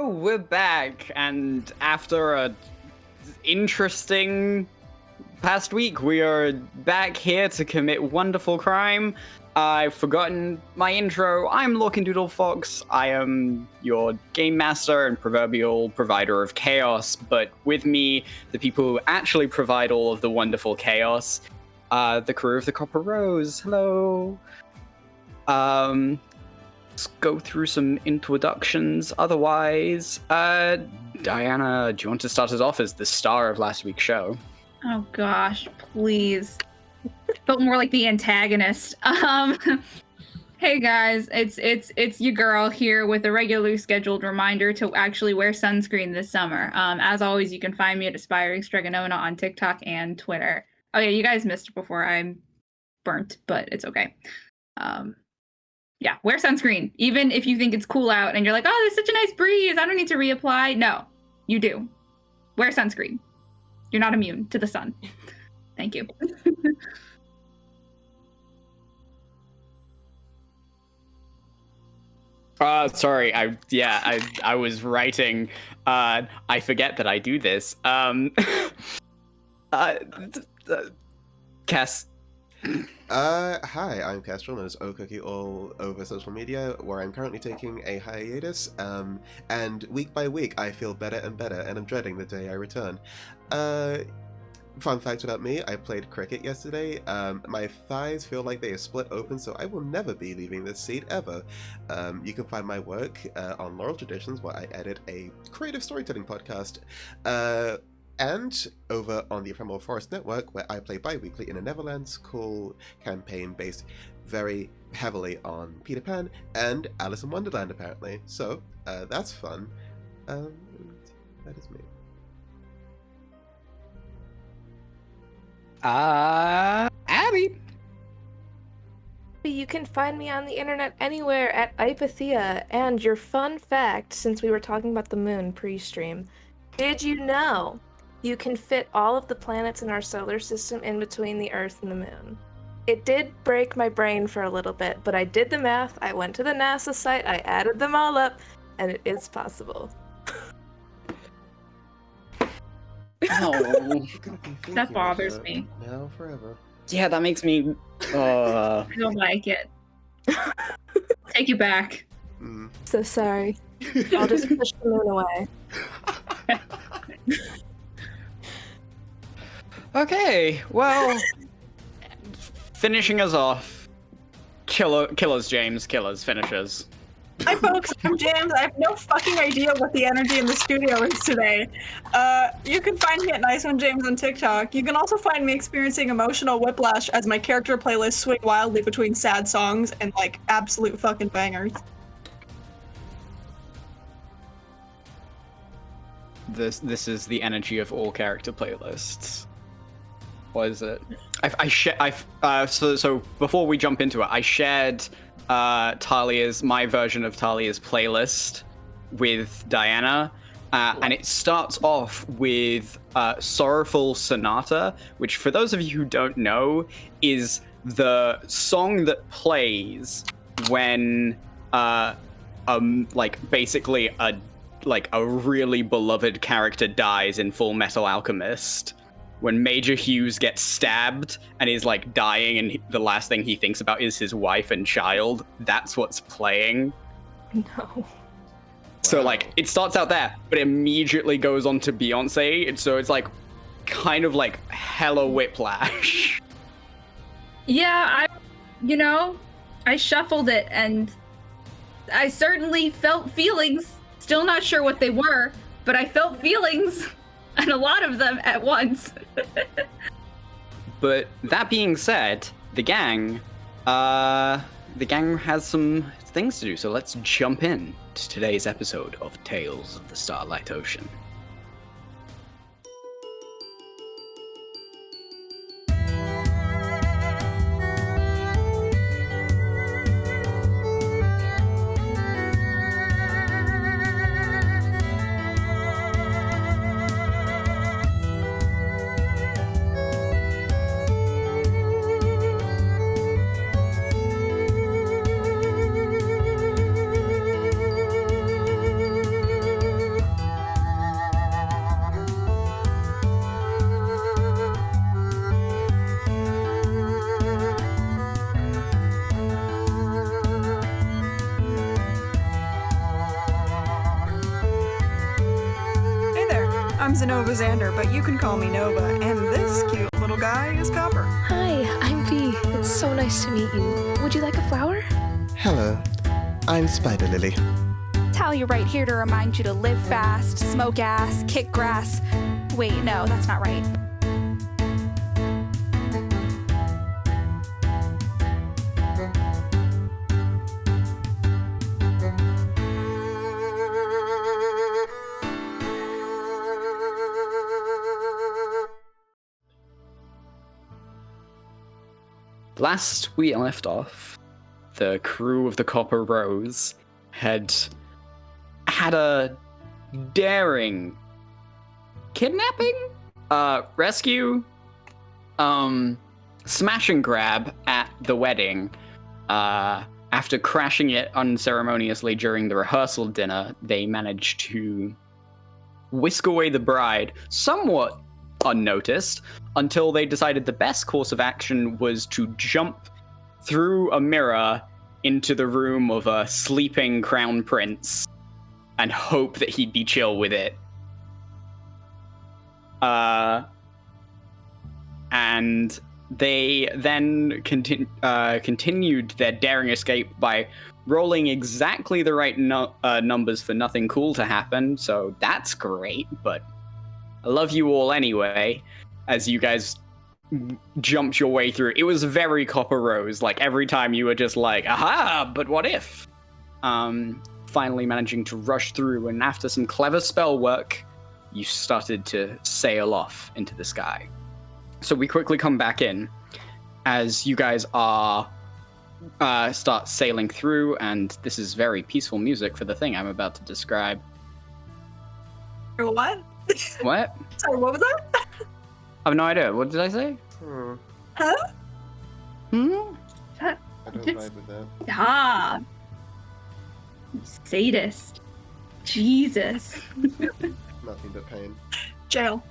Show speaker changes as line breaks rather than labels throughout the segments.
Hello, we're back, and after a interesting past week, we are back here to commit wonderful crime. I've forgotten my intro. I'm Lorcan Doodle Fox. I am your game master and proverbial provider of chaos, but with me, the people who actually provide all of the wonderful chaos, the crew of the Copper Rose. Hello. Let's go through some introductions. Otherwise, Diana, do you want to start us off as the star of last week's show?
Oh gosh, please. Felt more like the antagonist. Hey guys, it's your girl here with a regularly scheduled reminder to actually wear sunscreen this summer. As always, you can find me at Aspiring Stregonona on TikTok and Twitter. Oh yeah, you guys missed it before. I'm burnt, but it's okay. Yeah, wear sunscreen. Even if you think it's cool out and you're like, oh, there's such a nice breeze, I don't need to reapply. No, you do. Wear sunscreen. You're not immune to the sun. Thank you.
Sorry, I was writing. I forget that I do this. Cass.
Hi, I'm Kestrel, known as Okookie all over social media, where I'm currently taking a hiatus, and week by week I feel better and better, and I'm dreading the day I return. Fun fact about me, I played cricket yesterday. My thighs feel like they are split open, so I will never be leaving this seat, ever. You can find my work on Laurel Traditions, where I edit a creative storytelling podcast, and over on the Ephemeral Forest Network, where I play bi-weekly in a Neverland's cool campaign based very heavily on Peter Pan and Alice in Wonderland, apparently. So, that's fun. That is me.
Abby.
You can find me on the internet anywhere at Ipathea. And your fun fact, since we were talking about the moon pre-stream, did you know you can fit all of the planets in our solar system in between the Earth and the moon? It did break my brain for a little bit, but I did the math, I went to the NASA site, I added them all up, and it is possible.
Oh,
That bothers me.
Now forever.
yeah, that makes me.
I don't like it. Take you back.
So sorry. I'll just push the moon away.
Okay, well, finishing us off. Killers, James. Killers, finishers.
Hi folks, I'm James. I have no fucking idea what the energy in the studio is today. You can find me at Nice One James on TikTok. You can also find me experiencing emotional whiplash as my character playlists swing wildly between sad songs and like absolute fucking bangers.
This is the energy of all character playlists. What is it? So before we jump into it, I shared my version of Talia's playlist with Diana, and it starts off with Sorrowful Sonata, which for those of you who don't know is the song that plays when basically a really beloved character dies in Full Metal Alchemist. When Major Hughes gets stabbed and is like dying and the last thing he thinks about is his wife and child, that's what's playing.
No.
So like it starts out there, but immediately goes on to Beyonce, so it's like kind of like hella whiplash.
Yeah, I shuffled it and I certainly felt feelings. Still not sure what they were, but I felt feelings. And a lot of them at once.
But that being said, the gang has some things to do, so let's jump in to today's episode of Tales of the Starlight Ocean.
Crimson Nova Xander, but you can call me Nova, and this cute little guy is Copper.
Hi, I'm V. It's so nice to meet you. Would you like a flower?
Hello, I'm Spider Lily.
Talia right here to remind you to live fast, smoke ass, kick grass. Wait, no, that's not right.
Last we left off, the crew of the Copper Rose had a daring kidnapping, rescue, smash and grab at the wedding. After crashing it unceremoniously during the rehearsal dinner, they managed to whisk away the bride somewhat unnoticed until they decided the best course of action was to jump through a mirror into the room of a sleeping crown prince and hope that he'd be chill with it. And they then continued their daring escape by rolling exactly the right numbers for nothing cool to happen, so that's great, but I love you all anyway, as you guys jumped your way through. It was very Copper Rose, like every time you were just like, aha, but what if? Finally managing to rush through, and after some clever spell work, you started to sail off into the sky. So we quickly come back in as you guys are start sailing through, and this is very peaceful music for the thing I'm about to describe.
What?
What?
Sorry, what was that?
I have no idea. What did I say?
Huh?
I don't
Just-
vibe with that.
Ah, sadist. Jesus.
Nothing but pain.
Jail.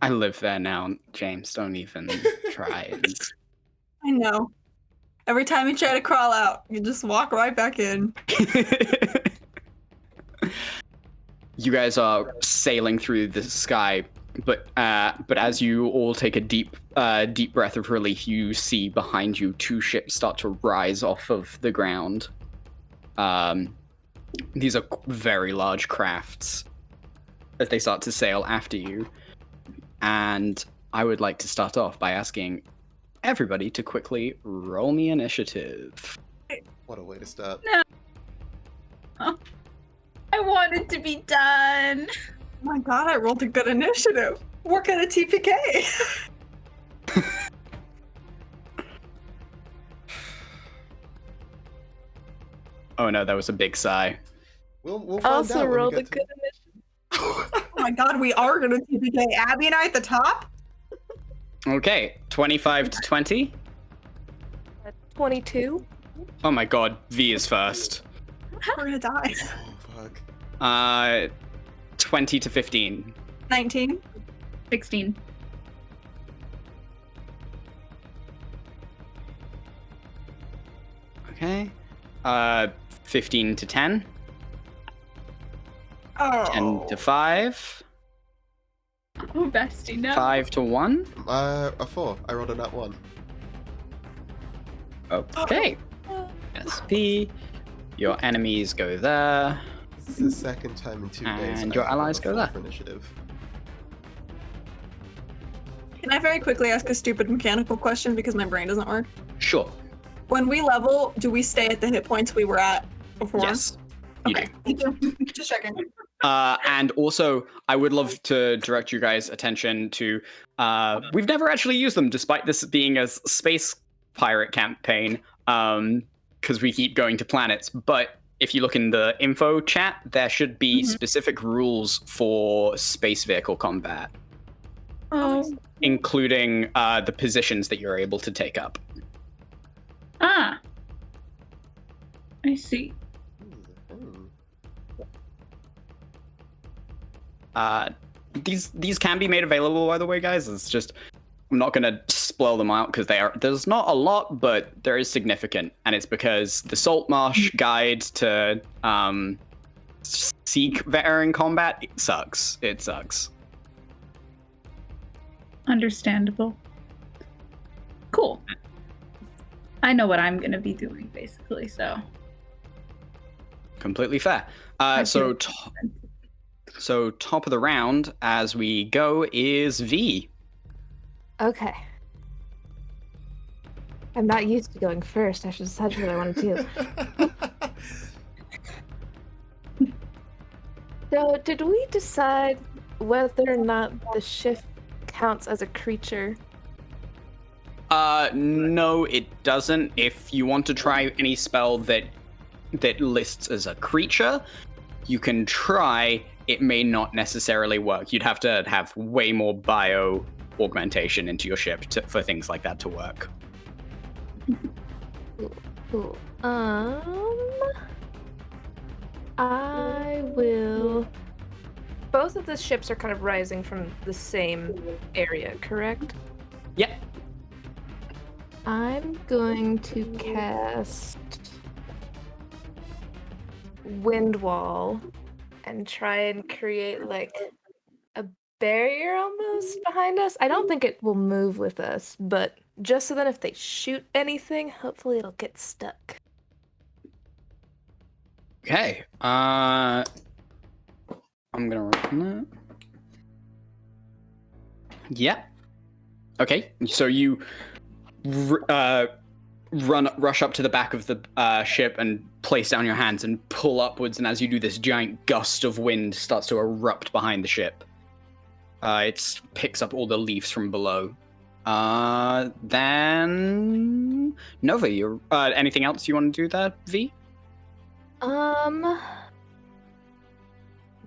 I live there now, James. Don't even try it.
I know. Every time you try to crawl out, you just walk right back in.
You guys are sailing through the sky, but as you all take a deep breath of relief, you see behind you two ships start to rise off of the ground. These are very large crafts as they start to sail after you. And I would like to start off by asking everybody to quickly roll me initiative.
What a way to start.
I wanted to be done.
Oh my god, I rolled a good initiative. Work at a TPK.
Oh no, that was a big sigh.
We'll find
Also
out when we
rolled a
get to-
good initiative.
Oh my god, we are gonna TPK. Abby and I at the top?
Okay, 25 to 20.
22.
Oh my god, V is first.
We're gonna die.
Oh, fuck.
20 to 15.
19.
16.
Okay. 15 to 10.
Oh.
10 to 5.
Oh, bestie, no.
5 to 1.
A 4. I rolled a nat 1.
Okay. SP. Your enemies go there.
This is the second time in 2 days.
And
I
your
have
allies
a
go
4
there.
for initiative.
Can I very quickly ask a stupid mechanical question because my brain doesn't work?
Sure.
When we level, do we stay at the hit points we were at before?
Yes. You
Okay. Thank you. Just checking.
do. And also, I would love to direct you guys' attention to. We've never actually used them, despite this being a space pirate campaign, because we keep going to planets. But if you look in the info chat, there should be specific rules for space vehicle combat,
Oh.
including the positions that you're able to take up.
Ah. I see.
These can be made available, by the way, guys. It's just I'm not gonna spell them out because there's not a lot, but there is significant, and it's because the Saltmarsh guide to seafaring combat, it sucks. It sucks.
Understandable. Cool. I know what I'm gonna be doing, basically, so.
Completely fair. So top of the round as we go is V.
Okay. I'm not used to going first. I should decide what I want to do. So, did we decide whether or not the ship counts as a creature?
No, it doesn't. If you want to try any spell that lists as a creature, you can try. It may not necessarily work. You'd have to have way more bio augmentation into your ship for things like that to work.
Cool. I will. Both of the ships are kind of rising from the same area, correct?
Yep.
I'm going to cast Wind Wall and try and create like a barrier almost behind us. I don't think it will move with us, but just so that if they shoot anything, hopefully it'll get stuck.
Okay. I'm gonna run that. Yeah. Okay. So you rush up to the back of the ship and place down your hands and pull upwards, and as you do, this giant gust of wind starts to erupt behind the ship. It picks up all the leaves from below. Then Nova, you're anything else you want to do there, V?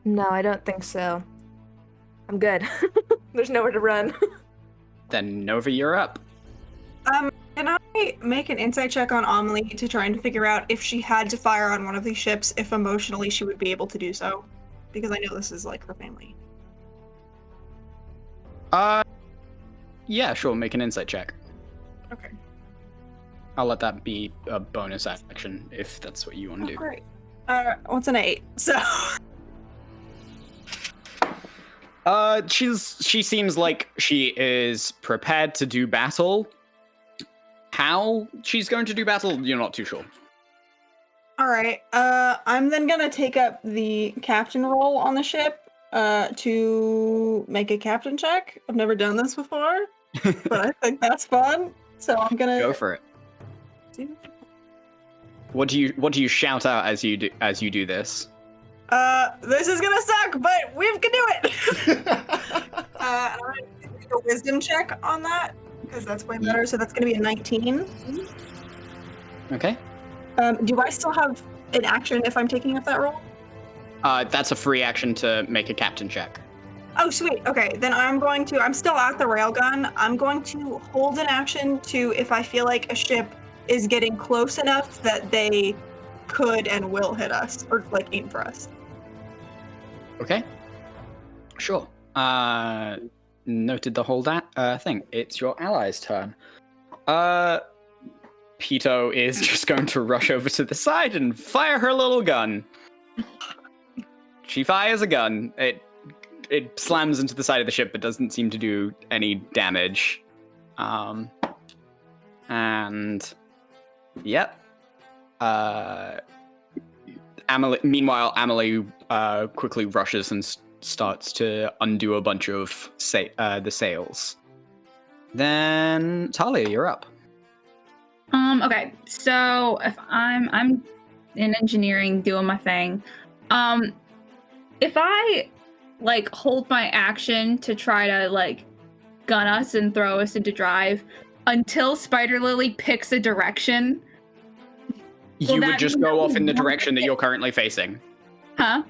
No, I don't think so. I'm good. There's nowhere to run.
Then Nova, you're up.
Can I make an insight check on Amelie to try and figure out if she had to fire on one of these ships, if emotionally she would be able to do so? Because I know this is like her family.
Yeah, sure, make an insight check.
Okay.
I'll let that be a bonus action if that's what you want to do.
Great. What's an 8? So
she seems like she is prepared to do battle. How she's going to do battle, you're not too sure.
Alright, I'm then gonna take up the captain role on the ship, to make a captain check. I've never done this before, but I think that's fun. So I'm gonna
Go for it. What do you shout out as you do this?
This is gonna suck, but we can do it! I'm gonna make a wisdom check on that, because that's way better, so that's gonna be a 19.
Okay.
Do I still have an action if I'm taking up that role?
That's a free action to make a captain check.
Oh, sweet. Okay, then I'm still at the railgun. I'm going to hold an action to if I feel like a ship is getting close enough that they could and will hit us, or like aim for us.
Okay. Sure. Noted the whole thing. It's your ally's turn. Pito is just going to rush over to the side and fire her little gun. She fires a gun. It slams into the side of the ship, but doesn't seem to do any damage. And yep. Amelie quickly rushes and starts to undo a bunch of the sails. Then Talia, you're up.
Okay, so if I'm in engineering doing my thing, if I like hold my action to try to like gun us and throw us into drive until Spider Lily picks a direction,
you would just go off in the direction that you're currently facing.
Huh?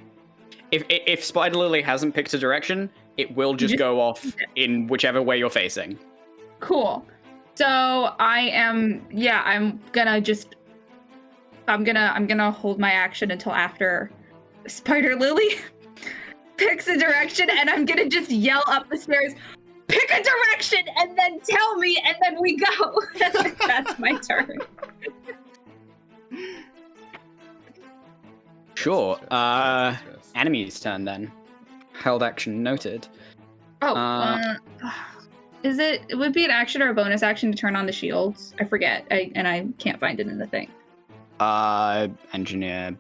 If Spider Lily hasn't picked a direction, it will just go off in whichever way you're facing.
Cool. So I'm gonna hold my action until after Spider Lily picks a direction, and I'm gonna just yell up the stairs, pick a direction, and then tell me, and then we go. That's my turn.
Sure.
Stress.
Enemy's turn then. Held action noted.
Oh, it would be an action or a bonus action to turn on the shields? I forget, and I can't find it in the thing.
Engineer.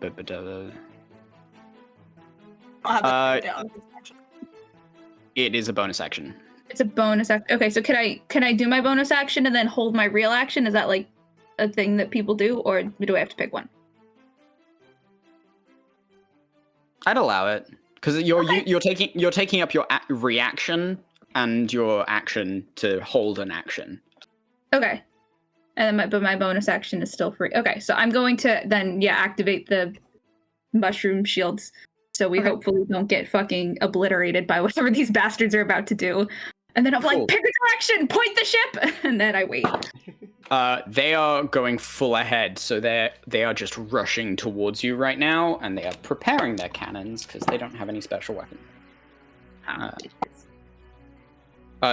I'll have that down.
It is a bonus action.
It's a bonus action. Okay, so can I do my bonus action and then hold my real action? Is that like a thing that people do, or do I have to pick one?
I'd allow it because you're taking up your reaction and your action to hold an action.
Okay, and then my bonus action is still free. Okay, so I'm going to then activate the mushroom shields, so we hopefully don't get fucking obliterated by whatever these bastards are about to do. And then I'm like, pick a direction, point the ship, and then I wait.
They are going full ahead, so they are just rushing towards you right now, and they are preparing their cannons because they don't have any special weapon.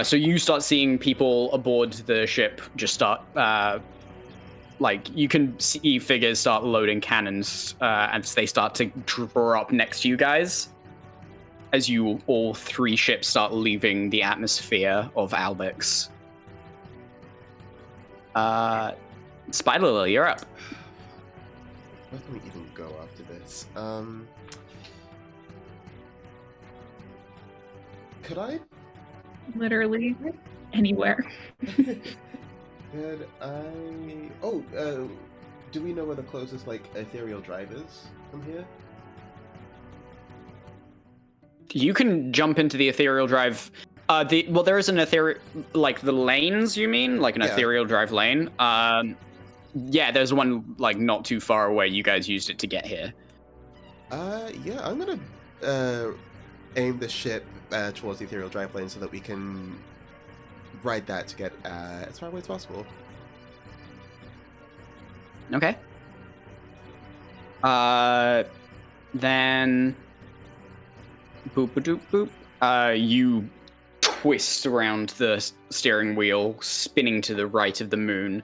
So you start seeing people aboard the ship just start, you can see figures start loading cannons as they start to draw up next to you guys. As you all three ships start leaving the atmosphere of Albix. Spider Lily, you're up.
Where can we even go after this? Could I?
Literally anywhere.
Could I? Oh, do we know where the closest ethereal drive is from here?
You can jump into the ethereal drive. There is an ethereal, the lanes. You mean an ethereal drive lane? There's one not too far away. You guys used it to get here.
I'm gonna aim the ship towards the ethereal drive lane so that we can ride that to get as far away as possible.
Okay. Then. Boop a doop boop. You twist around the steering wheel, spinning to the right of the moon,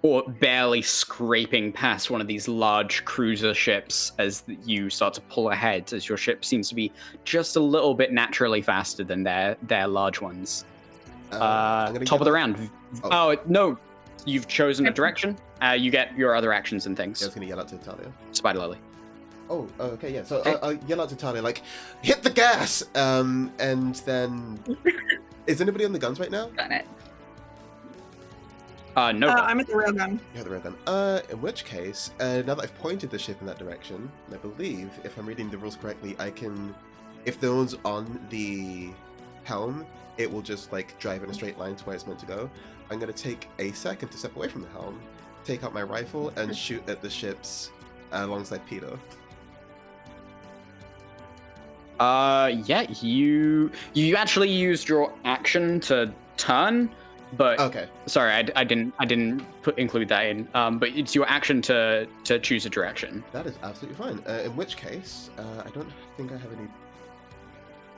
or barely scraping past one of these large cruiser ships as you start to pull ahead, as your ship seems to be just a little bit naturally faster than their large ones. Top of the round. Oh, no. You've chosen a direction. You get your other actions and things.
I was going to yell out to Talia.
Spider Lily.
Oh, okay, yeah. So I'll yell out to Talia, hit the gas! And then... Is anybody on the guns right now?
Got it.
No.
I'm at the railgun.
You're at the railgun. In which case, now that I've pointed the ship in that direction, and I believe, if I'm reading the rules correctly, I can... If the one's on the helm, it will just, drive in a straight line to where it's meant to go. I'm going to take a second to step away from the helm, take out my rifle, and shoot at the ships alongside Peter.
You actually used your action to turn, but
okay.
Sorry, I didn't include that in. But it's your action to choose a direction.
That is absolutely fine. In which case, I don't think I have any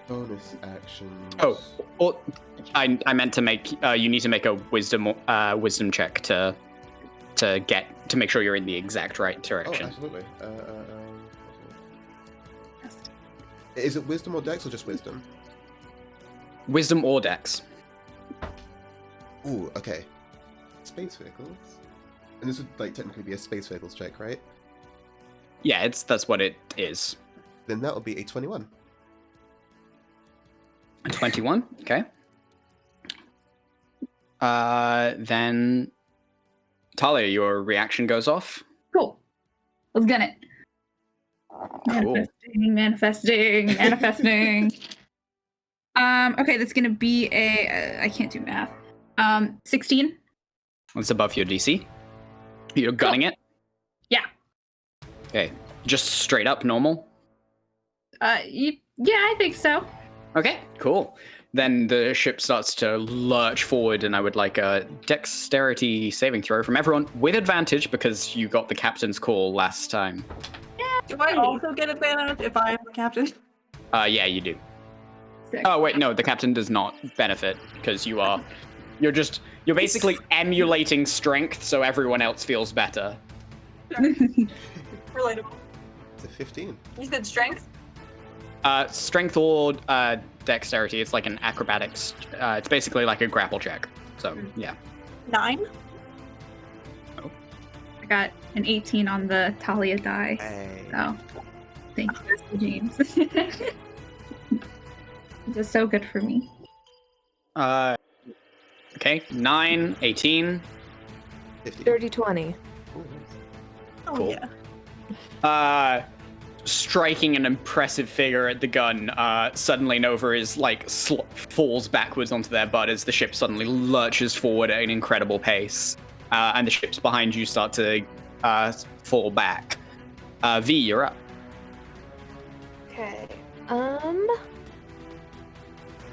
bonus actions.
Oh, well, I meant to make. You need to make a wisdom check to make sure you're in the exact right direction.
Oh, absolutely. Is it wisdom or dex or just wisdom?
Wisdom or dex.
Ooh, okay. Space vehicles? And this would technically be a space vehicles check, right?
Yeah, that's what it is.
Then that would be a 21.
A 21? Okay. Then Talia, your reaction goes off.
Cool. Let's gun it.
Cool.
Manifesting. Okay, that's gonna be I can't do math. 16.
That's above your DC. You're gunning it?
Yeah.
Okay. Just straight up normal?
Yeah, I think so.
Okay, cool. Then the ship starts to lurch forward, and I would like a dexterity saving throw from everyone with advantage because you got the captain's call last time.
Do I also get advantage if I'm the captain?
Yeah, you do.
Sick.
Oh wait, no, the captain does not benefit because you're basically emulating strength so everyone else feels better.
Relatable.
It's a 15.
You said strength?
Strength or dexterity. It's like an acrobatics. It's basically like a grapple check. So, yeah.
9.
I got an 18 on the Talia die.
Hey.
So, thank you, Mr. James. Just so good for me.
Okay, 9, 18.
50.
Dirty 20.
Oh,
Cool.
yeah.
Striking an impressive figure at the gun, suddenly Nova is like falls backwards onto their butt as the ship suddenly lurches forward at an incredible pace, and the ships behind you start to fall back. V, you're up.
Okay.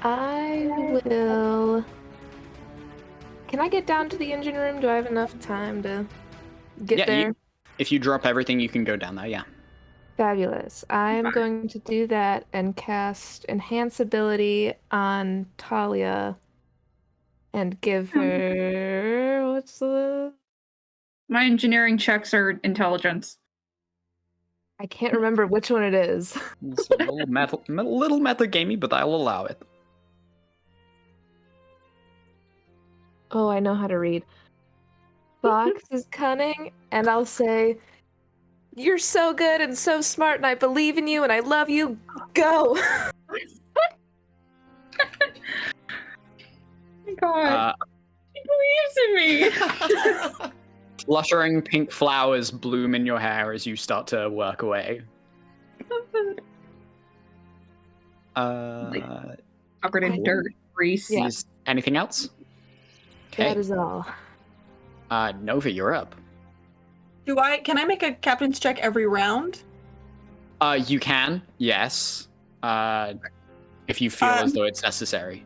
I will. Can I get down to the engine room? Do I have enough time to get there?
If you drop everything, you can go down there. Yeah.
Fabulous. I'm going to do that and cast Enhance Ability on Talia and give her. What's the.
My engineering checks are intelligence.
I can't remember which one it is.
It's a little meta gamey, but I'll allow it.
Oh, I know how to read. Fox is cunning, and I'll say, "You're so good and so smart, and I believe in you, and I love you. Go!"
Oh my god. He believes in me.
Fluttering pink flowers bloom in your hair as you start to work away.
Covered in
Cool.
dirt, grease.
Yeah.
Anything else?
That
Okay.
is all.
Nova, you're up.
Can I make a captain's check every round?
You can, yes. If you feel as though it's necessary.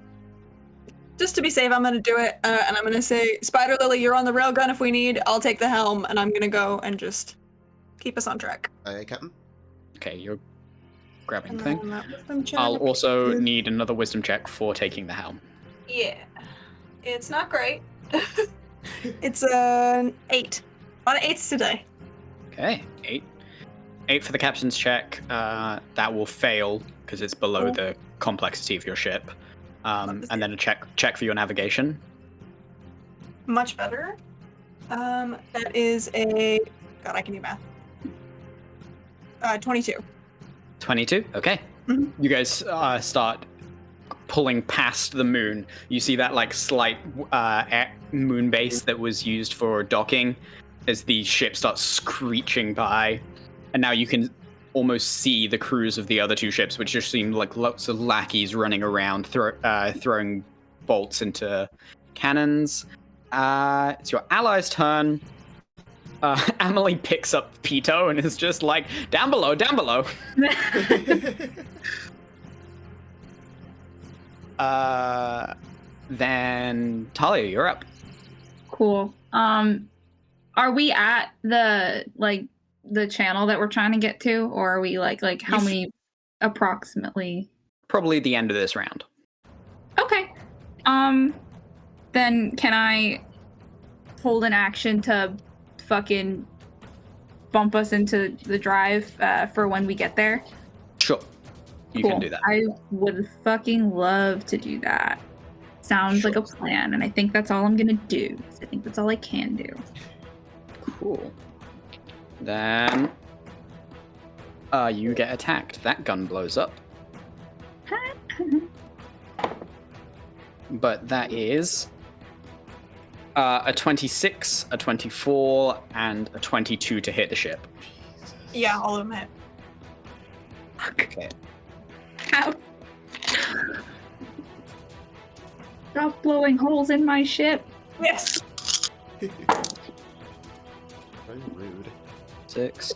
Just to be safe, I'm gonna do it, and I'm gonna say, Spider Lily, you're on the railgun if we need. I'll take the helm, and I'm gonna go and just keep us on track.
Aye, Captain.
Okay, you're grabbing
And
the thing.
then that wisdom check.
I'll also need another wisdom check for taking the helm.
Yeah. It's not great. It's an 8. A lot of 8s today.
Okay, 8. 8 for the captain's check. That will fail because it's below the complexity of your ship. And then a check for your navigation.
Much better. That is a... God, I can do math. 22.
22. Okay.
Mhm.
You guys start pulling past the moon. You see that like slight moon base that was used for docking as the ship starts screeching by, and now you can almost see the crews of the other two ships, which just seem like lots of lackeys running around throwing bolts into cannons. It's your allies' turn. Emily picks up Pito and is just like, down below, down below. Then Talia, you're up.
Cool. Are we at the channel that we're trying to get to, or are we like how many approximately?
Probably the end of this round.
Okay. Then can I hold an action to fucking bump us into the drive for when we get there?
Sure. You
Cool.
can do that.
I would fucking love to do that. Sounds like a plan, and I think that's all I'm gonna do. I think that's all I can do.
Cool. Then you get attacked. That gun blows up. But that is a 26, a 24, and a 22 to hit the ship.
Yeah, all of them hit.
Okay.
Ow. Stop blowing holes in my ship.
Yes.
Very rude.
6.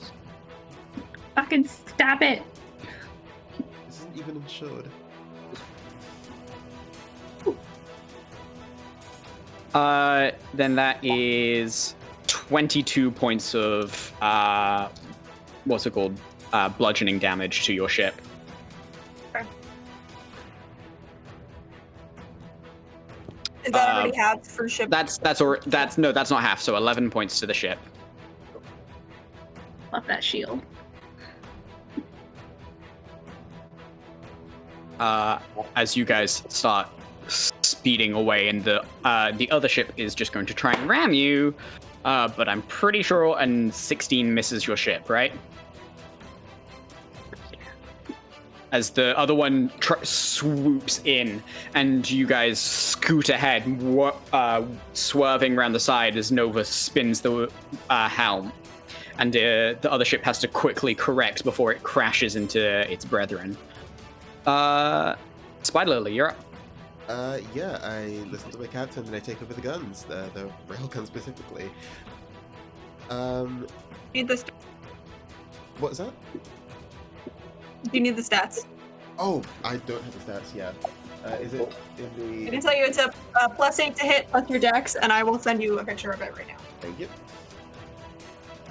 Fucking stop it.
This isn't even insured.
Then that is 22 points of what's it called? Bludgeoning damage to your ship.
Is that already halved for ship?
That's not half. So 11 points to the ship.
Love that shield.
as you guys start speeding away, and the other ship is just going to try and ram you. But I'm pretty sure a 16 misses your ship, right? As the other one swoops in, and you guys scoot ahead, swerving around the side as Nova spins the helm. And the other ship has to quickly correct before it crashes into its brethren. Spider Lily, you're up.
Yeah, I listen to my captain and I take over the guns, the railgun specifically.
Need the
What's that?
Do you need the stats?
Oh, I don't have the stats yet. Is it in
I
the...
can tell you it's a +8 to hit plus your dex, and I will send you a picture of it right now.
Thank you.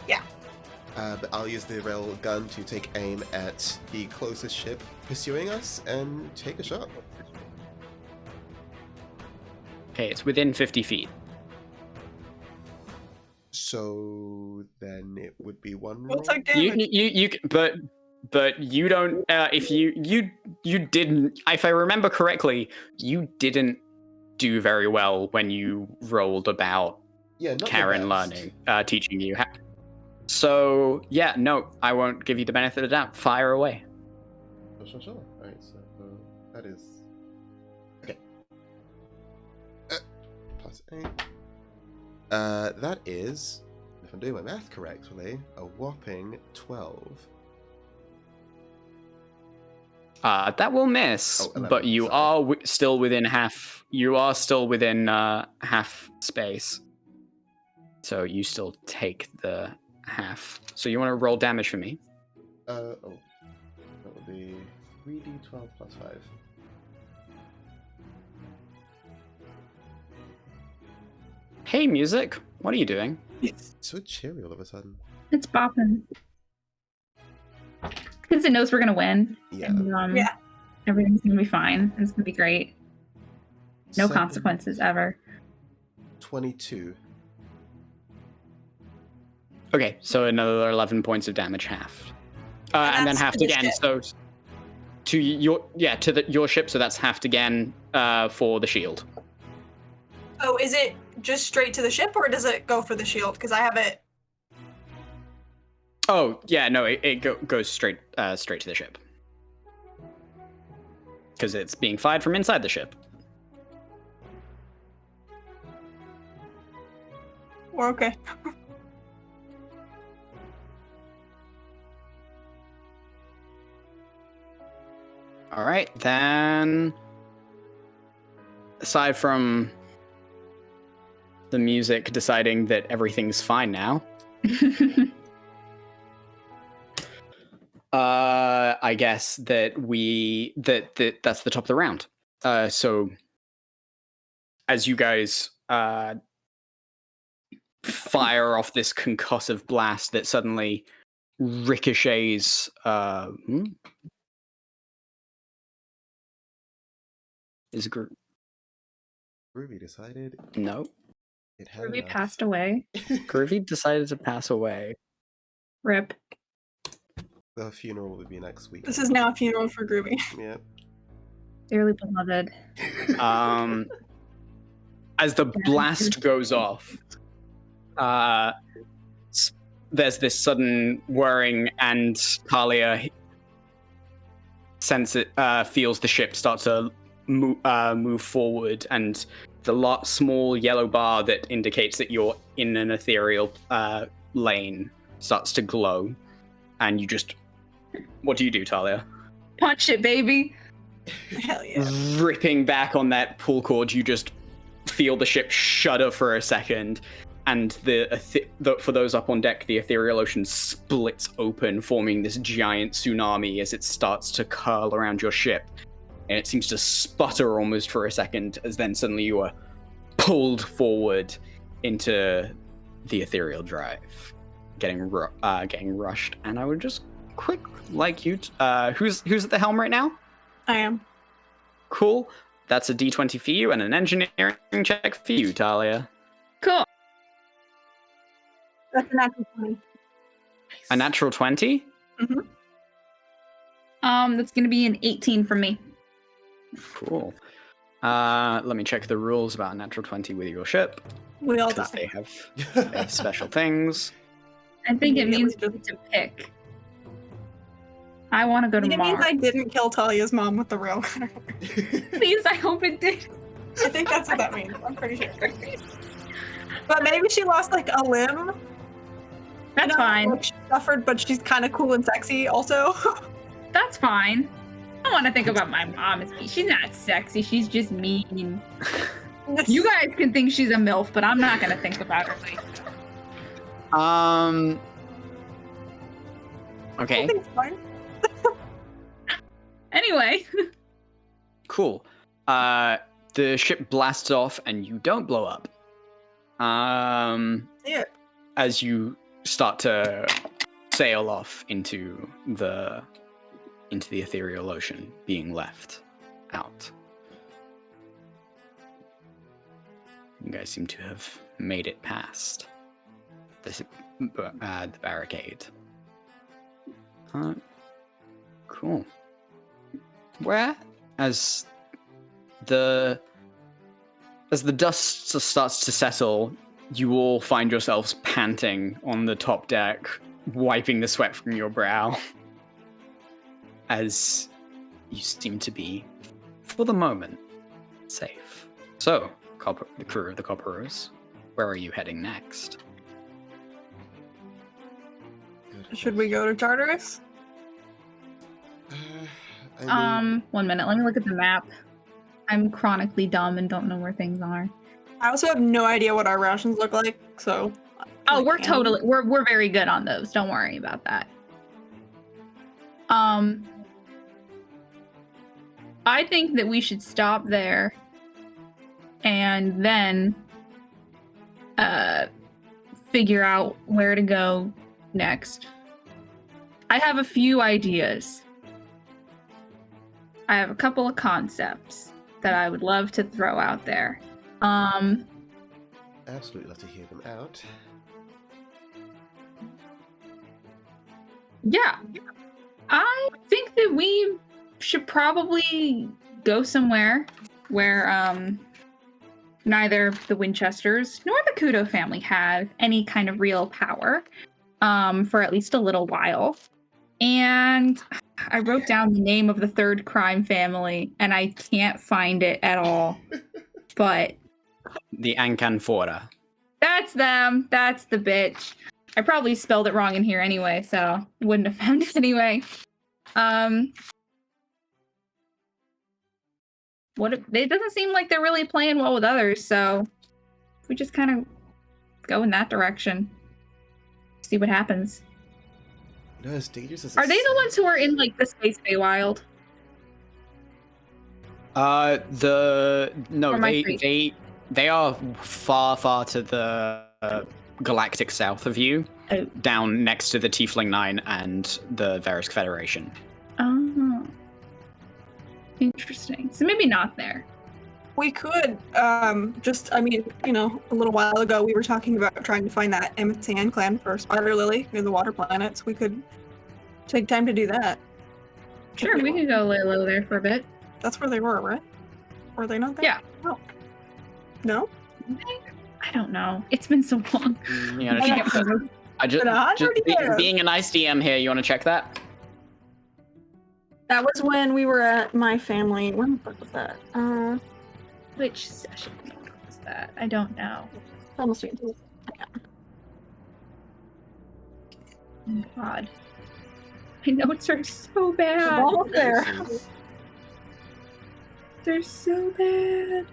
Yeah.
But I'll use the rail gun to take aim at the closest ship pursuing us and take a shot.
Okay, it's within 50 feet.
So then it would be one
We'll
roll.
take damage.
But you don't. If you didn't, if I remember correctly, you didn't do very well when you rolled about
Yeah, not the
Karen
best.
learning, teaching you. So yeah, no, I won't give you the benefit of the doubt. Fire away.
Sure. Alright, so that is... Okay. +8. That is, if I'm doing my math correctly, a whopping 12.
That will miss,
Oh, 11,
but you
sorry.
are still within half. You are still within half space. So you still take the half. So you want to roll damage for me?
Oh, that would be 3d12 plus 5.
Hey, music. What are you doing?
It's so cheery all of a sudden.
It's bopping. Because it knows we're gonna win.
Yeah.
And,
Yeah.
everything's gonna be fine. It's gonna be great. No
7,
consequences ever.
22.
Okay, so another 11 points of damage halved. And then
that's
halved
to the
again.
ship.
So to your ship. So that's halved again for the shield.
Oh, is it just straight to the ship, or does it go for the shield? Because I have it.
Oh yeah, no, it goes straight to the ship because it's being fired from inside the ship.
We're okay.
All right, then. Aside from the music deciding that everything's fine now, I guess that that's the top of the round. So as you guys fire off this concussive blast that suddenly ricochets. Is
Ruby decided
no.
it had
Ruby
enough.
passed away.
Groovy decided to pass away.
Rip.
The funeral will be next week.
This is now a funeral for Groovy.
Yeah.
Dearly beloved.
As the blast goes off, there's this sudden whirring, and Talia feels the ship start to move forward, and the small yellow bar that indicates that you're in an ethereal lane starts to glow, and you just... What do you do, Talia?
Punch it, baby.
Hell yeah.
Ripping back on that pull cord, you just feel the ship shudder for a second, and for those up on deck, the ethereal ocean splits open, forming this giant tsunami as it starts to curl around your ship. And it seems to sputter almost for a second, as then suddenly you are pulled forward into the ethereal drive, getting rushed. And I would just who's at the helm right now?
I am.
Cool. That's a D20 for you and an engineering check for you, Talia.
Cool.
That's a natural 20.
A natural 20?
Mm-hmm.
That's gonna be an 18 from me.
Cool. Let me check the rules about natural 20 with your ship,
We all
because
die.
they have special things.
I think it means
Immediately
to pick. I want to go
I
to
think it means
Mars.
I didn't kill Talia's mom with the rail gunner.
Please, I hope it did.
I think that's what that means. I'm pretty sure. But maybe she lost like a limb.
That's fine.
Like, she suffered, but she's kind of cool and sexy also.
That's fine. I don't want to think about my mom as me. She's not sexy. She's just mean. You guys can think she's a MILF, but I'm not going to think about her like that.
Okay.
I think it's fine.
Anyway.
Cool. The ship blasts off and you don't blow up.
Yeah.
As you start to sail off into the ethereal ocean, being left out. You guys seem to have made it past the barricade. Cool. Where, as the dust starts to settle, you all find yourselves panting on the top deck, wiping the sweat from your brow, as you seem to be, for the moment, safe. So, the crew of the Copperers, where are you heading next?
Should we go to Tartarus?
I mean,
1 minute. Let me look at the map. I'm chronically dumb and don't know where things are.
I also have no idea what our rations look like, so.
Oh, we're very good on those. Don't worry about that. I think that we should stop there and then figure out where to go next. I have a few ideas. I have a couple of concepts that I would love to throw out there.
absolutely love to hear them out.
Yeah. I think that we should probably go somewhere where neither the Winchesters nor the Kudo family have any kind of real power for at least a little while. And I wrote down the name of the third crime family, and I can't find it at all. But
The Ancanfora.
that's them. That's the bitch. I probably spelled it wrong in here anyway, so I wouldn't have found it anyway. It doesn't seem like they're really playing well with others, so if we just kind of go in that direction, see what happens.
No, as dangerous as
Are they the ones who are in like the Space Feywild?
No,
Or am I crazy?
they are far to the galactic south of you,
Oh.
down next to the Tiefling Nine and the Verisk Federation.
Oh, interesting. So maybe not there.
We could, a little while ago we were talking about trying to find that Amazan clan for Spider Lily near the water planets. We could take time to do that.
Sure, we could go lay low there for a bit.
That's where they were, right? Were they not there?
Yeah.
Oh. No?
I don't know. It's been so long.
You wanna check that?
Been 100 years.
Being a nice DM here, you want to check that?
That was when we were at my family. When the fuck was that?
Which session was that? I don't know.
Almost.
Oh, God. My notes are so bad.
Almost there.
They're so bad.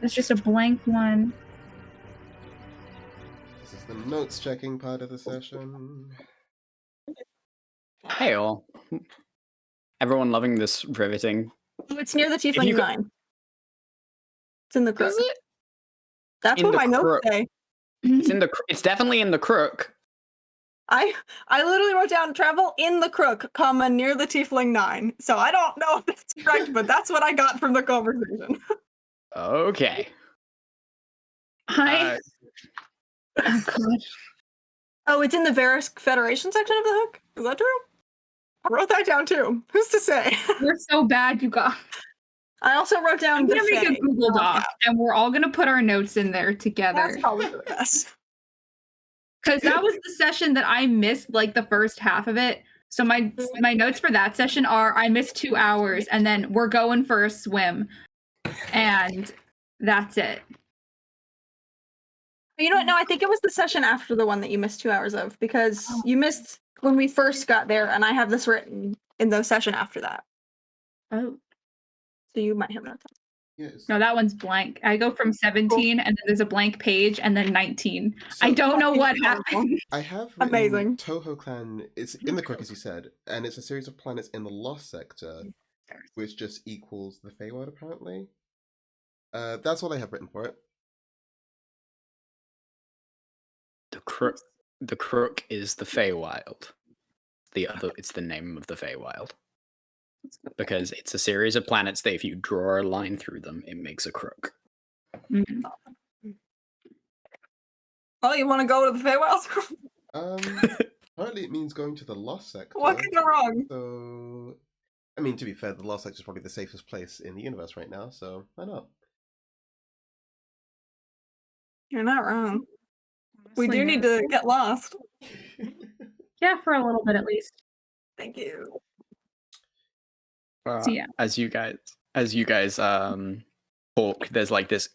It's just a blank one.
This is the notes checking part of the session.
Hey all. Everyone loving this riveting.
It's near the
you
Tiefling
go-
9. It's in the crook.
Is it?
That's
In
what
the
my notes
crook?
say.
It's definitely in the crook.
I literally wrote down travel in the crook, comma, near the Tiefling 9. So I don't know if that's correct, but that's what I got from the conversation.
Okay.
Oh, God.
Oh, it's in the Verisk Federation section of the hook? Is that true? I wrote that down too. Who's to say?
We're so bad, you guys.
I also wrote down
I'm
the
gonna make a
Fae.
Google
Oh,
Doc, and we're all gonna put our notes in there together.
That's probably for the best.
Because that was the session that I missed, like the first half of it. So my notes for that session are: I missed 2 hours, and then we're going for a swim, and that's it.
You know what? No, I think it was the session after the one that you missed 2 hours of, because you missed when we first got there, and I have this written in the session after that.
Oh
So you might have notes.
Yes.
no, that one's blank. I go from 17, and then there's a blank page, and then 19. I don't know what happened.
I have written
Amazing.
Toho Clan. It's in the Crook, as you said, and it's a series of planets in the Lost Sector, which just equals the Feywild, apparently. That's all I have written for it.
The Crook is the Feywild. It's the name of the Feywild. Because it's a series of planets that if you draw a line through them, it makes a crook.
Mm.
Oh, you want to go to the Feywild?
Apparently it means going to the Lost Sector.
What could go wrong?
So, I mean, to be fair, the Lost Sector is probably the safest place in the universe right now, so why not?
You're not wrong. We
Honestly,
do need to get lost.
Yeah, for a little bit at least.
Thank you.
So yeah.
As you guys talk, there's like this,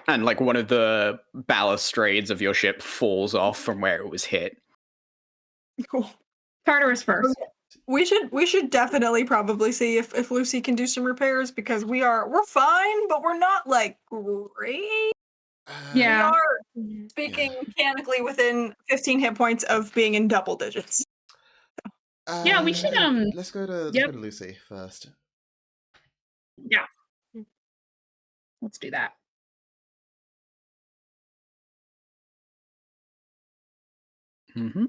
and like one of the balustrades of your ship falls off from where it was hit.
Cool.
Tartarus first.
We should definitely probably see if Lucy can do some repairs, because we're fine, but we're not like great.
Yeah.
We are speaking mechanically within 15 hit points of being in double digits.
Yeah, we should
Let's go to
Yep.
Lucy first.
Yeah. Let's do that.
Mm-hmm.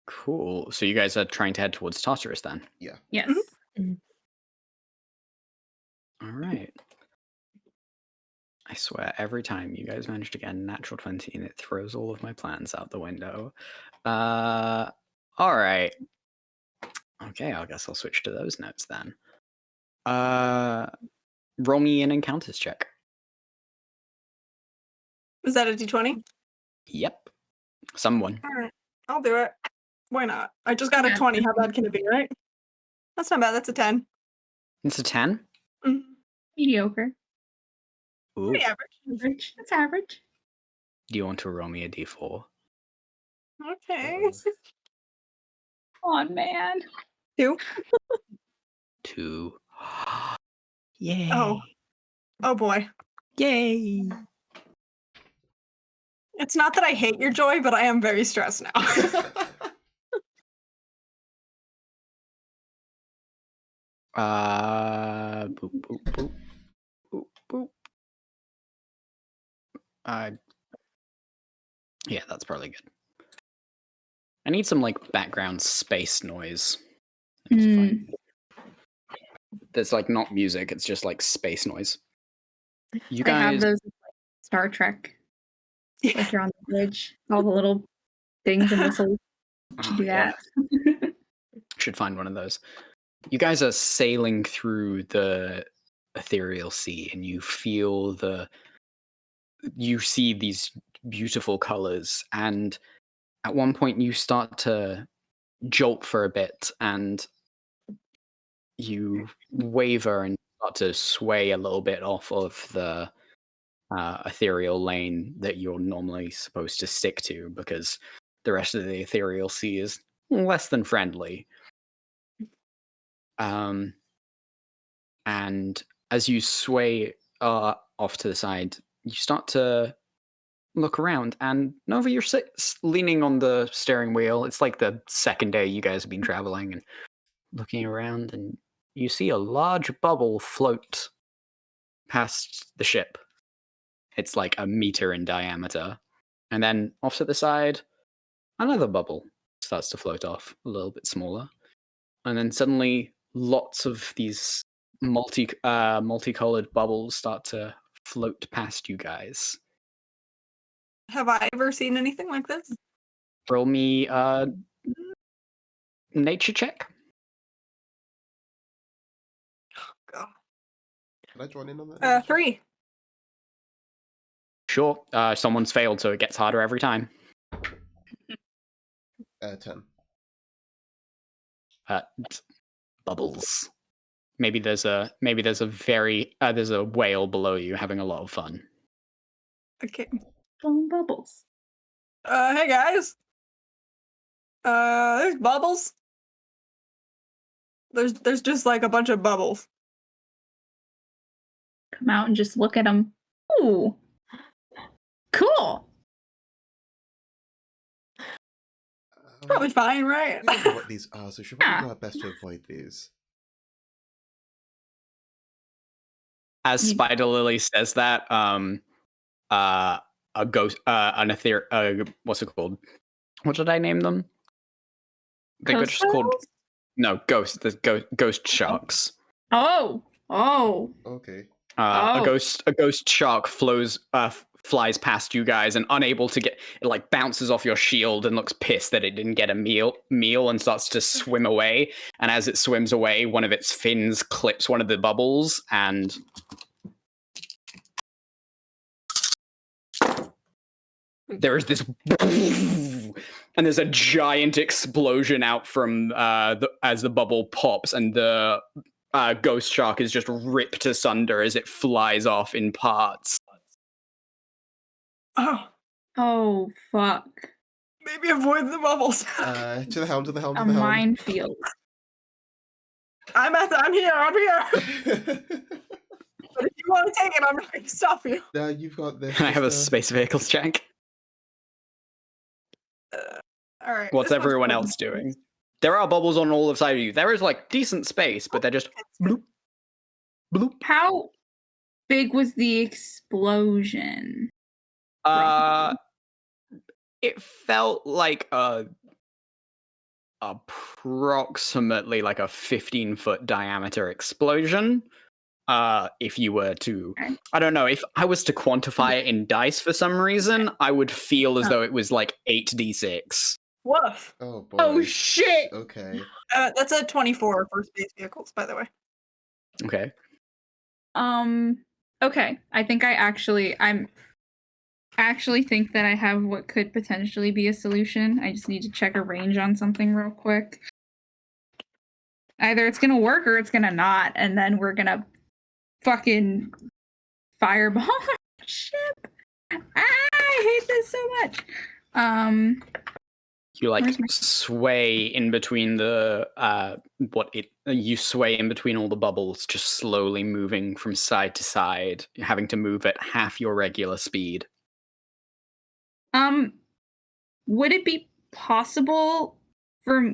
Cool. So you guys are trying to head towards Tartarus then?
Yeah.
Yes.
Mhm.
All right. I swear, every time you guys manage to get a natural 20 and it throws all of my plans out the window. All right. Okay, I guess I'll switch to those notes then. Roll me an encounters check.
Is that a d20?
Yep. Someone.
All right, I'll do it. Why not? I just got a
Yeah.
20. How bad can it be, right? That's not bad. That's a 10.
It's a 10?
Mhm.
Mediocre.
Ooh.
Pretty average.
Average. That's average.
Do you want to roll me a d4?
Okay.
Uh-oh.
Come on, man.
2.
2. Yay.
Oh boy.
Yay.
It's not that I hate your joy, but I am very stressed now.
Boop, boop, boop. Boop, boop. Yeah, that's probably good. I need some like background space noise. That's like not music, it's just like space noise. You
I have
guys
those like, Star Trek. Like you're on the bridge. All the little things and whistles. Should do that.
should find one of those. You guys are sailing through the ethereal sea and you see these beautiful colors, and at one point you start to jolt for a bit and you waver and start to sway a little bit off of the ethereal lane that you're normally supposed to stick to, because the rest of the ethereal sea is less than friendly. And as you sway off to the side, you start to look around, and Nova, you're leaning on the steering wheel. It's like the second day you guys have been traveling and looking around, and you see a large bubble float past the ship. It's like a meter in diameter. And then off to the side, another bubble starts to float off, a little bit smaller. And then suddenly lots of these multicolored bubbles start to float past you guys.
Have I ever seen anything like this?
Roll me nature check.
Go.
Can I join in on that?
3.
Sure. Someone's failed, so it gets harder every time.
10.
Bubbles. Maybe there's a there's a whale below you having a lot of fun.
Okay.
Blowing bubbles.
Hey guys. There's bubbles. There's just like a bunch of bubbles.
Come out and just look at them. Ooh. Cool.
Probably fine, right?
We don't know what these are, so should probably do our best to avoid these.
As Spider Lily says that, a ghost, an ether, what's it called? What did I name them? They're just called ghosts. The ghost sharks.
Oh.
Okay.
A ghost shark flies past you guys, and unable to get it, like bounces off your shield and looks pissed that it didn't get a meal and starts to swim away. And as it swims away, one of its fins clips one of the bubbles, and there is this and there's a giant explosion out from as the bubble pops, and the ghost shark is just ripped asunder as it flies off in parts.
Oh, fuck.
Maybe avoid the bubbles.
To the helm, to the helm, to
A
the helm.
minefield.
I'm here. But if you want to take it, I'm not going to stop you.
No, you've got this.
Can I have a space vehicles check?
All right.
What's everyone else doing? There are bubbles on all sides of you. There is like decent space, but they're just bloop, bloop.
How big was the explosion?
It felt like approximately like a 15-foot diameter explosion. If you were to, I don't know, if I was to quantify it in dice for some reason, I would feel as though it was like 8d6.
Woof.
Oh boy.
Oh shit!
Okay.
That's a 24 for space vehicles, by the way.
Okay.
Okay. I think I'm actually think that I have what could potentially be a solution. I just need to check a range on something real quick. Either it's gonna work or it's gonna not, and then we're gonna fucking fireball our ship. I hate this so much.
You like sway in between the you sway in between all the bubbles, just slowly moving from side to side, having to move at half your regular speed.
Would it be possible for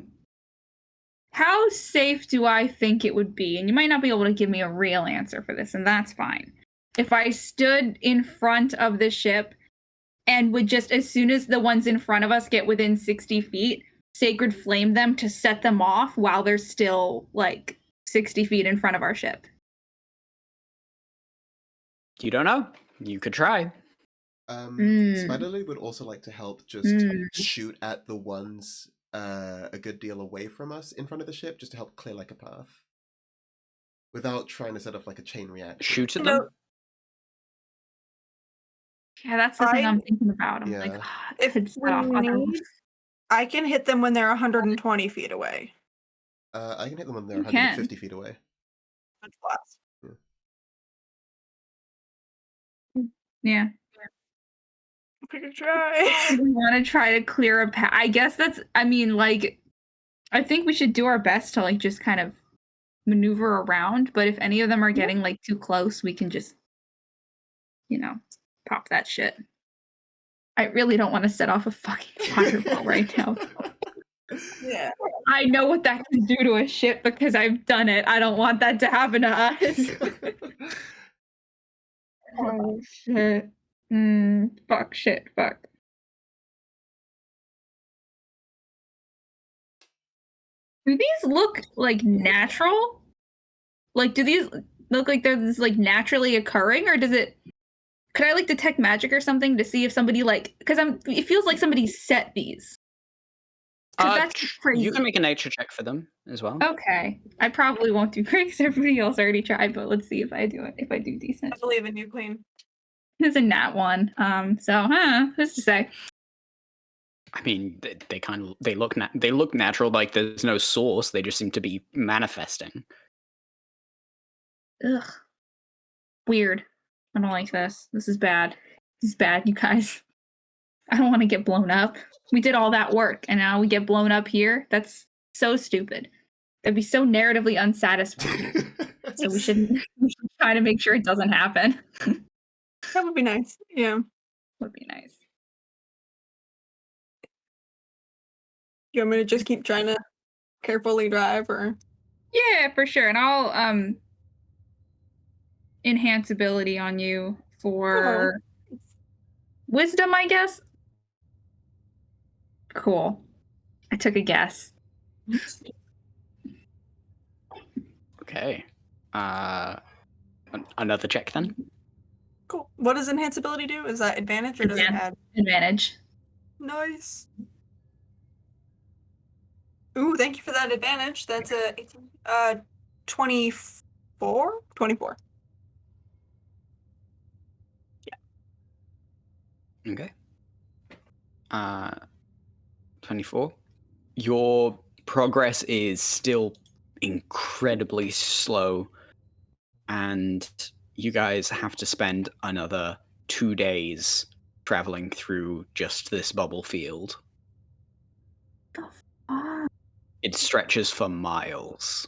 how safe do I think it would be? And you might not be able to give me a real answer for this, and that's fine. If I stood in front of the ship and would just, as soon as the ones in front of us get within 60 feet, sacred flame them to set them off while they're still like 60 feet in front of our ship.
You don't know. You could try.
Spiderly would also like to help just shoot at the ones a good deal away from us in front of the ship, just to help clear like a path. Without trying to set off like a chain reaction.
Shoot at them?
Yeah, that's the thing I'm thinking about. I'm like,
if we need, I can hit them when they're 120 feet away.
I can hit them when they're 150 feet away.
That's blast.
Yeah.
We could try.
We want to try to clear a path. I guess that's, I mean, like, I think we should do our best to, like, just kind of maneuver around. But if any of them are getting, like, too close, we can just, you know, pop that shit. I really don't want to set off a fucking fireball right now.
Yeah.
I know what that can do to a ship because I've done it. I don't want that to happen to us. Oh, shit. Fuck. Do these look like natural? Like, do these look like they're just like naturally occurring, or does it? Could I like detect magic or something to see if somebody like? Because it feels like somebody set these. That's crazy.
You can make a nature check for them as well.
Okay. I probably won't do great because everybody else already tried, but let's see if I do it. If I do decent.
I believe in you, Queen.
It's a nat 1. Who's to say?
I mean, they look natural. Like there's no source. They just seem to be manifesting.
Ugh. Weird. I don't like this. This is bad. This is bad, you guys. I don't want to get blown up. We did all that work, and now we get blown up here? That's so stupid. That'd be so narratively unsatisfying. So we should try to make sure it doesn't happen.
That would be nice. Yeah.
Would be nice.
You want me to just keep trying to carefully drive, or?
Yeah, for sure. And I'll enhance ability on you for wisdom, I guess. Cool. I took a guess.
Okay. Another check then.
Cool. What does enhance ability do? Is that advantage, or does it add?
Advantage.
Nice. Ooh, thank you for that advantage. That's a 24? 24. Yeah.
Okay. 24. Your progress is still incredibly slow, and you guys have to spend another 2 days traveling through just this bubble field. It stretches for miles.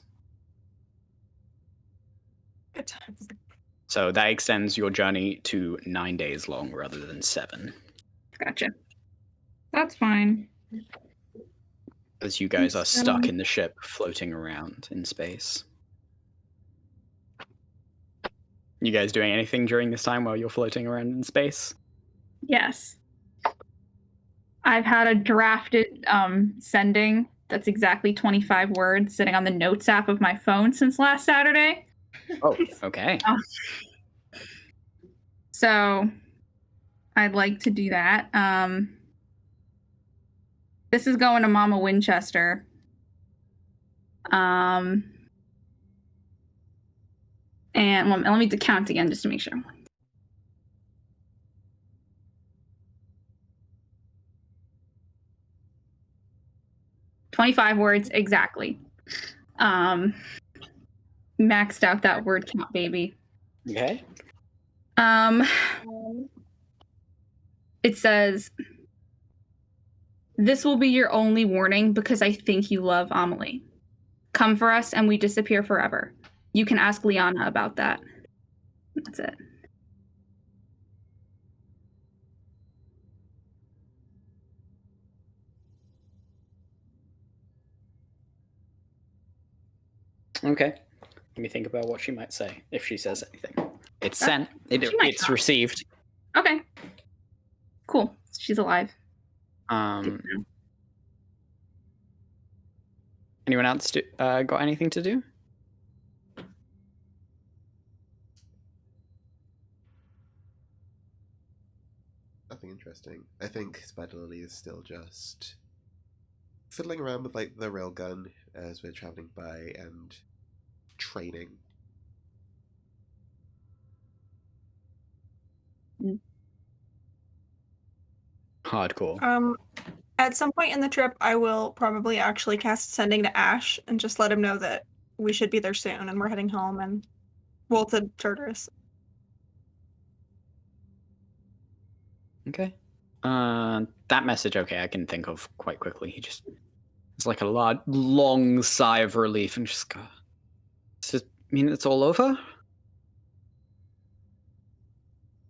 Good times.
So that extends your journey to 9 days long rather than 7.
Gotcha. That's fine.
As you guys are stuck in the ship floating around in space. You guys doing anything during this time while you're floating around in space?
Yes. I've had a drafted sending that's exactly 25 words sitting on the notes app of my phone since last Saturday.
Oh, okay.
So I'd like to do that. This is going to Mama Winchester. And let me count again just to make sure. "25 words exactly. Maxed out that word count, baby.
Okay.
It says, "This will be your only warning because I think you love Amelie. Come for us and we disappear forever. You can ask Liana about that." That's it.
Okay. Let me think about what she might say if she says anything. It's sent. It's
not.
received.
Okay. Cool. She's alive.
Anyone else got anything to do?
Nothing interesting. I think Spider Lily is still just fiddling around with like the railgun as we're traveling by and training.
Hardcore.
At some point in the trip, I will probably actually cast sending to Ash and just let him know that we should be there soon and we're heading home, and well, to Tartarus.
Okay. That message, okay, I can think of quite quickly. It's like a long sigh of relief and just go, does it mean it's all over?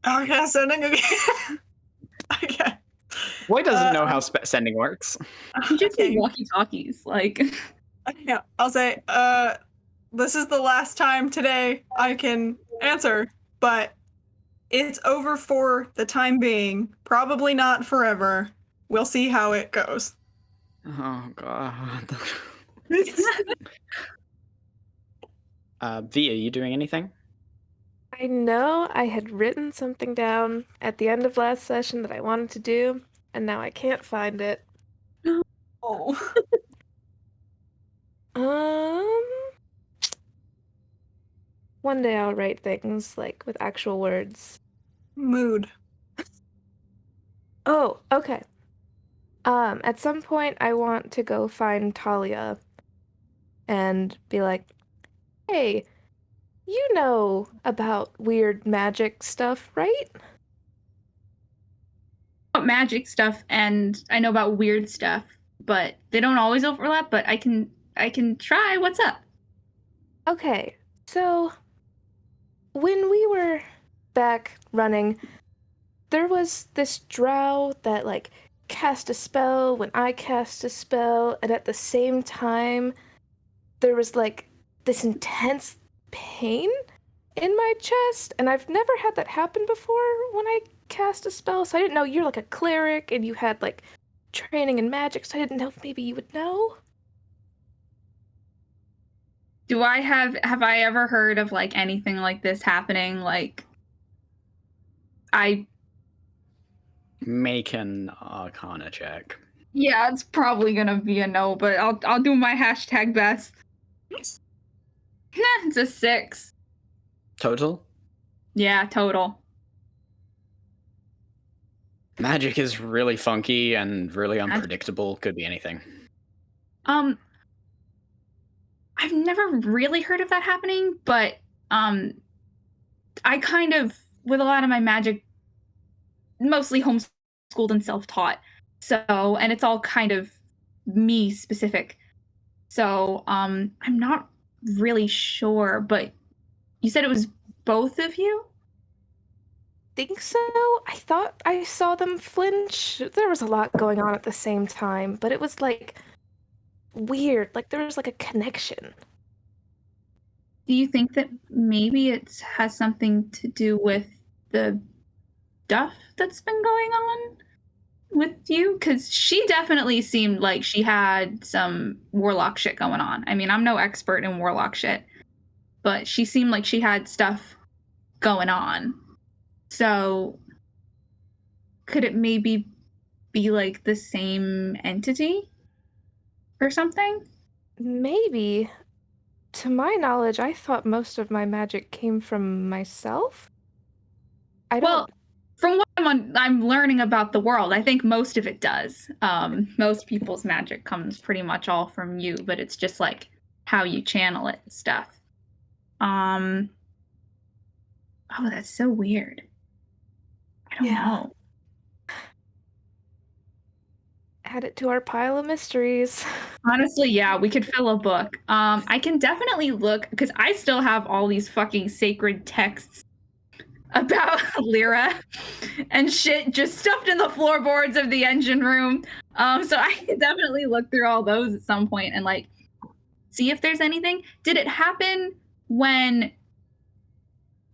Okay, sending again. Okay.
Boy doesn't know how sending works.
You just do walkie-talkies, like.
Yeah, I'll say, this is the last time today I can answer, but it's over for the time being. Probably not forever. We'll see how it goes.
Oh, God. V, are you doing anything?
I know I had written something down at the end of last session that I wanted to do, and now I can't find it.
Oh.
One day I'll write things like with actual words.
Mood.
Oh, okay. At some point I want to go find Talia and be like, hey, you know about weird magic stuff, right?
About magic stuff, and I know about weird stuff, but they don't always overlap. But I can try. What's up?
Okay, so when we were back running, there was this drow that like cast a spell when I cast a spell, and at the same time there was like this intense pain in my chest, and I've never had that happen before when I cast a spell, so I didn't know you're like a cleric and you had like training in magic, so I didn't know if maybe you would know.
Do I have I ever heard of like anything like this happening? Like, I
Make an Arcana check.
yeah, it's probably gonna be a no, but I'll do my hashtag best. It's a 6.
Total?
Yeah, total.
Magic is really funky and really unpredictable. Could be anything.
I've never really heard of that happening, but I kind of, with a lot of my magic, mostly homeschooled and self-taught. So, and it's all kind of me specific. So, I'm not really sure, but you said it was both of you?
Think so? I thought I saw them flinch. There was a lot going on at the same time, but it was like weird. Like there was like a connection.
Do you think that maybe it has something to do with the stuff that's been going on with you? Because she definitely seemed like she had some warlock shit going on. I mean, I'm no expert in warlock shit, but she seemed like she had stuff going on. So could it maybe be like the same entity or something?
Maybe. To my knowledge, I thought most of my magic came from myself. I don't.
Well, from what I'm learning about the world, I think most of it does. Most people's magic comes pretty much all from you, but it's just like how you channel it and stuff. Oh, that's so weird. I don't know.
Add it to our pile of mysteries.
Honestly, yeah, we could fill a book. I can definitely look because I still have all these fucking sacred texts about Lyra and shit just stuffed in the floorboards of the engine room. So I can definitely look through all those at some point and like see if there's anything. Did it happen when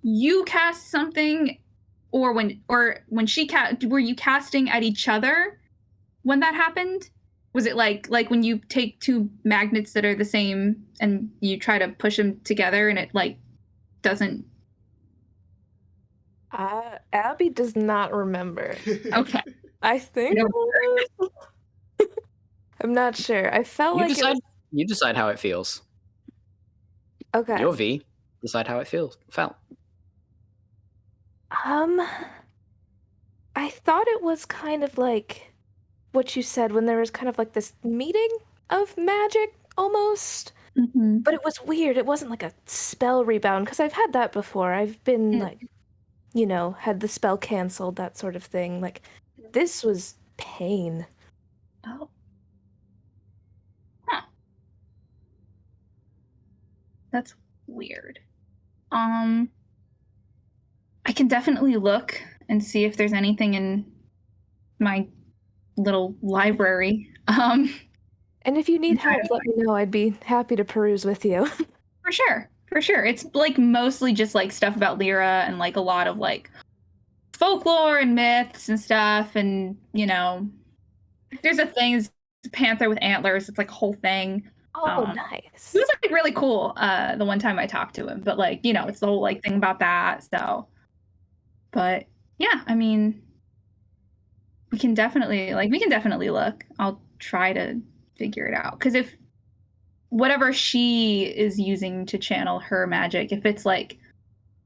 you cast something, or when she cast? Were you casting at each other when that happened? Was it like when you take two magnets that are the same and you try to push them together and it like doesn't?
Abby does not remember.
Okay.
I think. I'm not sure. I felt like
You decide how it feels.
Okay.
Your V. Decide how it felt.
I thought it was kind of like what you said when there was kind of like this meeting of magic almost.
Mm-hmm.
But it was weird. It wasn't like a spell rebound because I've had that before. I've been like, had the spell canceled, that sort of thing. Like this was pain.
Oh. Huh. That's weird. I can definitely look and see if there's anything in my little library.
And if you need help, let me know. I'd be happy to peruse with you.
For sure. For sure. It's like mostly just like stuff about Lyra and like a lot of like folklore and myths and stuff. And, there's a thing, it's a panther with antlers. It's like a whole thing.
Oh, nice.
It was like really cool the one time I talked to him. But like, it's the whole like thing about that. So, but yeah, I mean, we can definitely look. I'll try to figure it out. Because if whatever she is using to channel her magic, if it's like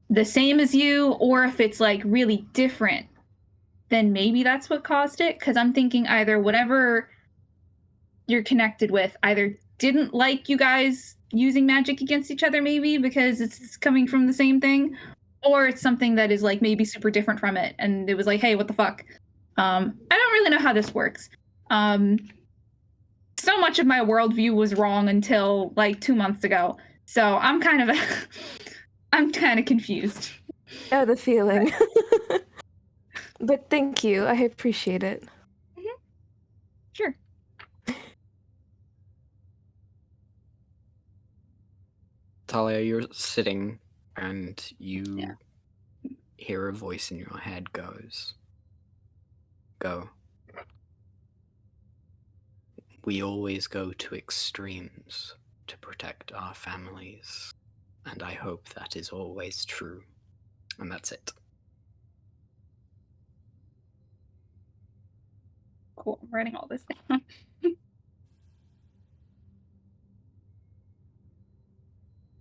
the same as you, or if it's like really different, then maybe that's what caused it. Because I'm thinking either whatever you're connected with either didn't like you guys using magic against each other, maybe because it's coming from the same thing, or it's something that is like maybe super different from it, and it was like, hey, what the fuck? I don't really know how this works. So much of my worldview was wrong until like 2 months ago, so I'm kind of I'm kind of confused.
Oh, the feeling. But thank you. I appreciate it.
Sure.
Talia, you're sitting and you hear a voice in your head goes, "Go. We always go to extremes to protect our families, and I hope that is always true." And that's it.
Cool. I'm writing all this down.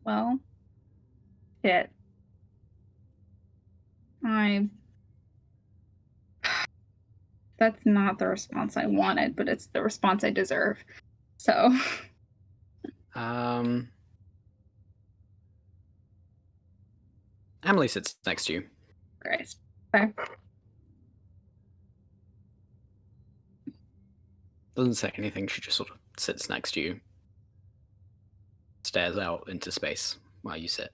Well, shit. That's not the response I wanted, but it's the response I deserve. So,
Emily sits next to you.
Christ. Okay.
Doesn't say anything, she just sort of sits next to you. Stares out into space while you sit.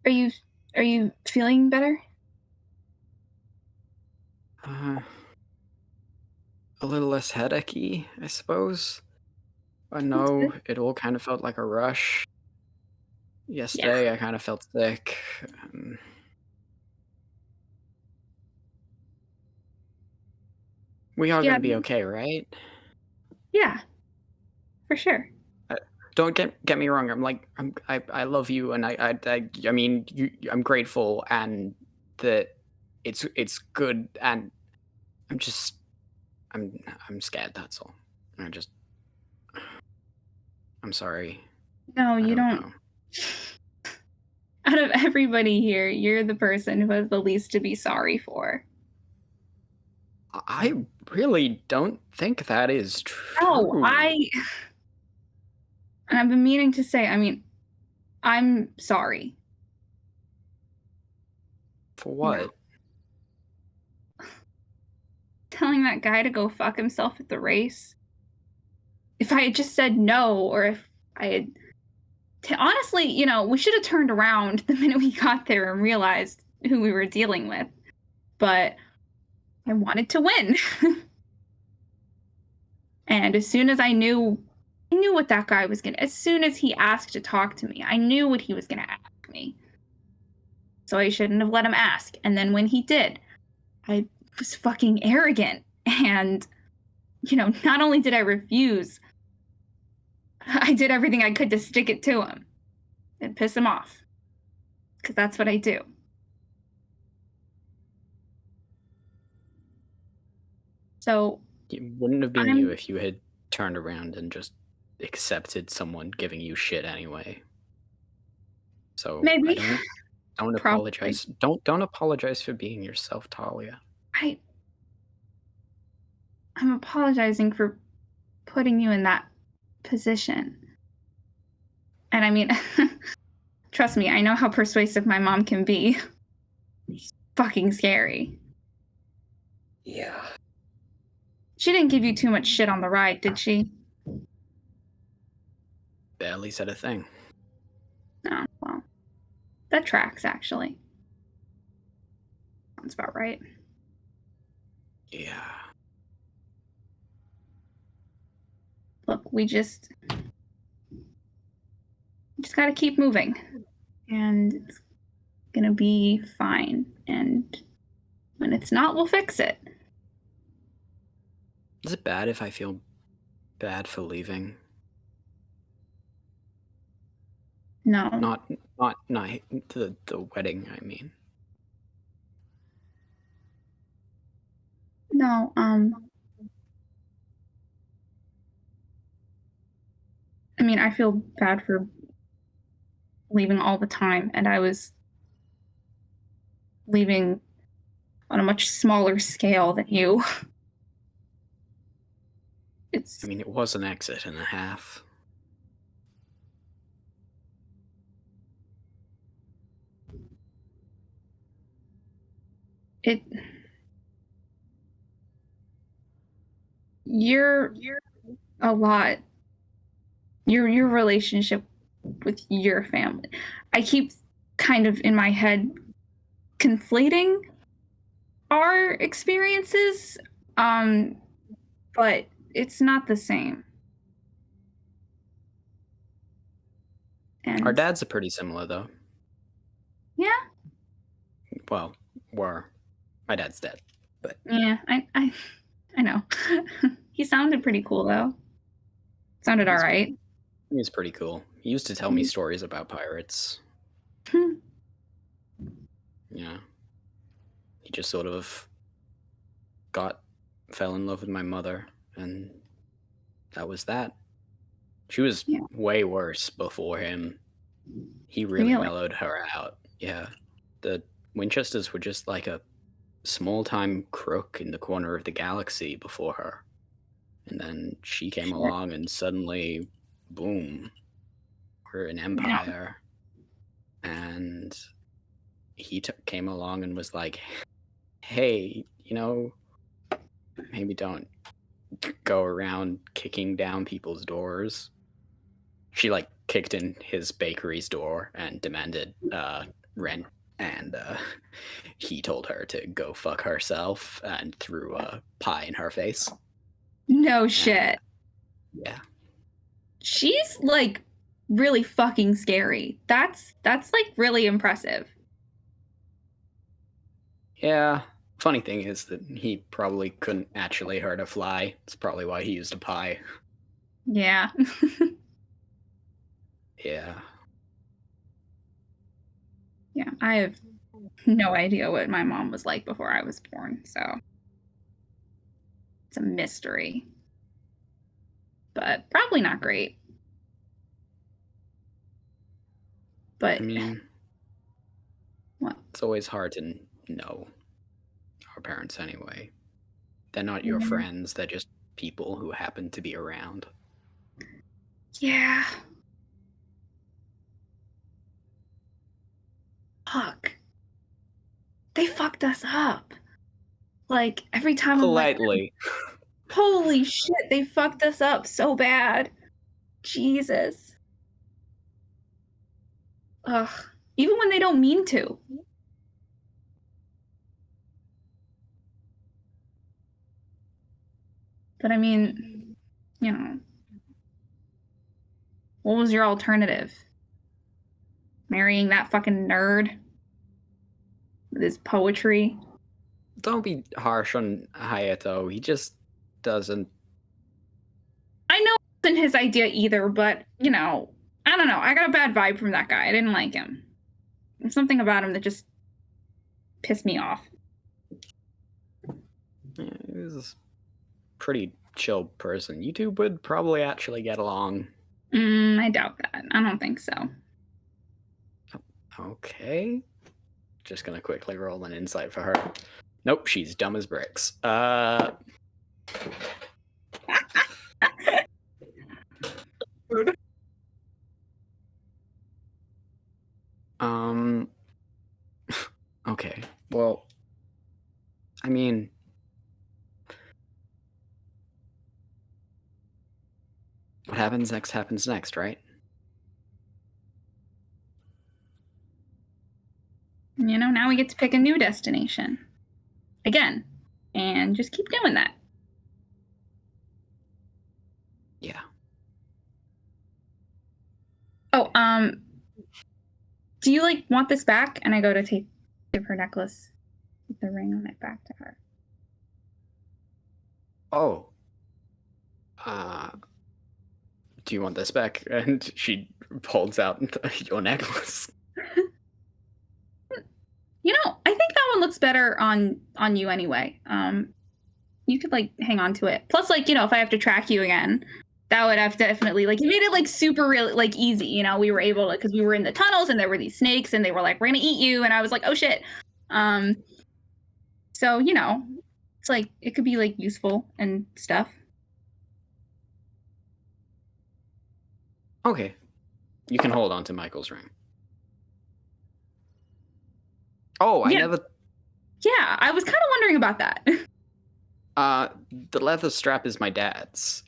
Are you feeling better?
A little less headachy, I suppose. I know it all kind of felt like a rush. Yesterday I kind of felt sick. We are gonna be okay, right?
Yeah, for sure.
Don't get me wrong. I love you, and I mean, I'm grateful, and that it's good, and I'm scared. That's all. I'm sorry.
No, you don't.
Know.
Out of everybody here, you're the person who has the least to be sorry for.
I really don't think that is true.
No, and I've been meaning to say, I mean, I'm sorry.
For what?
Telling that guy to go fuck himself at the race. If I had just said no, or if I had... honestly, you know, we should have turned around the minute we got there and realized who we were dealing with. But I wanted to win. And as soon as I knew what that guy was gonna... As soon as he asked to talk to me, I knew what he was gonna ask me. So I shouldn't have let him ask. And then when he did, I was fucking arrogant. And, you know, not only did I refuse, I did everything I could to stick it to him and piss him off. Because that's what I do. So...
It wouldn't have been you if you had turned around and just accepted someone giving you shit anyway. So
maybe.
Don't apologize. Don't apologize for being yourself, Talia.
I'm apologizing for putting you in that position. And I mean, trust me, I know how persuasive my mom can be. It's fucking scary.
Yeah.
She didn't give you too much shit on the ride, did she?
Barely said a thing.
No, well, that tracks, actually. Sounds about right.
Yeah.
Look, we just gotta keep moving. And it's gonna be fine. And when it's not, we'll fix it.
Is it bad if I feel bad for leaving?
No.
Not the wedding, I mean.
No, mean, I feel bad for leaving all the time, and I was leaving on a much smaller scale than you. It's
I mean, it was an exit and a half.
it. You're a lot. Your relationship with your family. I keep kind of in my head conflating our experiences, but it's not the same. And
Our dads are pretty similar, though.
yeah,
Well, were. My dad's dead.
yeah, I know. He sounded pretty cool though. Sounded all right.
He was pretty cool. He used to tell me stories about pirates. Yeah. He just sort of fell in love with my mother, and that was that. She was
Yeah.
way worse before him. He really
Really?
mellowed her out. Yeah. The Winchesters were just like a small-time crook in the corner of the galaxy before her. And then she came
Shit.
along and suddenly, boom, we're an empire. And he came along and was like, hey, maybe don't go around kicking down people's doors. She kicked in his bakery's door and demanded rent, and he told her to go fuck herself and threw a pie in her face.
No shit.
Yeah.
She's really fucking scary. That's really impressive.
Yeah. Funny thing is that he probably couldn't actually hurt a fly. It's probably why he used a pie.
Yeah.
Yeah.
Yeah, I have no idea what my mom was like before I was born, so it's a mystery. But probably not great. But
I mean,
what?
It's always hard to know our parents anyway. They're not your
Yeah.
friends, they're just people who happen to be around.
Yeah. Fuck. They fucked us up. Every time
Politely.
I'm like, holy shit, they fucked us up so bad. Jesus. Ugh. Even when they don't mean to. But I mean, what was your alternative? Marrying that fucking nerd with his poetry?
Don't be harsh on Hayato. He just doesn't.
I know it wasn't his idea either, but, I don't know. I got a bad vibe from that guy. I didn't like him. There's something about him that just pissed me off.
Yeah, he was a pretty chill person. You two would probably actually get along.
I doubt that. I don't think so.
Okay. Just gonna quickly roll an insight for her. Nope, she's dumb as bricks. Okay. Well, I mean, what happens next, right?
Now we get to pick a new destination. Again. And just keep doing that.
Yeah.
Oh, do you want this back? And I go to give her necklace with the ring on it back to her.
Oh. Do you want this back? And she holds out your necklace.
I think that one looks better on you anyway. You could hang on to it. Plus, if I have to track you again, That would have definitely like it made it like super real like easy, you know. We were able to because we were in the tunnels and there were these snakes and they were like, we're gonna eat you, and I was like, oh shit. So you know, it's like it could be like useful and stuff.
Okay. You can hold on to Michael's ring. Oh, I
Yeah.
never.
Yeah, I was kind of wondering about that.
The leather strap is my dad's.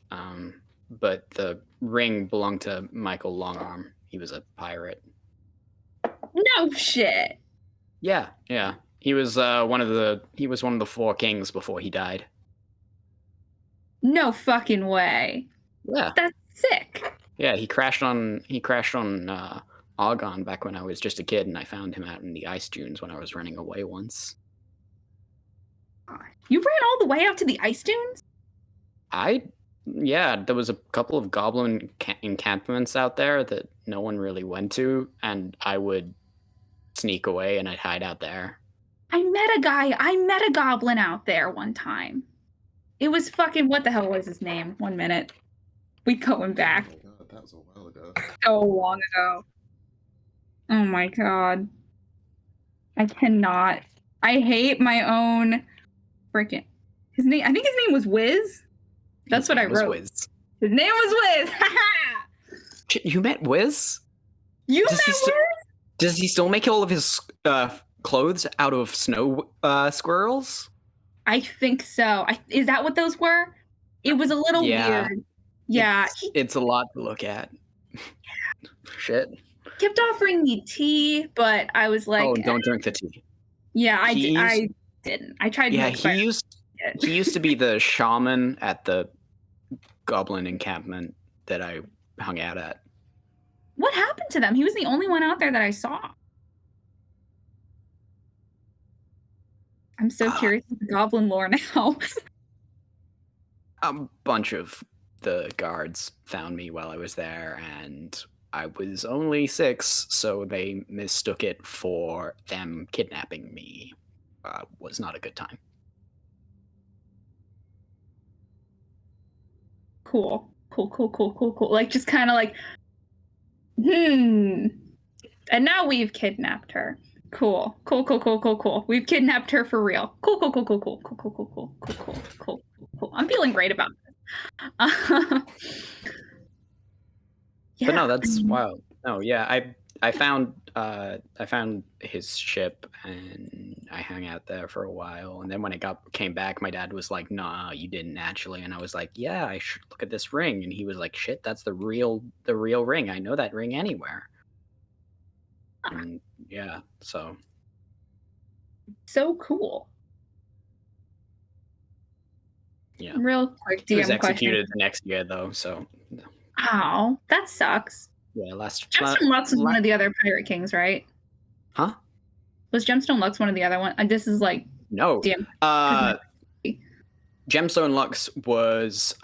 But the ring belonged to Michael Longarm. He was a pirate.
No shit.
Yeah. He was one of the 4 kings before he died.
No fucking way.
Yeah.
That's sick.
Yeah, he crashed on Argon back when I was just a kid, and I found him out in the ice dunes when I was running away once.
You ran all the way out to the ice dunes?
Yeah, there was a couple of goblin encampments out there that no one really went to, and I would sneak away and I'd hide out there.
I met a goblin out there one time. It was fucking, what the hell was his name? 1 minute. We going back.
Oh my god, that was a while ago.
So long ago. Oh my god. I cannot. I hate my own freaking. His name, I think his name was Wiz. That's what I wrote.
Wiz.
His name was Wiz.
You met Wiz?
You met Wiz?
Does he still make all of his clothes out of snow squirrels?
I think so. Is that what those were? It was a little weird. Yeah.
It's a lot to look at. Shit.
Kept offering me tea, but I was like,
oh, don't drink the tea.
Yeah, I didn't. I tried.
Yeah, he used to be the shaman at the goblin encampment that I hung out at.
What happened to them? He was the only one out there that I saw. I'm so curious about the goblin lore now.
A bunch of the guards found me while I was there, and I was only 6, so they mistook it for them kidnapping me. Was not a good time.
Cool. Like, just kind of like, And now we've kidnapped her. Cool. We've kidnapped her for real. Cool. I'm feeling great about this.
Yeah, but no, that's wild. No, yeah, I found his ship and I hung out there for a while, and then when it came back, my dad was like, "Nah, you didn't actually," and I was like, "Yeah, I should look at this ring," and he was like, "Shit, that's the real ring. I know that ring anywhere." And yeah, so
cool.
Yeah.
Real quick,
he was executed the next year though, so.
Oh, that sucks.
Yeah,
Gemstone Lux was one of the other pirate kings, right?
Huh?
Was Gemstone Lux one of the other ones? This is like
no.
Damn.
Gemstone Lux was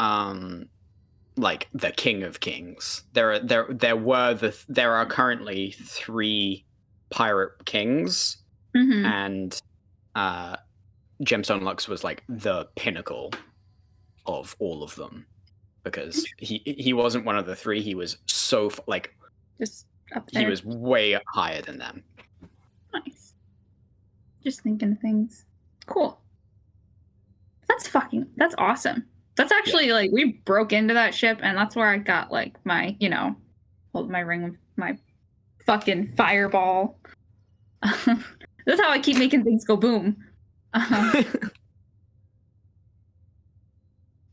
like the king of kings. There are currently 3 pirate kings, and Gemstone Lux was like the pinnacle of all of them. Because he wasn't one of the 3. He was so like
just up there.
He was way higher than them.
Nice. Just thinking of things. Cool. That's awesome. That's actually like we broke into that ship, and that's where I got like my hold my ring with my fucking fireball. That's how I keep making things go boom.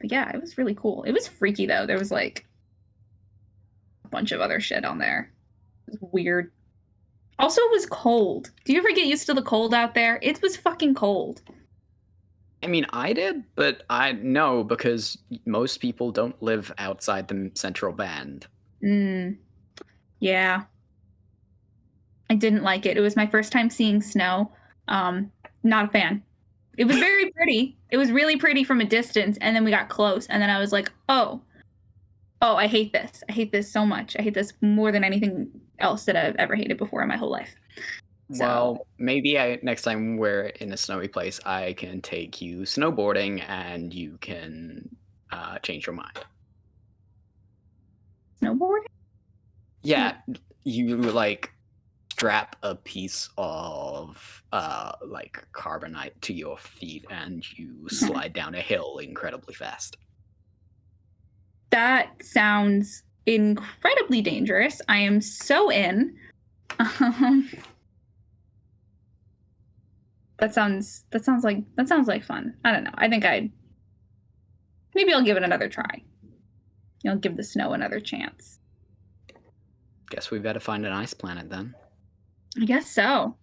But yeah, it was really cool. It was freaky though. There was like a bunch of other shit on there. It was weird. Also, it was cold. Do you ever get used to the cold out there? It was fucking cold.
I mean, I did, but I know because most people don't live outside the central band.
Yeah. I didn't like it. It was my first time seeing snow. Not a fan. It was very pretty. It was really pretty from a distance, and then we got close, and then I was like, oh, I hate this. I hate this so much. I hate this more than anything else that I've ever hated before in my whole life. So,
well, maybe next time we're in a snowy place, I can take you snowboarding, and you can change your mind.
Snowboarding?
Yeah, you like strap a piece of like carbonite to your feet and you slide down a hill incredibly fast.
That sounds incredibly dangerous. I am so in. That sounds like fun. I don't know. I think maybe I'll give it another try. I'll give the snow another chance.
Guess we better find an ice planet then.
I guess so.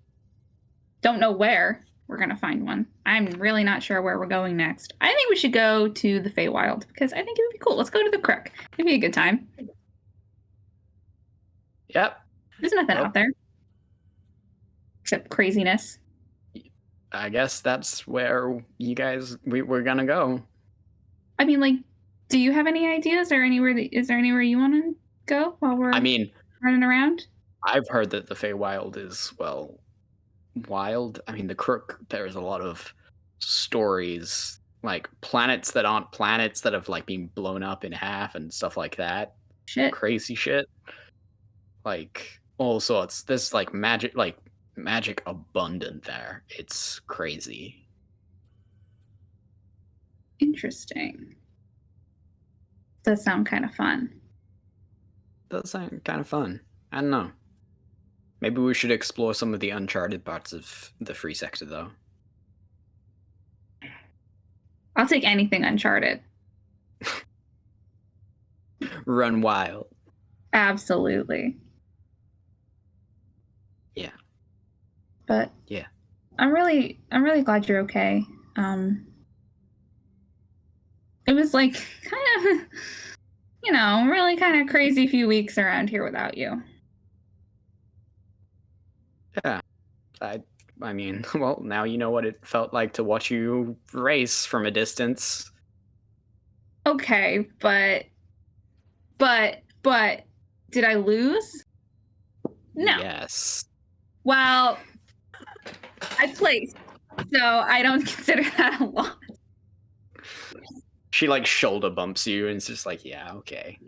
Don't know where we're gonna find one. I'm really not sure where we're going next. I think we should go to the Feywild because I think it would be cool. Let's go to the Crook. It'd be a good time.
Yep.
There's nothing
Well,
out there except craziness.
I guess that's where we're gonna go.
I mean, like, do you have any ideas or is there anywhere you want to go while we're running around?
I've heard that the Feywild is, well, wild. I mean, the Crook, there's a lot of stories, like planets that aren't planets that have like been blown up in half and stuff like that.
Shit.
Crazy shit. Like all sorts. There's like magic abundant there. It's crazy.
Interesting. Does sound kind of fun.
Does sound kind of fun. I don't know. Maybe we should explore some of the uncharted parts of the free sector, though.
I'll take anything uncharted.
Run wild.
Absolutely.
Yeah.
But
yeah,
I'm really glad you're okay. It was like kind of, really kind of crazy few weeks around here without you.
Yeah. I mean, well, now you know what it felt like to watch you race from a distance.
Okay, but did I lose? No.
Yes.
Well, I placed, so I don't consider that a loss.
She like shoulder bumps you and it's just like, yeah, okay.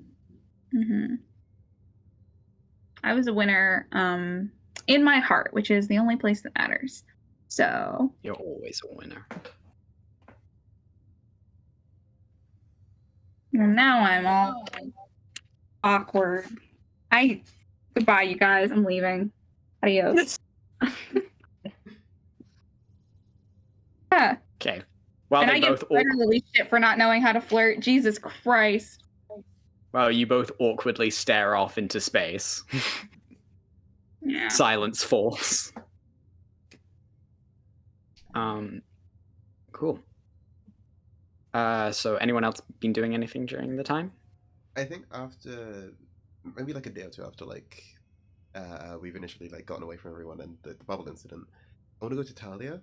Mm-hmm. I was a winner in my heart, which is the only place that matters. So
You're always a winner.
Now I'm all awkward. Goodbye, you guys. I'm leaving. Adios. Yeah.
Okay. Well,
And
they
I
both
get regularly shit for not knowing how to flirt. Jesus Christ.
Well, you both awkwardly stare off into space.
Yeah.
Silence falls. Cool. So anyone else been doing anything during the time?
I think after maybe like a day or two after we've initially like gotten away from everyone and the bubble incident, I want to go to Talia.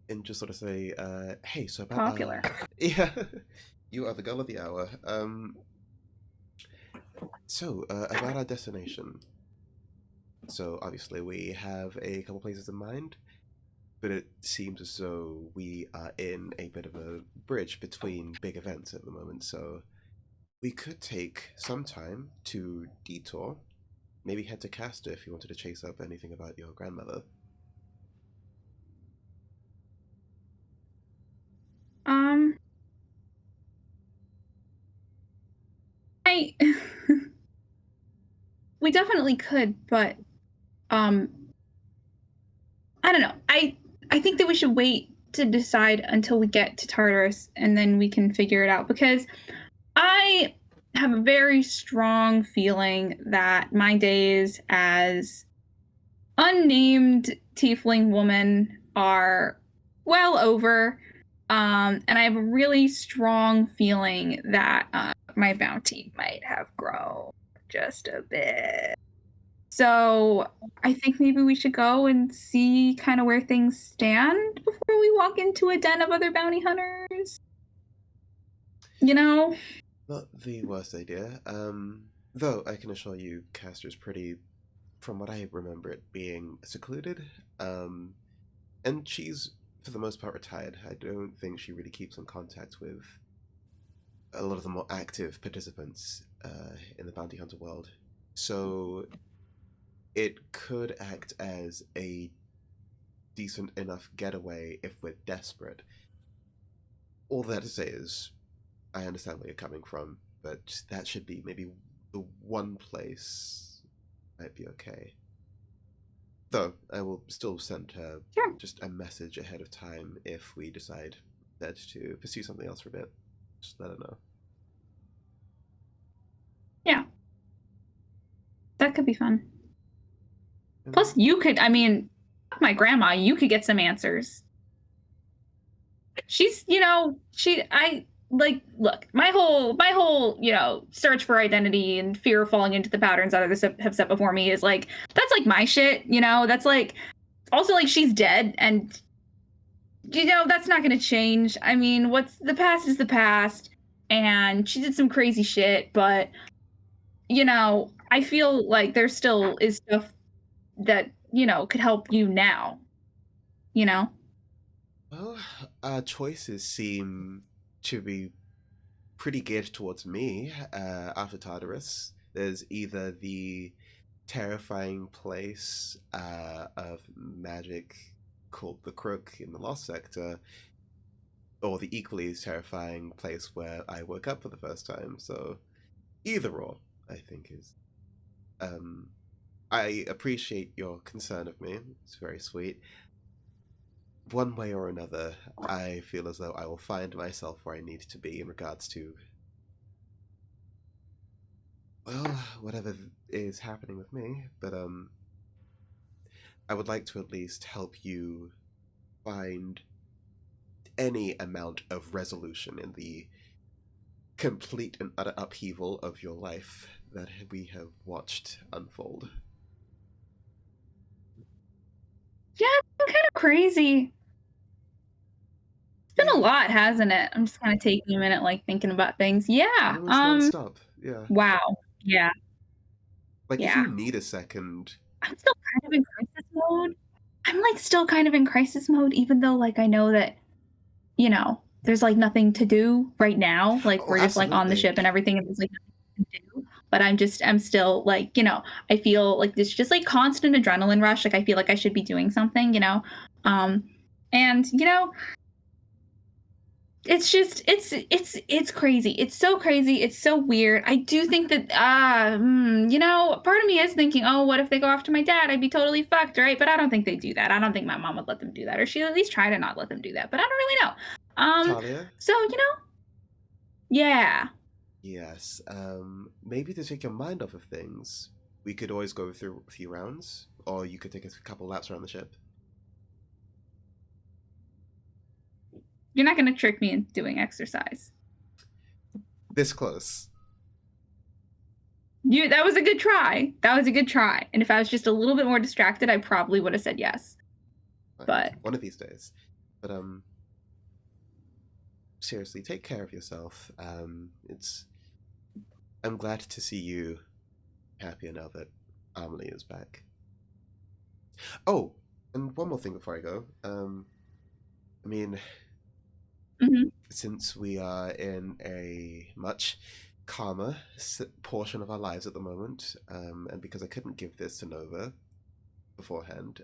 And just sort of say, hey, so about
Popular.
Yeah, you are the girl of the hour. About our destination. So obviously we have a couple places in mind, but it seems as though we are in a bit of a bridge between big events at the moment. So we could take some time to detour, maybe head to Castor if you wanted to chase up anything about your grandmother.
We definitely could, but I don't know. I think that we should wait to decide until we get to Tartarus and then we can figure it out, because I have a very strong feeling that my days as unnamed tiefling woman are well over. And I have a really strong feeling that my bounty might have grown just a bit. So I think maybe we should go and see kind of where things stand before we walk into a den of other bounty hunters.
Not the worst idea. Though I can assure you, Castor's pretty, from what I remember it, being secluded. And she's, for the most part, retired. I don't think she really keeps in contact with a lot of the more active participants in the bounty hunter world. So it could act as a decent enough getaway if we're desperate. All that to say is, I understand where you're coming from, but that should be maybe the one place might be okay. Though, I will still send her just a message ahead of time if we decide that to pursue something else for a bit. Just let her know.
Yeah. That could be fun. Plus, you could, I mean, my grandma, you could get some answers. She's, look, my whole, search for identity and fear of falling into the patterns others have set before me is like, that's like my shit, that's like, also like she's dead and, that's not going to change. I mean, the past is the past and she did some crazy shit, but, I feel like there still is stuff that, could help you now,
Well, our choices seem to be pretty geared towards me after Tartarus. There's either the terrifying place of magic called the Crook in the Lost Sector, or the equally terrifying place where I woke up for the first time. So either or, I think is. I appreciate your concern of me. It's very sweet. One way or another, I feel as though I will find myself where I need to be in regards to, well, whatever is happening with me. But I would like to at least help you find any amount of resolution in the complete and utter upheaval of your life that we have watched unfold.
Yeah, it's been kind of crazy. It's been a lot, hasn't it? I'm just kind of taking a minute, like thinking about things. Yeah.
It was non-stop. Yeah.
Wow. Yeah.
Like if you need a second.
I'm still kind of in crisis mode. I'm like still kind of in crisis mode, even though like I know that, there's like nothing to do right now. Like we're just like on the ship and everything, and there's like nothing to do. But I'm still like, I feel like this just like constant adrenaline rush. Like I feel like I should be doing something, and it's just it's crazy. It's so crazy. It's so weird. I do think that part of me is thinking, oh, what if they go after my dad? I'd be totally fucked, right? But I don't think they do that. I don't think my mom would let them do that, or she'd at least try to not let them do that. But I don't really know.
Talia?
So yeah.
Yes. Maybe to take your mind off of things, we could always go through a few rounds, or you could take a couple laps around the ship.
You're not going to trick me into doing exercise.
This close.
That was a good try. And if I was just a little bit more distracted, I probably would have said yes. But
one of these days. But seriously, take care of yourself. I'm glad to see you happier now that Amelie is back. Oh, and one more thing before I go. Since we are in a much calmer portion of our lives at the moment, and because I couldn't give this to Nova beforehand,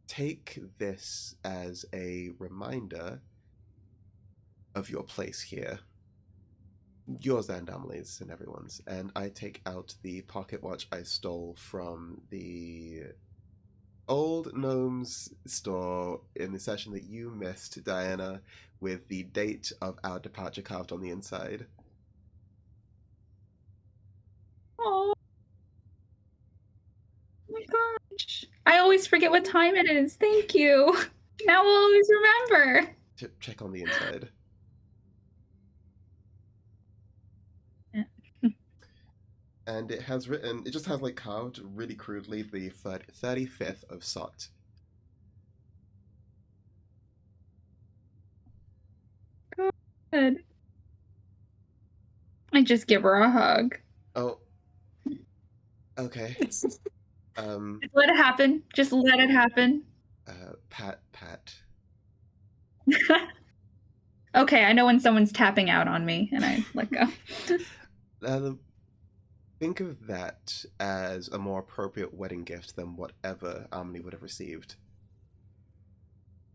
take this as a reminder of your place here. Yours and Amelie's and everyone's. And I take out the pocket watch I stole from the Old Gnome's store in the session that you missed, Diana, with the date of our departure carved on the inside.
oh my gosh. I always forget what time it is. Thank you. Now I'll always remember.
Check on the inside. And it just has like carved really crudely the 35th of Sot.
Good. I just give her a hug.
Oh. Okay.
Just let it happen. Just let it happen.
Pat.
Okay, I know when someone's tapping out on me, and I let go.
Think of that as a more appropriate wedding gift than whatever Harmony would have received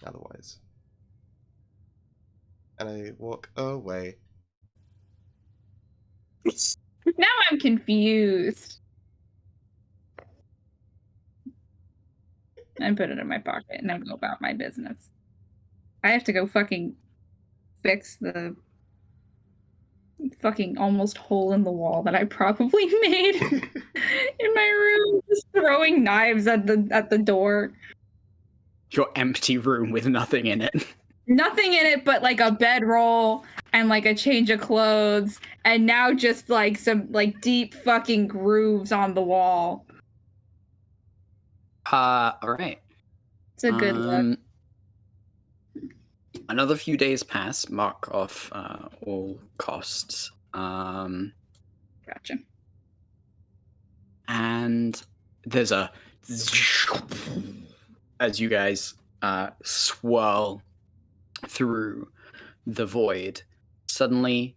otherwise. And I walk away.
Now I'm confused. I put it in my pocket, and I go about my business. I have to go fucking fix the fucking almost hole in the wall that I probably made in my room, just throwing knives at the door.
Your empty room with nothing in it.
Nothing in it but like a bedroll and like a change of clothes, and now just like some like deep fucking grooves on the wall.
All right.
It's a good look.
Another few days pass. Mark off all costs.
Gotcha.
And there's a as you guys swirl through the void, suddenly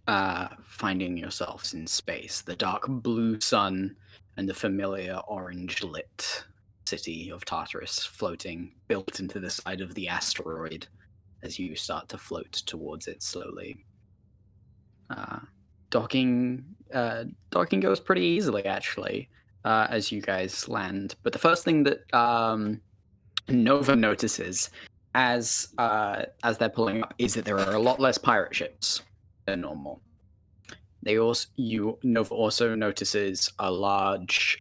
finding yourselves in space. The dark blue sun and the familiar orange lit city of Tartarus floating, built into the side of the asteroid as you start to float towards it slowly. Docking goes pretty easily, actually, as you guys land. But the first thing that Nova notices as they're pulling up is that there are a lot less pirate ships than normal. Nova also notices a large,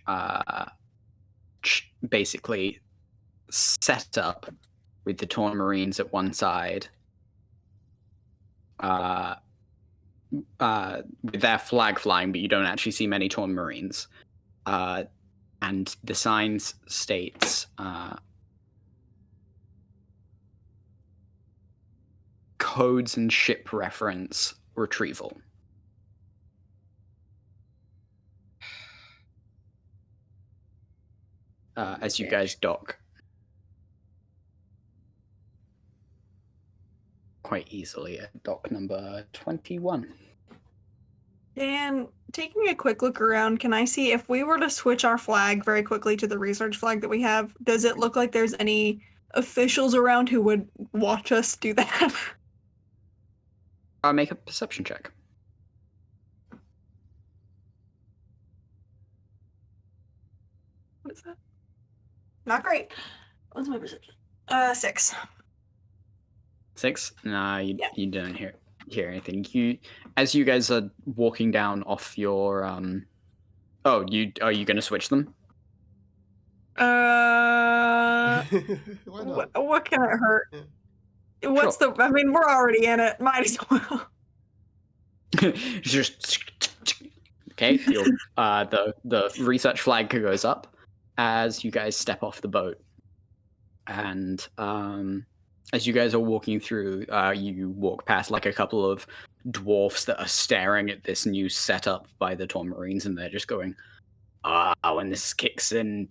basically setup with the Torn Marines at one side, with their flag flying, but you don't actually see many Torn Marines. And the signs states codes and ship reference retrieval. As you guys dock quite easily at dock number 21.
And taking a quick look around, can I see if we were to switch our flag very quickly to the research flag that we have, does it look like there's any officials around who would watch us do that?
Make a perception check.
What is that? Not great. What's my perception? 6.
6? Nah, you don't hear anything. As you guys are walking down off your are you gonna switch them?
Why not?
What can it hurt?
Yeah.
What's
Sure.
I mean, we're already in it. Might as well.
Just okay. The research flag goes up as you guys step off the boat, and as you guys are walking through, you walk past like a couple of dwarfs that are staring at this new setup by the Torn Marines, and they're just going, when this kicks in,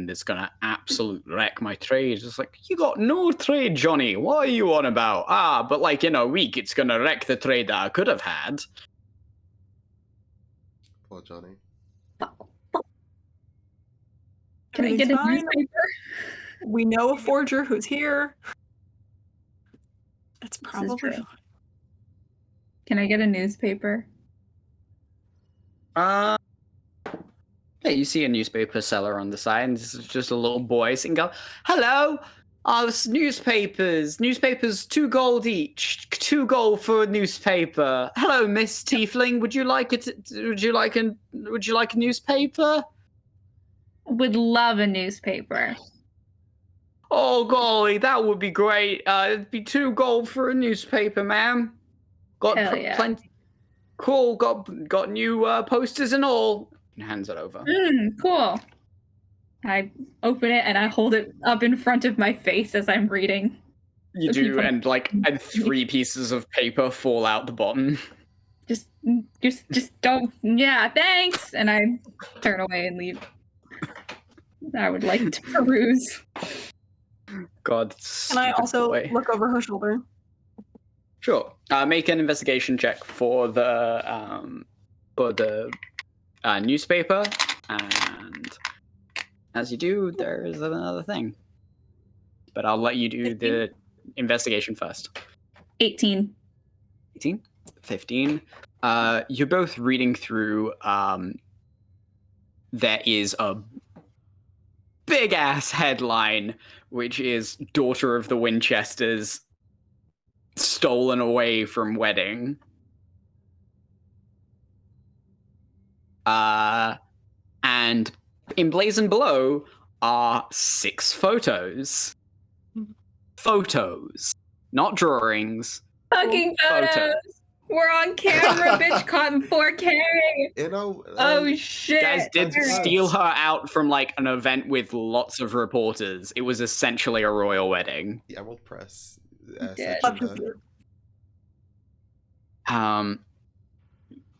it's gonna absolutely wreck my trade. It's like, you got no trade, Johnny. What are you on about? But like in a week, it's gonna wreck the trade that I could have had.
Poor Johnny.
Can I get a newspaper?
We know a forger who's here. That's
This is
probably
true.
fine.
Can I get a newspaper?
Yeah, you see a newspaper seller on the side, and this is just a little boy sitting go, hello, it's newspapers, 2 gold each, 2 gold for a newspaper. Hello, Miss Tiefling, would you like a newspaper?
Would love a newspaper.
Oh golly, that would be great. It'd be 2 gold for a newspaper, ma'am. Got
Hell yeah.
plenty. Cool. Got new posters and all. And hands it over.
Cool. I open it and I hold it up in front of my face as I'm reading.
You
So
do,
people-
and 3 pieces of paper fall out the bottom.
Just don't. Yeah, thanks. And I turn away and leave. I would like to peruse.
God,
Can I
stupid
also
boy.
look over her shoulder?
Sure. Make an investigation check for the newspaper, and as you do, there is another thing. But I'll let you do the investigation first.
18.
18? 15. You're both reading through. There is a big ass headline, which is "Daughter of the Winchesters stolen away from wedding." And emblazoned below are 6 photos. Photos, not drawings.
Fucking photos. We're on camera, bitch, caught in 4K.
You know,
Oh shit.
Guys did
That's
steal
nuts.
her out from like an event with lots of reporters. It was essentially a royal wedding.
the Emerald Press
Dead.
section there.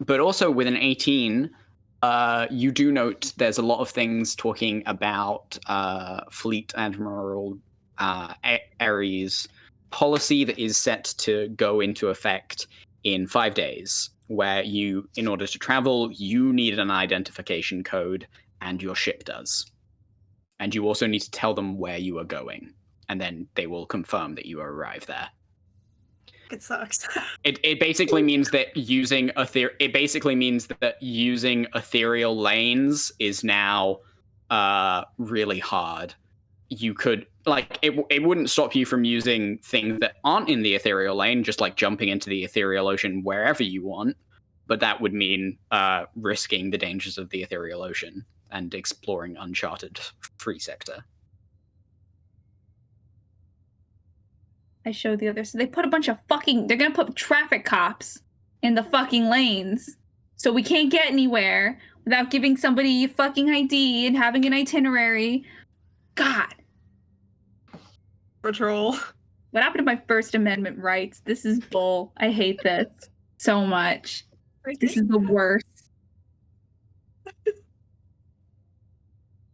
But also with an 18, you do note there's a lot of things talking about Fleet Admiral Ares' policy that is set to go into effect in 5 days, where you, in order to travel, you need an identification code, and your ship does. And you also need to tell them where you are going, and then they will confirm that you arrive there.
It sucks.
It basically means that using using ethereal lanes is now really hard. You could it wouldn't stop you from using things that aren't in the ethereal lane, just like jumping into the ethereal ocean wherever you want, but that would mean risking the dangers of the ethereal ocean and exploring uncharted free sector.
I showed the others. So they put a bunch of they're gonna put traffic cops in the fucking lanes. So we can't get anywhere without giving somebody a fucking ID and having an itinerary. God.
Patrol.
What happened to my First Amendment rights? This is bull. I hate this so much. This is the worst.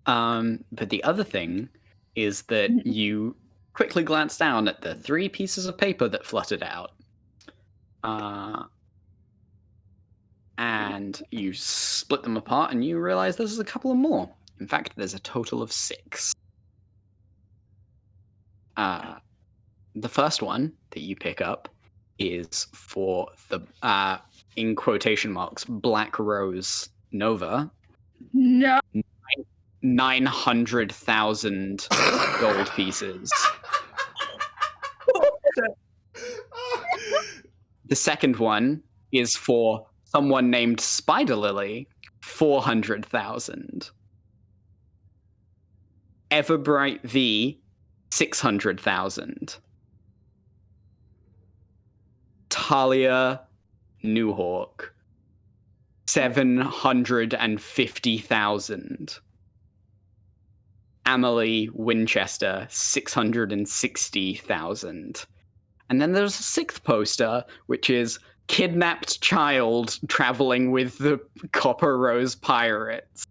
But the other thing is that you quickly glance down at the 3 pieces of paper that fluttered out. And you split them apart and you realize there's a couple of more. In fact, there's a total of 6. The first one that you pick up is for the, in quotation marks, Black Rose Nova.
No.
900,000 gold pieces. The second one is for someone named Spider Lily, 400,000. Everbright V, 600,000. Talia Newhawk, 750,000. Amelie Winchester, 660,000. And then there's a 6th poster, which is kidnapped child traveling with the Copper Rose Pirates.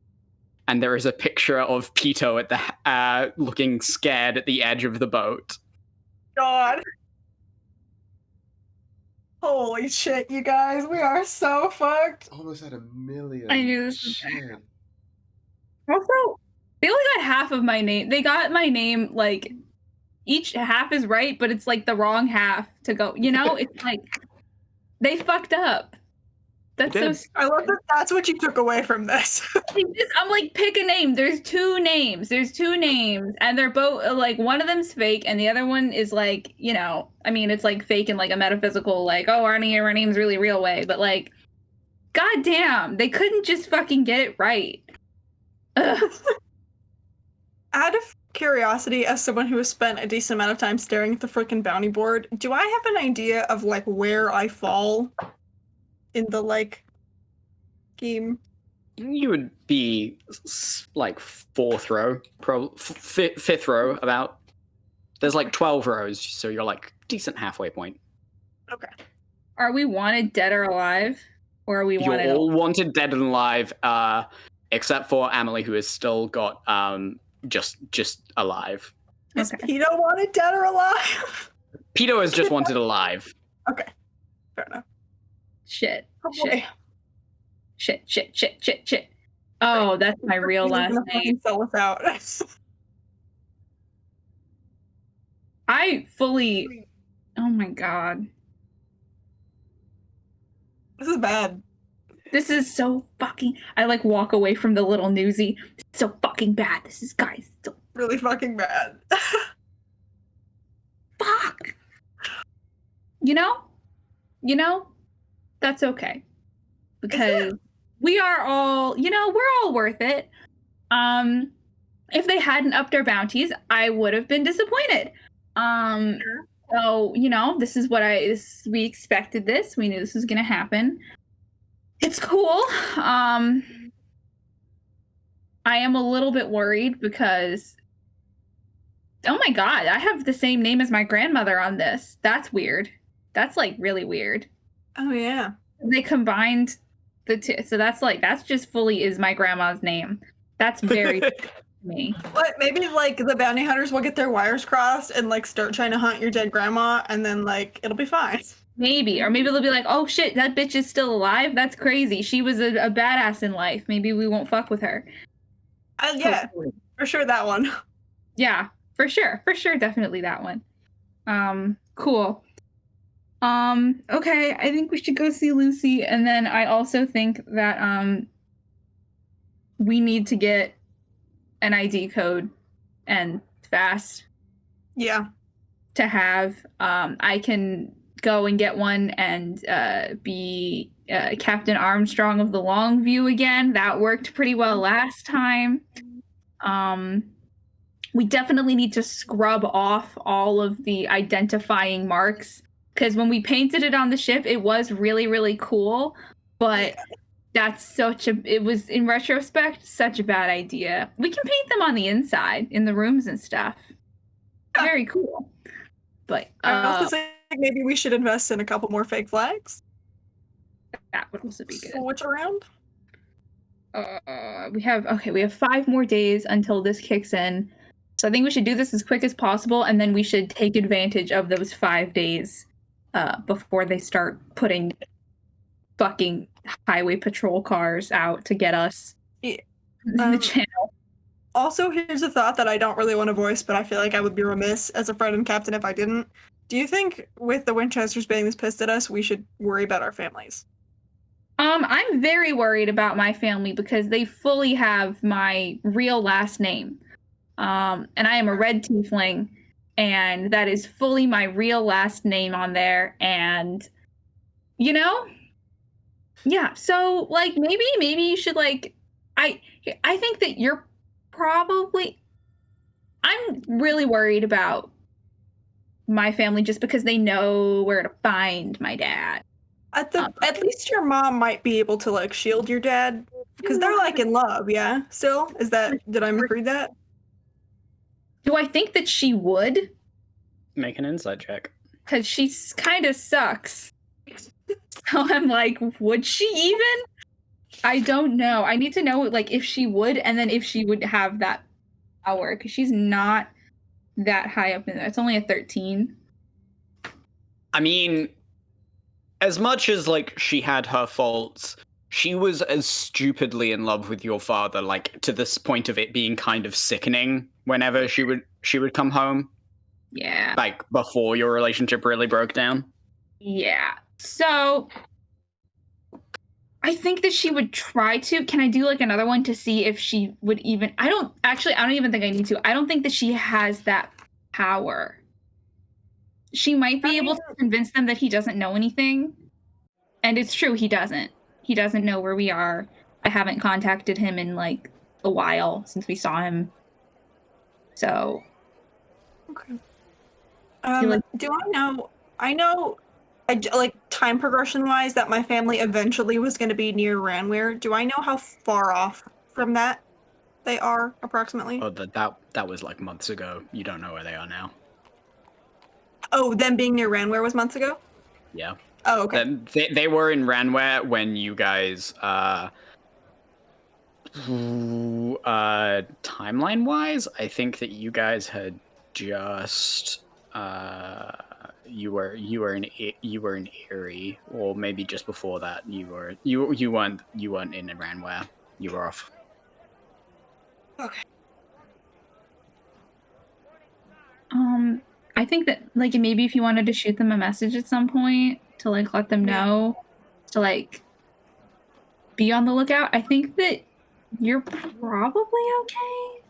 And there is a picture of Pito at the looking scared at the edge of the boat.
God. Holy shit, you guys. We are so fucked.
Almost at 1 million.
I knew this was
Shit.
Also, they only got half of my name. They got my name, like, each half is right, but it's, like, the wrong half to go. You know? It's like, they fucked up. That's so...
I love that that's what you took away from this.
I'm like, pick a name. There's 2 names. And they're both, like, one of them's fake, and the other one is, like, you know, I mean, it's, like, fake in, like, a metaphysical, like, oh, our name's really real way. But, like, goddamn, they couldn't just fucking get it right. Ugh.
Out of curiosity, as someone who has spent a decent amount of time staring at the frickin' bounty board, do I have an idea of, like, where I fall in the, like, scheme?
You would be like 4th row, probably 5th row about. There's like 12 rows, so you're like decent halfway point.
Okay.
Are we wanted dead or alive? Or are we
You're
wanted
all wanted dead and alive, except for Amelie, who has still got just alive.
Is
Okay.
Pito wanted dead or alive?
Peter is just wanted alive.
Okay, fair enough.
Shit.
Oh
Shit.
boy.
Shit. Oh, that's my real
He's
last
gonna
name.
fucking sell us out.
I fully. Oh my god.
This is bad.
This is so fucking. I like walk away from the little newsie. It's so fucking bad. This is, guys. So
Really fucking bad.
fuck. You know, that's okay. Because we are all, we're all worth it. If they hadn't upped our bounties, I would have been disappointed. So, this is what we expected this. We knew this was gonna happen. It's cool. I am a little bit worried because, oh my god, I have the same name as my grandmother on this. That's weird. That's like really weird.
Oh yeah.
They combined the two, so that's just fully is my grandma's name. That's very me.
What? Maybe like the bounty hunters will get their wires crossed and like start trying to hunt your dead grandma, and then like it'll be fine.
Maybe, or maybe they'll be like, "Oh shit, that bitch is still alive. That's crazy. She was a badass in life. Maybe we won't fuck with her."
Yeah,
Hopefully.
for sure that one.
Yeah, for sure, definitely that one. Cool. Okay, I think we should go see Lucy, and then I also think that we need to get an ID code and fast
Yeah.
to have. I can go and get one and be Captain Armstrong of the Longview again. That worked pretty well last time. We definitely need to scrub off all of the identifying marks, because when we painted it on the ship, it was really, really cool, but it was, in retrospect, such a bad idea. We can paint them on the inside in the rooms and stuff. Very cool. But
I also think maybe we should invest in a couple more fake flags.
that would also be good.
Switch around.
We have 5 more days until this kicks in. So I think we should do this as quick as possible, and then we should take advantage of those 5 days before they start putting fucking highway patrol cars out to get us in the channel.
Also, here's a thought that I don't really want to voice, but I feel like I would be remiss as a friend and captain if I didn't. Do you think with the Winchesters being this pissed at us, we should worry about our families?
I'm very worried about my family because they fully have my real last name. And I am a red tiefling, and that is fully my real last name on there. And, yeah. So, like, maybe you should, like, I think that you're probably, I'm really worried about my family just because they know where to find my dad.
At least your mom might be able to like shield your dad because they're like in love. Yeah. Still, did I misread that?
Do I think that she would?
Make an insight check.
Because she kind of sucks. So I'm like, would she even? I don't know. I need to know, like, if she would, and then if she would have that power, because she's not that high up in there. It's only a 13.
I mean, as much as, like, she had her faults, she was as stupidly in love with your father, like, to this point of it being kind of sickening whenever she would come home.
Yeah.
Like, before your relationship really broke down.
Yeah. So I think that she would try to. Can I do like another one to see if she would even? I don't even think I need to. I don't think that she has that power. She might be able to convince them that he doesn't know anything. And it's true, he doesn't. He doesn't know where we are. I haven't contacted him in like a while since we saw him. So.
Okay.
like-
Do I know? I know, like time progression wise, that my family eventually was going to be near Ranware. Do I know how far off from that they are approximately?
Oh, that was like months ago. You don't know where they are now.
Oh, them being near Ranware was months ago?
Yeah.
Oh, okay.
They were in Ranware when you guys, timeline-wise, I think that you guys had just you were in Erie, or maybe just before that you weren't in Ranware. You were off.
Okay.
I think that like maybe if you wanted to shoot them a message at some point to like let them know to like be on the lookout. I think that you're probably okay.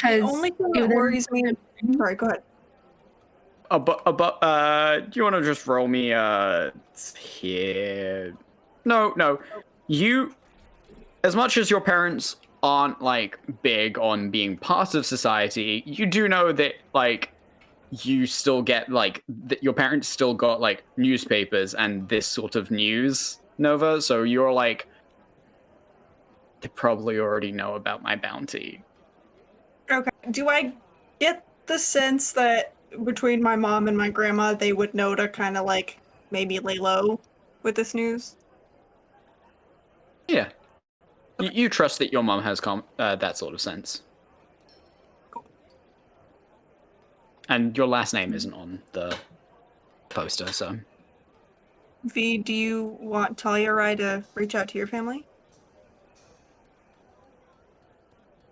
The only thing that worries me. Sorry, go ahead.
Do you want to just roll me here? No. You, as much as your parents aren't like big on being part of society, you do know that like you still get like that your parents still got like newspapers and this sort of news, Nova, so you're like, they probably already know about my bounty.
Okay. Do I get the sense that between my mom and my grandma, they would know to kind of like maybe lay low with this news?
Yeah. You trust that your mom has that sort of sense. And your last name isn't on the poster, so.
V, do you want Talia to reach out to your family?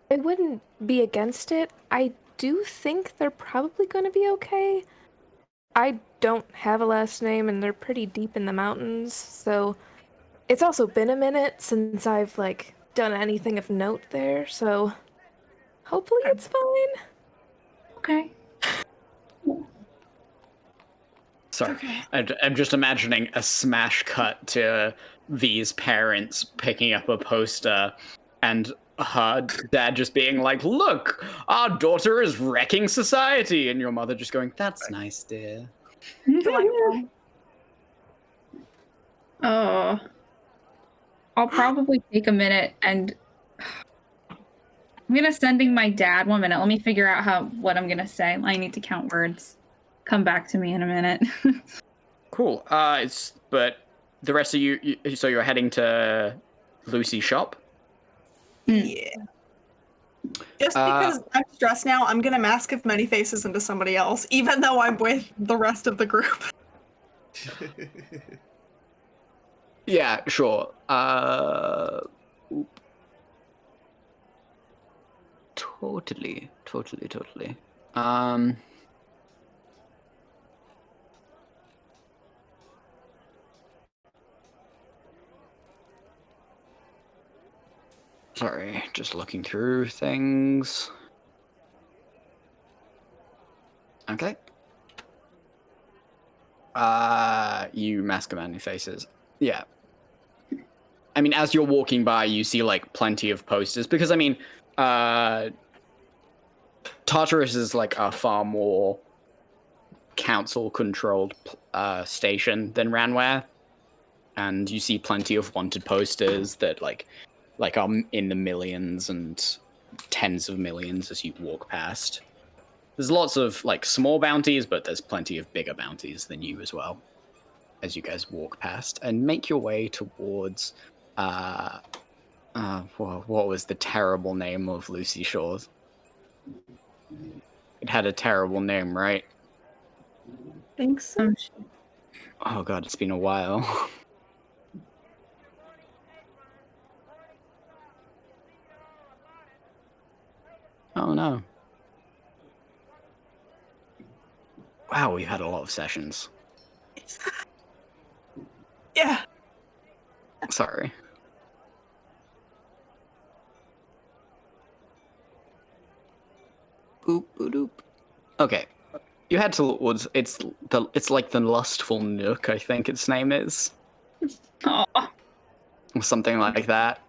I wouldn't be against it. I do think they're probably going to be okay. I don't have a last name, and they're pretty deep in the mountains, so it's also been a minute since I've, like, done anything of note there, so hopefully it's fine.
Okay.
Sorry,
Okay.
I'm just imagining a smash cut to V's parents picking up a poster and her dad just being like, "Look, our daughter is wrecking society," and your mother just going, "That's nice, dear."
Oh. I'll probably take a minute and I'm gonna sending my dad 1 minute. Let me figure out what I'm gonna say. I need to count words. Come back to me in a minute.
Cool. But the rest of you, so you're heading to Lucy's shop?
Yeah. Just because I'm stressed now, I'm gonna mask of many faces into somebody else, even though I'm with the rest of the group.
Yeah, sure. Totally. Sorry, just looking through things. Okay. You mask of many faces. Yeah. I mean, as you're walking by, you see like plenty of posters because I mean, Tartarus is like a far more council-controlled station than Ranware, and you see plenty of wanted posters that like are in the millions and tens of millions as you walk past. There's lots of like small bounties, but there's plenty of bigger bounties than you as well as you guys walk past and make your way towards what was the terrible name of Lucy Shores? It had a terrible name, right?
Think so.
Oh god, it's been a while. Oh no. Wow, we've had a lot of sessions.
Yeah.
Sorry. Boop, boop, boop. Okay. You head towards it's like the Lustful Nook, I think its name is.
Oh.
Or something like that.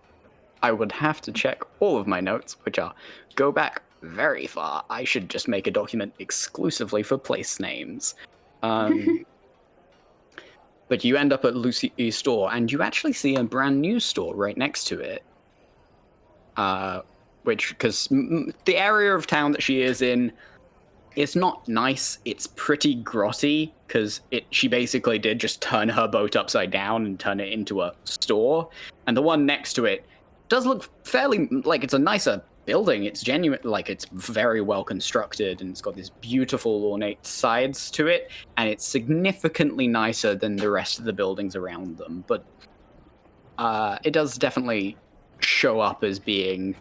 I would have to check all of my notes, which are go back very far. I should just make a document exclusively for place names. But you end up at Lucy's store, and you actually see a brand new store right next to it. Because the area of town that she is in, it's not nice. It's pretty grotty, because she basically did just turn her boat upside down and turn it into a store. And the one next to it does look fairly like it's a nicer building. It's genuine, like it's very well constructed, and it's got this beautiful ornate sides to it, and it's significantly nicer than the rest of the buildings around them. But it does definitely show up as being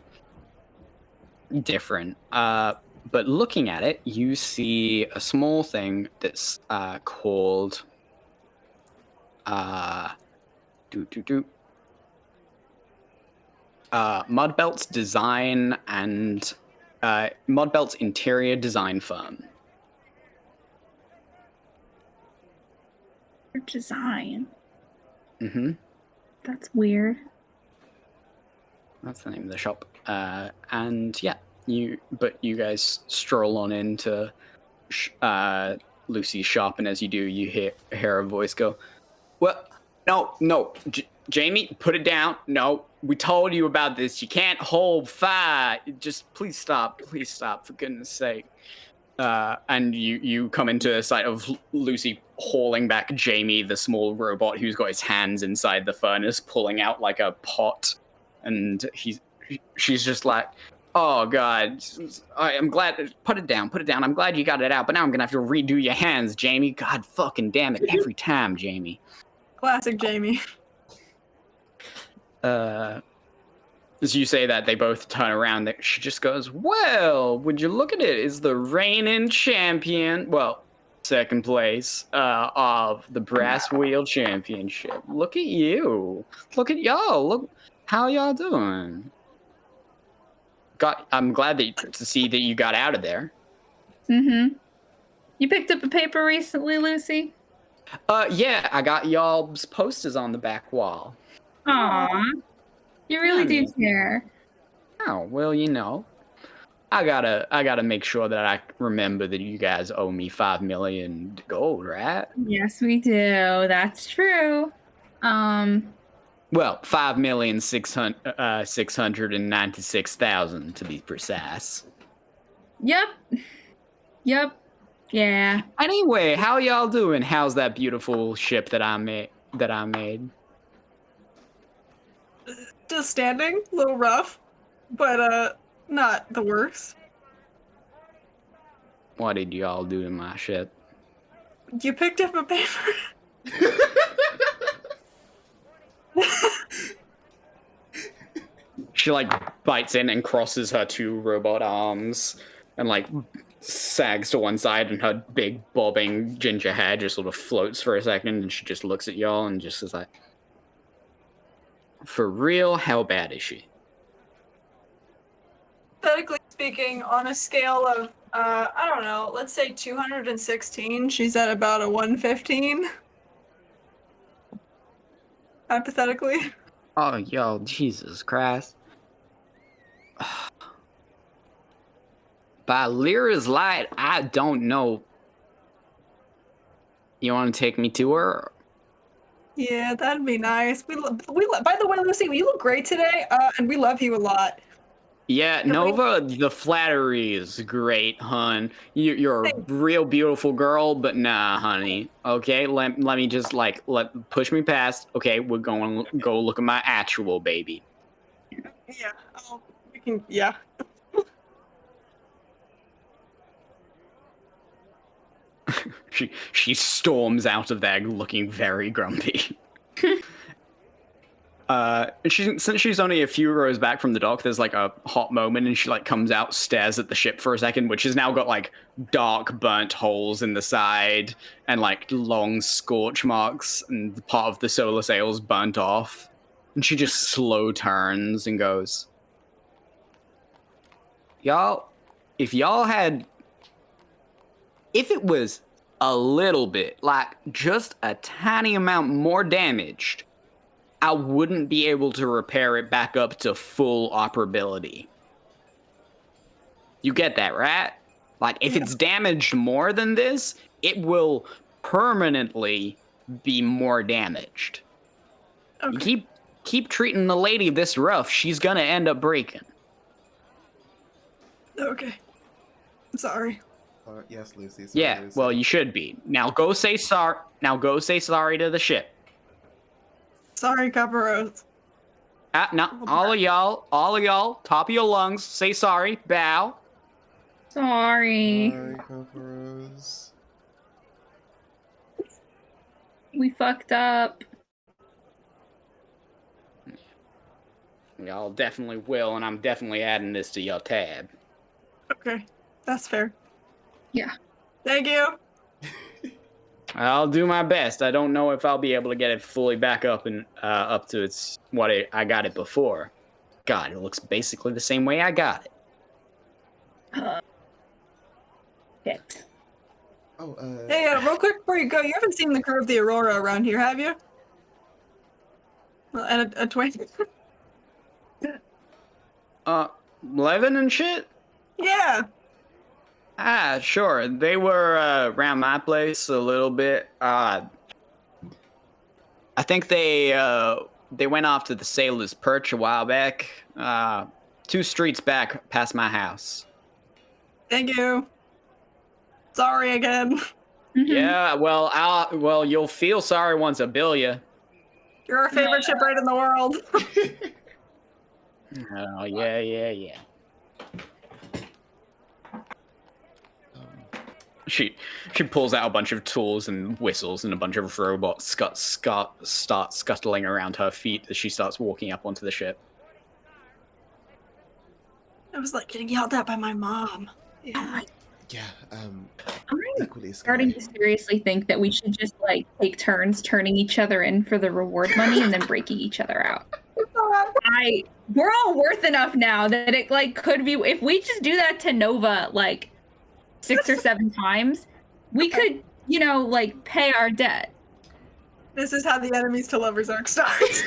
different. But looking at it, you see a small thing that's called Mudbelt's Design and Mudbelt's Interior Design Firm.
Design.
Mm-hmm.
That's weird.
That's the name of the shop. And yeah, you guys stroll on into Lucy's shop, and as you do, you hear a voice go, "Well, no, Jamie, put it down. No, we told you about this. You can't hold fire. Just please stop, for goodness sake." And you come into the sight of Lucy hauling back Jamie, the small robot who's got his hands inside the furnace, pulling out like a pot, and she's just like, "Oh God, I'm glad. Put it down. I'm glad you got it out, but now I'm gonna have to redo your hands, Jamie. God fucking damn it, every time, Jamie."
Classic Jamie.
As you say that, they both turn around. She just goes, "Well, would you look at it? Is the reigning champion, well, second place of the Brass Wheel Championship. Look at you. Look at y'all. Look how y'all doing." I'm glad to see that you got out of there.
Mm-hmm. You picked up a paper recently, Lucy?
Yeah, I got y'all's posters on the back wall.
Aw. You really do care.
Oh, well, you know, I gotta make sure that I remember that you guys owe me 5 million gold, right?
Yes, we do. That's true.
Well, 5,696,000 to be precise.
Yep. Yeah.
Anyway, how y'all doing? How's that beautiful ship that I made?
Just standing, a little rough, but not the worst.
What did y'all do to my ship?
You picked up a paper.
She like bites in and crosses her two robot arms and like sags to one side, and her big bobbing ginger hair just sort of floats for a second, and she just looks at y'all and just is like, "For real, how bad is she?"
Hypothetically speaking, on a scale of, I don't know, let's say 216, she's at about a 115. Hypothetically.
Oh, yo, Jesus Christ. By Lyra's light, I don't know. You want to take me to her?
Yeah, that'd be nice. By the way, Lucy, you look great today, and we love you a lot.
Yeah, Nova, the flattery is great, hun. You're a real beautiful girl, but nah, honey. Okay, let me just push me past. Okay, we're going to go look at my actual baby.
Yeah, we can, yeah.
She storms out of there looking very grumpy. Since she's only a few rows back from the dock, there's like a hot moment, and she like comes out, stares at the ship for a second, which has now got like dark burnt holes in the side and like long scorch marks, and part of the solar sails burnt off. And she just slow turns and goes, "Y'all, if it was a little bit, like just a tiny amount more damaged, I wouldn't be able to repair it back up to full operability. You get that, right? Like, if it's damaged more than this, it will permanently be more damaged.
Okay.
You keep treating the lady this rough, she's gonna end up breaking."
Okay. I'm sorry.
Yes, Lucy. Sorry,
Yeah,
Lucy.
well, you should be. Now go say sorry to the ship.
Sorry, Copper Rose.
No, all of y'all, top of your lungs, say sorry, bow.
Sorry.
Sorry, Conquerors.
We fucked up.
Y'all definitely will, and I'm definitely adding this to your tab.
Okay, that's fair.
Yeah.
Thank you.
I'll do my best. I don't know if I'll be able to get it fully back up and up to its I got it before. God, it looks basically the same way I got it.
Shit.
Oh,
Hey, real quick before you go, you haven't seen the crew of the Aurora around here, have you? Well, and a twin.
Levin and shit?
Yeah.
Ah, sure. They were around my place a little bit. I think they went off to the Sailor's Perch a while back. 2 streets back past my house.
Thank you. Sorry again.
Yeah, well, you'll feel sorry once I bill you.
You're our favorite shipwright in the world.
Oh, yeah. She pulls out a bunch of tools and whistles, and a bunch of robots start scuttling around her feet as she starts walking up onto the ship.
I was like getting yelled at by my mom.
Yeah.
yeah,
I'm
equally
starting
scary.
to seriously think that we should just like take turns turning each other in for the reward money and then breaking each other out. We're all worth enough now that it like could be if we just do that to Nova like 6 or 7 times, we could, like pay our debt.
This is how the enemies to lovers arc starts.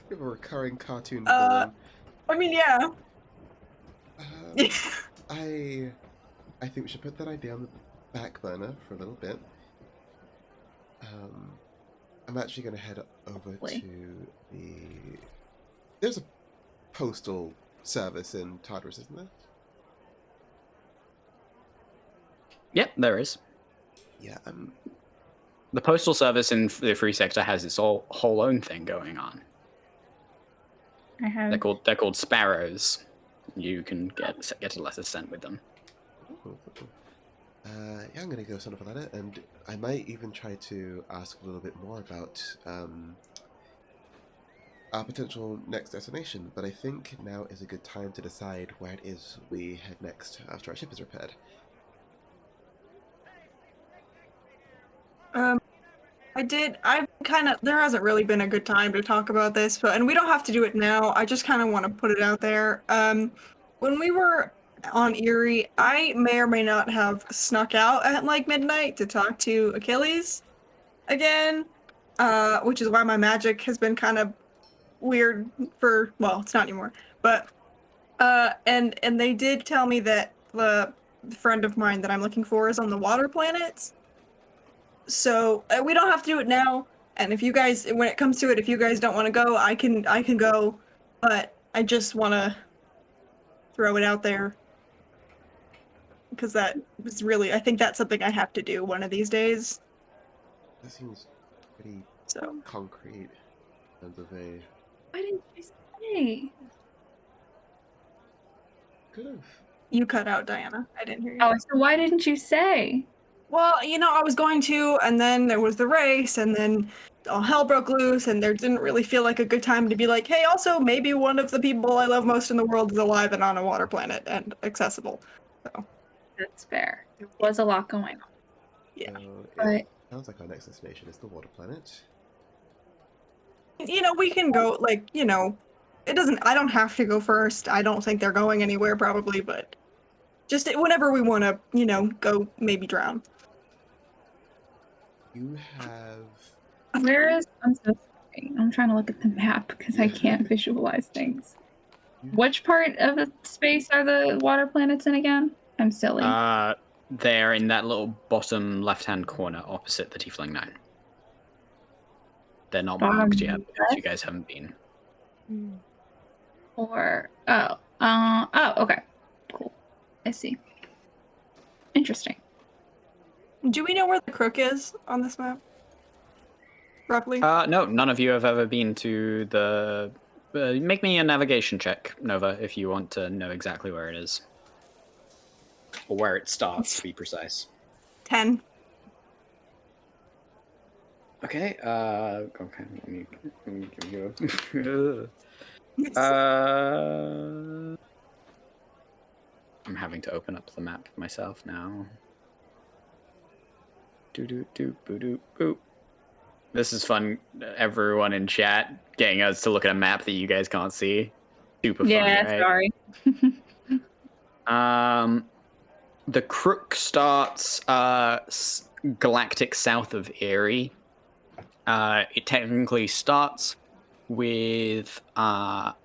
We have a recurring cartoon villain.
I mean, yeah.
I think we should put that idea on the back burner for a little bit. I'm actually going to head over to the... There's a postal service in Tartarus, isn't there?
Yep, there is.
Yeah,
The postal service in the free sector has its whole own thing going on.
I have.
They're called sparrows. You can get a letter sent with them.
yeah, I'm going to go send off a letter, and I might even try to ask a little bit more about our potential next destination, but I think now is a good time to decide where it is we head next after our ship is repaired.
There hasn't really been a good time to talk about this, and we don't have to do it now. I just kind of want to put it out there. When we were on Erie, I may or may not have snuck out at like midnight to talk to Achilles again, which is why my magic has been kind of weird well, it's not anymore, but, and they did tell me that the friend of mine that I'm looking for is on the water planets. So we don't have to do it now. And if you guys, when it comes to it, if you guys don't want to go, I can go. But I just want to throw it out there because that was really, I think that's something I have to do one of these days.
That seems pretty concrete in terms of a...
Why didn't you say?
Could have.
You cut out, Diana. I didn't hear you.
Oh, so why didn't you say?
Well, I was going to, and then there was the race, and then all hell broke loose, and there didn't really feel like a good time to be like, hey, also, maybe one of the people I love most in the world is alive and on a water planet and accessible. So
That's fair. There was a lot going on.
Yeah.
So it sounds like our next destination is the water planet.
We can go, it doesn't, I don't have to go first. I don't think they're going anywhere probably, but just whenever we want to, go maybe drown.
You have...
I'm so sorry. I'm trying to look at the map because I can't visualize things. Which part of the space are the water planets in again? I'm silly.
They're in that little bottom left-hand corner opposite the Tiefling 9. They're not marked yet because you guys haven't been.
Okay. Cool. I see. Interesting.
Do we know where the crook is on this map? roughly?
No, none of you have ever been to the... make me a navigation check, Nova, if you want to know exactly where it is. Or where it starts, to be precise.
10.
Okay, okay, let me give you a... I'm having to open up the map myself now. Boop. This is fun, everyone in chat, getting us to look at a map that you guys can't see. Super fun,
Yeah,
right?
sorry.
The crook starts galactic south of Erie. It technically starts with an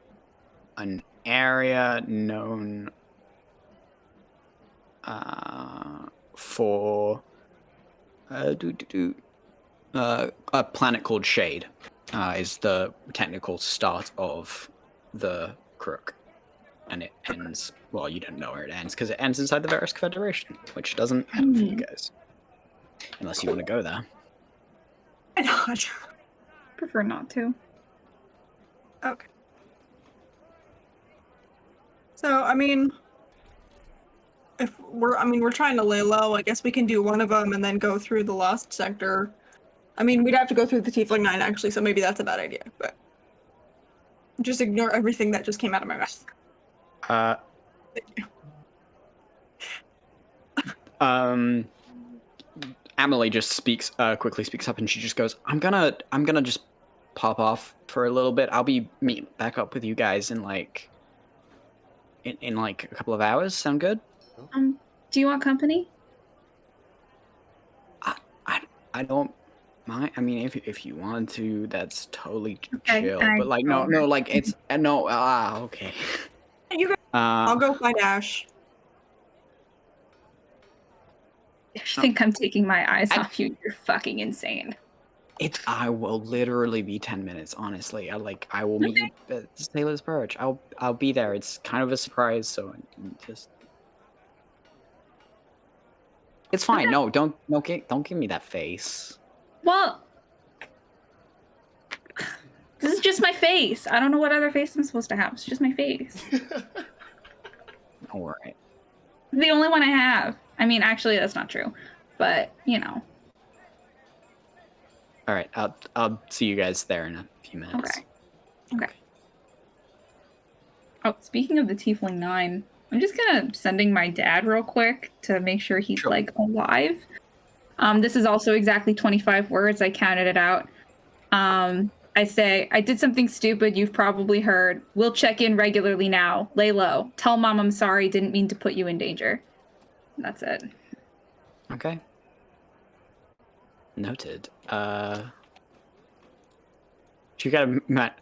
area known for a planet called Shade. Is the technical start of the crook. And it ends, well, you don't know where it ends, because it ends inside the Verisk Federation, which doesn't matter for you guys. Unless you want to go there.
Why not?
Prefer not to.
Okay. So, I mean, we're trying to lay low. I guess we can do one of them and then go through the lost sector. I mean, we'd have to go through the Tiefling 9 actually, so maybe that's a bad idea, but just ignore everything that just came out of my mouth.
Emily just quickly speaks up, and she just goes, I'm gonna just pop off for a little bit. I'll be meeting back up with you guys in like a couple of hours. Sound good?
Do you want company?
I don't mind. I mean, if you want to, that's totally
Okay,
chill.
and
But like, no, like it's no. Okay.
You go. I'll go find Ash.
If you think I'm taking my eyes off you, you're fucking insane.
I will literally be 10 minutes, honestly. I will meet you at Sailor's Perch. I'll be there. It's kind of a surprise, so just it's fine. No, don't give me that face.
Well, this is just my face. I don't know what other face I'm supposed to have. It's just my face.
All right.
The only one I have. I mean, actually, that's not true. But, you know.
All right. I'll see you guys there in a few minutes.
Okay. Oh, speaking of the Tiefling 9, I'm just gonna sending my dad real quick to make sure he's
Sure.
like alive. This is also exactly 25 words. I counted it out. I say, I did something stupid you've probably heard. We'll check in regularly now. Lay low. Tell mom I'm sorry. Didn't mean to put you in danger. That's it.
Okay. Noted. She got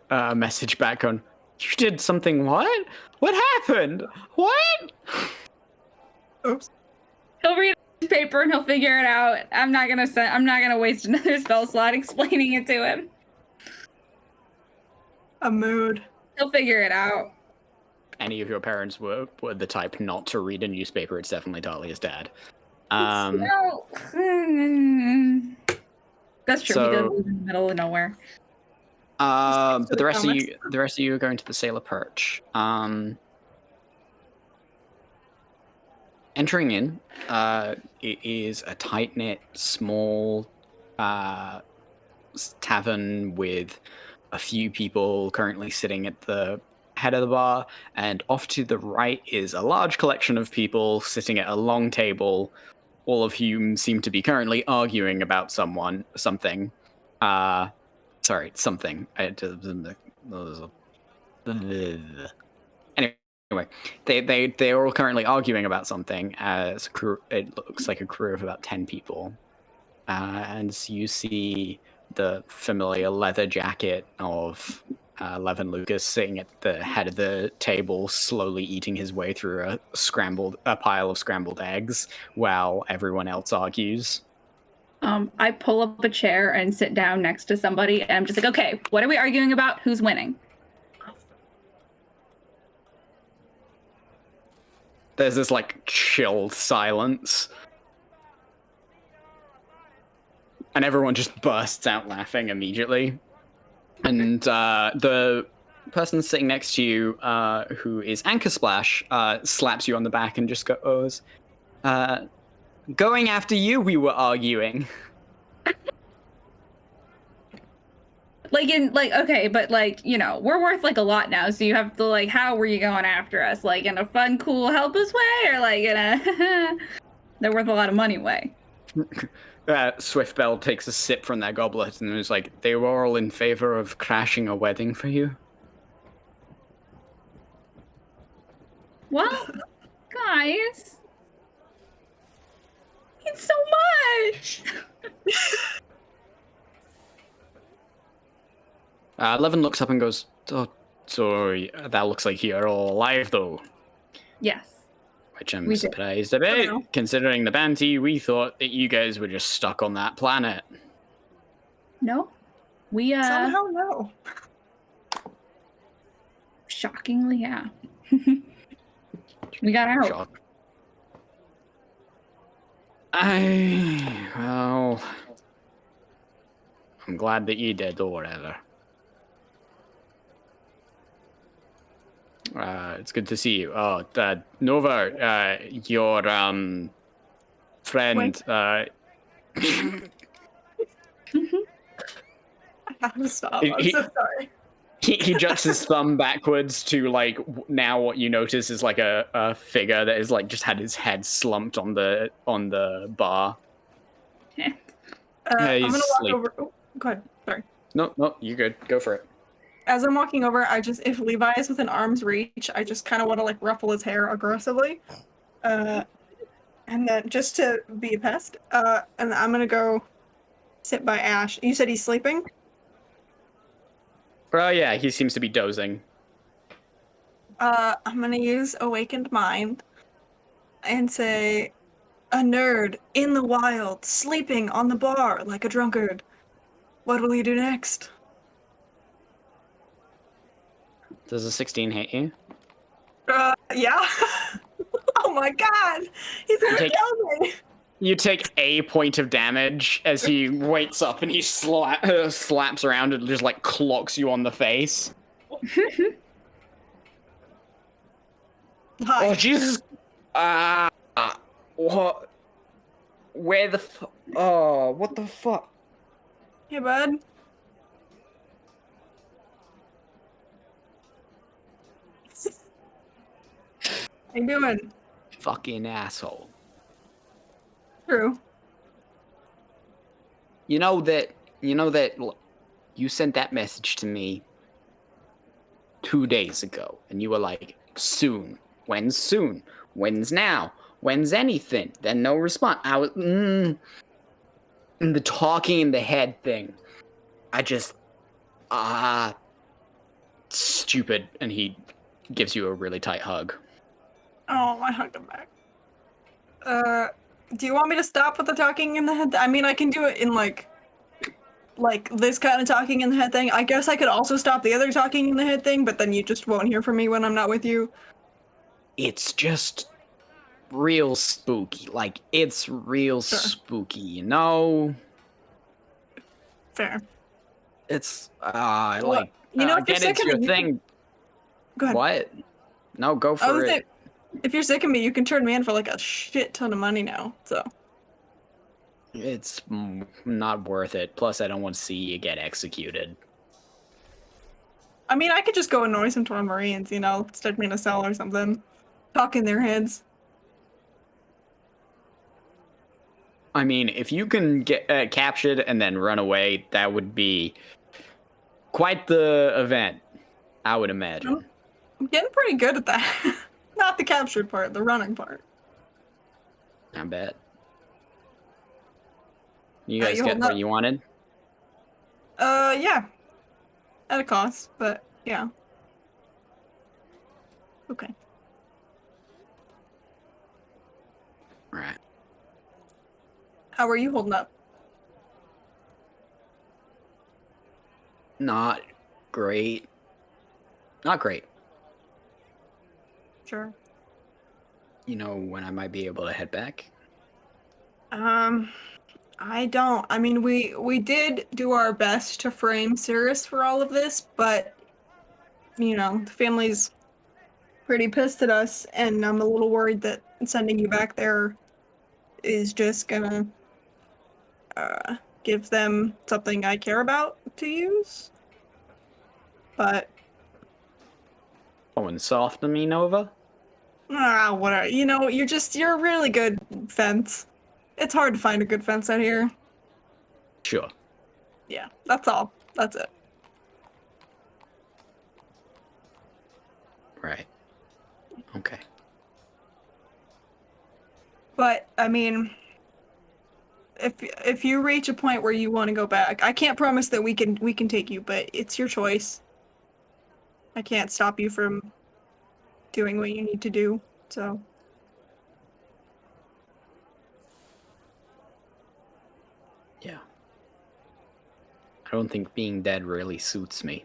a message back on. You did something. What? What happened? What?
Oops.
He'll read his paper and he'll figure it out. I'm not gonna waste another spell slot explaining it to him.
A mood.
He'll figure it out.
Any of your parents were the type not to read a newspaper, it's definitely Dahlia's dad.
No. That's true.
So-
He does live in the middle of nowhere.
But the rest of you are going to the Sailor Perch. Entering in, it is a tight-knit, small tavern with a few people currently sitting at the head of the bar, and off to the right is a large collection of people sitting at a long table, all of whom seem to be currently arguing about something. Something. Anyway, they're all currently arguing about something. As a crew, it looks like a crew of about 10 people, and you see the familiar leather jacket of Levin Lucas sitting at the head of the table, slowly eating his way through a pile of scrambled eggs, while everyone else argues.
I pull up a chair and sit down next to somebody, and I'm just like, okay, what are we arguing about? Who's winning?
There's this chilled silence. And everyone just bursts out laughing immediately. And the person sitting next to you, who is Anchor Splash, slaps you on the back and just goes, going after you, we were arguing.
Okay, but we're worth like a lot now, so you have to like, how were you going after us? Like in a fun, cool, help us way, or like in a they're worth a lot of money way?
Swiftbell takes a sip from their goblet and is like, they were all in favor of crashing a wedding for you.
Well, guys, it's so much.
Levin looks up and goes, oh, so that looks like you're all alive, though.
Yes.
Which I'm
We did.
surprised about,
Oh.
considering the bounty. We thought that you guys were just stuck on that planet.
No. We
Somehow, no.
shockingly, yeah. We got out.
Shock. Well, I'm glad that you did, or whatever. It's good to see you. Oh, Nova, your friend.
I'm stop. I'm
He-
so sorry.
He juts his thumb backwards to like now what you notice is like a figure that is like just had his head slumped on the bar.
I'm
he's
gonna walk
asleep.
over. Oh, go ahead. Sorry.
No, you're good. Go for it.
As I'm walking over, if Levi is within arm's reach, I just kind of want to like ruffle his hair aggressively, and then just to be a pest. And I'm gonna go sit by Ash. You said he's sleeping.
Oh yeah, he seems to be dozing.
I'm gonna use Awakened Mind and say, a nerd in the wild, sleeping on the bar like a drunkard. What will you do next?
Does a 16 hit you?
Yeah. Oh my god! He's gonna kill me!
You take a point of damage as he wakes up and he slaps around and just like clocks you on the face.
Hi.
Oh Jesus! What? Where the Oh, what the fuck?
Hey, bud. How you doing?
Fucking asshole.
True.
You know that you sent that message to me 2 days ago, and you were like, soon. When's soon? When's now? When's anything? Then no response. I was, and the talking in the head thing. I just, stupid. And he gives you a really tight hug.
Oh, I hugged him back. Do you want me to stop with the talking in the head? I mean, I can do it in like this kind of talking in the head thing. I guess I could also stop the other talking in the head thing, but then you just won't hear from me when I'm not with you.
It's just real spooky. Like, it's real
Sure.
spooky, you know?
Fair.
It's,
You know,
I
if you're
get
sick
it's
of
your
me,
thing.
Go ahead.
What? No, go
I
for
was
it.
saying, if you're sick of me, you can turn me in for like a shit ton of money now. So
It's not worth it. Plus, I don't want to see you get executed.
I mean, I could just go annoy some Torn Marines, you know, stick me in a cell or something, talk in their heads.
I mean, if you can get captured and then run away, that would be quite the event, I would imagine.
I'm getting pretty good at that. Not the captured part, the running part.
I bet. You guys
you
get
holding
what
up?
you wanted?
Yeah. At a cost, but yeah. Okay.
Alright.
How are you holding up?
Not great. Not great.
Sure.
You know when I might be able to head back?
I I don't. I mean, we did do our best to frame Cirrus for all of this, but you know, the family's pretty pissed at us, and I'm a little worried that sending you back there is just gonna give them something I care about to use. But
Going soft on me, Nova?
whatever. You know, you're a really good fence. It's hard to find a good fence out here.
Sure.
Yeah, that's all. That's it.
Right. Okay.
But I mean, if you reach a point where you want to go back, I can't promise that we can take you, but it's your choice. I can't stop you from doing what you need to do. So
Yeah. I don't think being dead really suits me.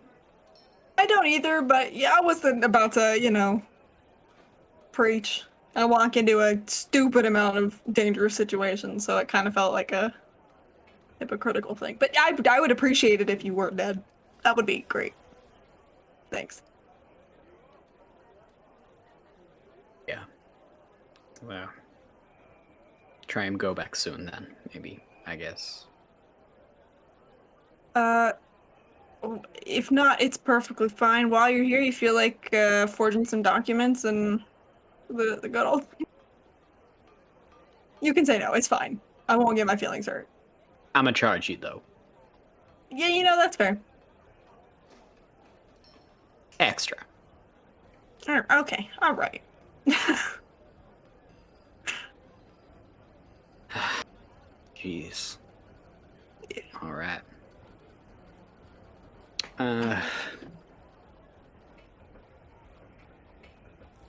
I don't either, but yeah, I wasn't about to, you know, preach. I walk into a stupid amount of dangerous situations, so it kind of felt like a hypocritical thing. But I would appreciate it if you weren't dead. That would be great. Thanks.
Yeah. Well. Try and go back soon then, maybe, I guess.
If not, it's perfectly fine. While you're here, you feel like forging some documents and the good old. You can say no. It's fine. I won't get my feelings hurt.
I'ma charge you though.
Yeah, you know that's fair.
Extra.
Okay. All right.
Jeez.
Yeah.
Alright.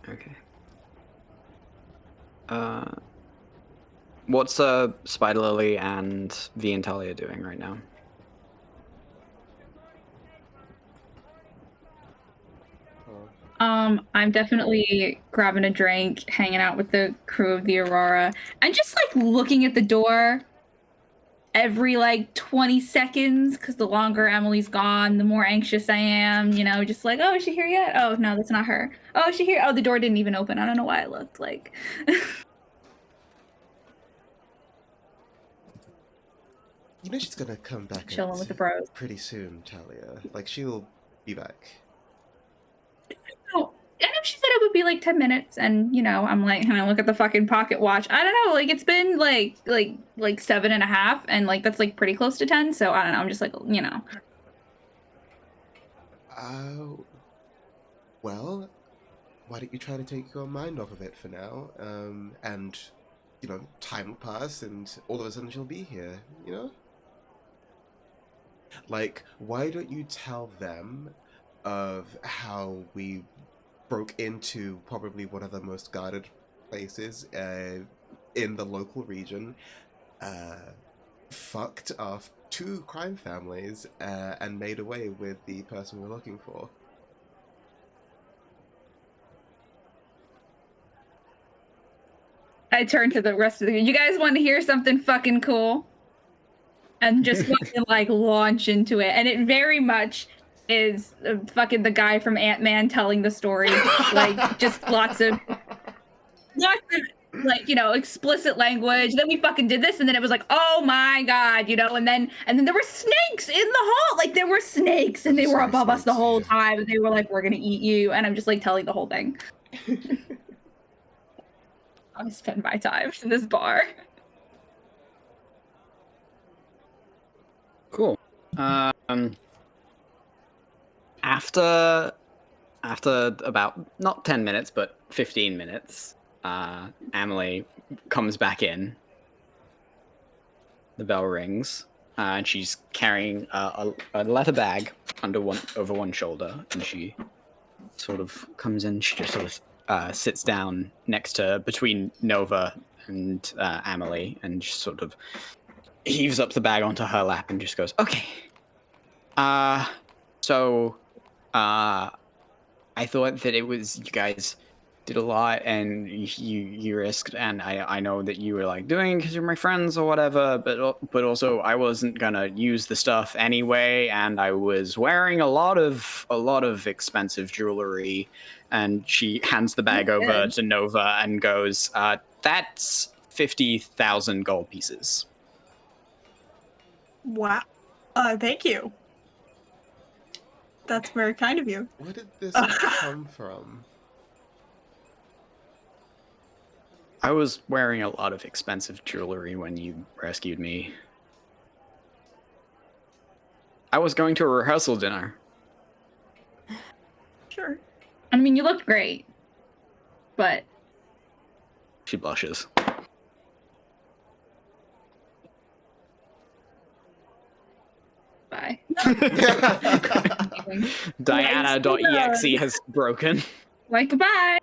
Okay. What's Spider Lily and V and Talia doing right now?
I'm definitely grabbing a drink, hanging out with the crew of the Aurora, and just like looking at the door every like 20 seconds, because the longer Emily's gone, the more anxious I am, you know, just like, oh, is she here yet? Oh, no, that's not her. Oh, is she here? Oh, the door didn't even open. I don't know why I looked like.
You know she's gonna come back
Chilling with the bros.
pretty soon, Talia. Like, she'll be back.
Oh, I know she said it would be like 10 minutes, and you know, I'm like, and I look at the fucking pocket watch. I don't know, like it's been like 7.5, and like that's like pretty close to 10. So I don't know. I'm just like, you know.
Well, why don't you try to take your mind off of it for now? And, you know, time will pass, and all of a sudden she'll be here, you know? Like, why don't you tell them of how we broke into probably one of the most guarded places in the local region, fucked off 2 crime families, and made away with the person we're looking for.
I turn to the rest of the. You guys want to hear something fucking cool? And just fucking like launch into it, and it very much is fucking the guy from Ant-Man telling the story, like just lots of like, you know, explicit language. Then we fucking did this, and then it was like, oh my god, you know, and then there were snakes in the hall. Like there were snakes, and they were above us the whole time, and they were like, we're gonna eat you, and I'm just like telling the whole thing. I spend my time in this bar.
Cool. After about not 10 minutes, but 15 minutes, Emily comes back in. The bell rings, and she's carrying a leather bag over one shoulder, and she sort of comes in. She just sort of sits down between Nova and Emily, and just sort of heaves up the bag onto her lap and just goes, okay. So I thought that it was you guys did a lot, and you risked, and I know that you were like doing it because you're my friends or whatever, but also I wasn't gonna use the stuff anyway, and I was wearing a lot of expensive jewelry, and she hands the bag over to Nova and goes, "That's 50,000 gold pieces."
Wow. Thank you. That's very kind of you.
Where did this come from?
I was wearing a lot of expensive jewelry when you rescued me. I was going to a rehearsal dinner.
Sure.
I mean, you looked great, but
She blushes.
bye.
Diana.exe has broken.
Like, goodbye.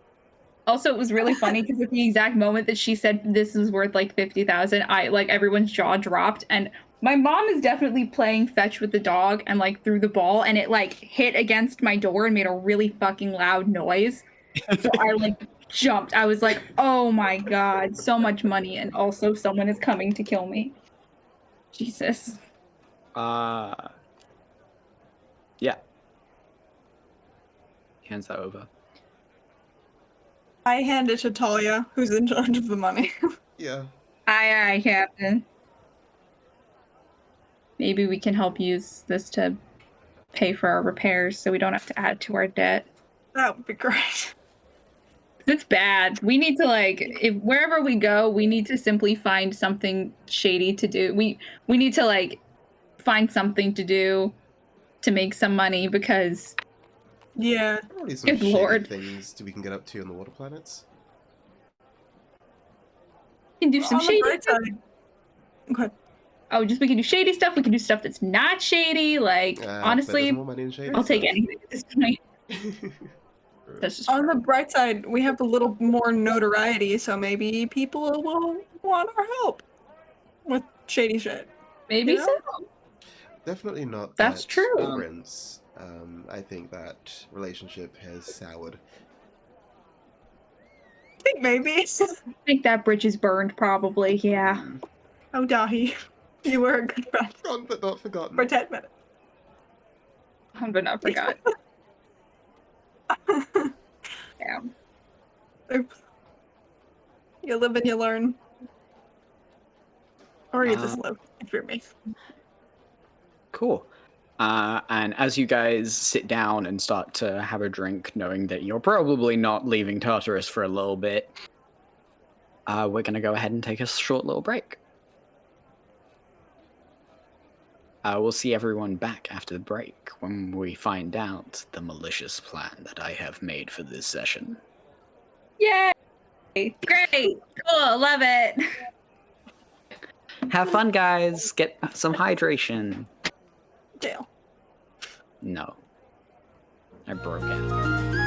Also, it was really funny because at the exact moment that she said this was worth like 50,000, everyone's jaw dropped. And my mom is definitely playing fetch with the dog and like threw the ball, and it like hit against my door and made a really fucking loud noise. So I like jumped. I was like, oh my god, so much money, and also someone is coming to kill me. Jesus.
Yeah. Hands that over.
I hand it to Talia, who's in charge of the money.
Yeah.
Aye, Captain. Maybe we can help use this to pay for our repairs so we don't have to add to our debt.
That would be great.
It's bad. We need to if wherever we go, we need to simply find something shady to do. We need to find something to do to make some money because
Yeah.
Probably some
Good
shady
lord.
things we can get up to on the water planets.
we can do some
On the
shady
bright
stuff.
side. Okay.
Oh, we can do shady stuff. We can do stuff that's not shady.
But
Honestly,
there's more money in shady
I'll take
stuff.
anything at this point. That's just
On the bright side, we have a little more notoriety, so maybe people will want our help with shady shit.
maybe
you know?
so.
Definitely not.
That's
that
true.
Prince. I think that relationship has soured.
I think maybe.
I think that bridge is burned, probably. Yeah.
Oh, Dahi, you were a good friend
Gone but not forgotten.
for 10 minutes.
But not forgot. Yeah.
Oops. You live and you learn. Or you just live, if you're me.
Cool. And as you guys sit down and start to have a drink, knowing that you're probably not leaving Tartarus for a little bit, we're going to go ahead and take a short little break. We'll see everyone back after the break when we find out the malicious plan that I have made for this session.
Yay! Great! Cool! Love it!
Have fun, guys. Get some hydration.
Jail.
No. I broke out.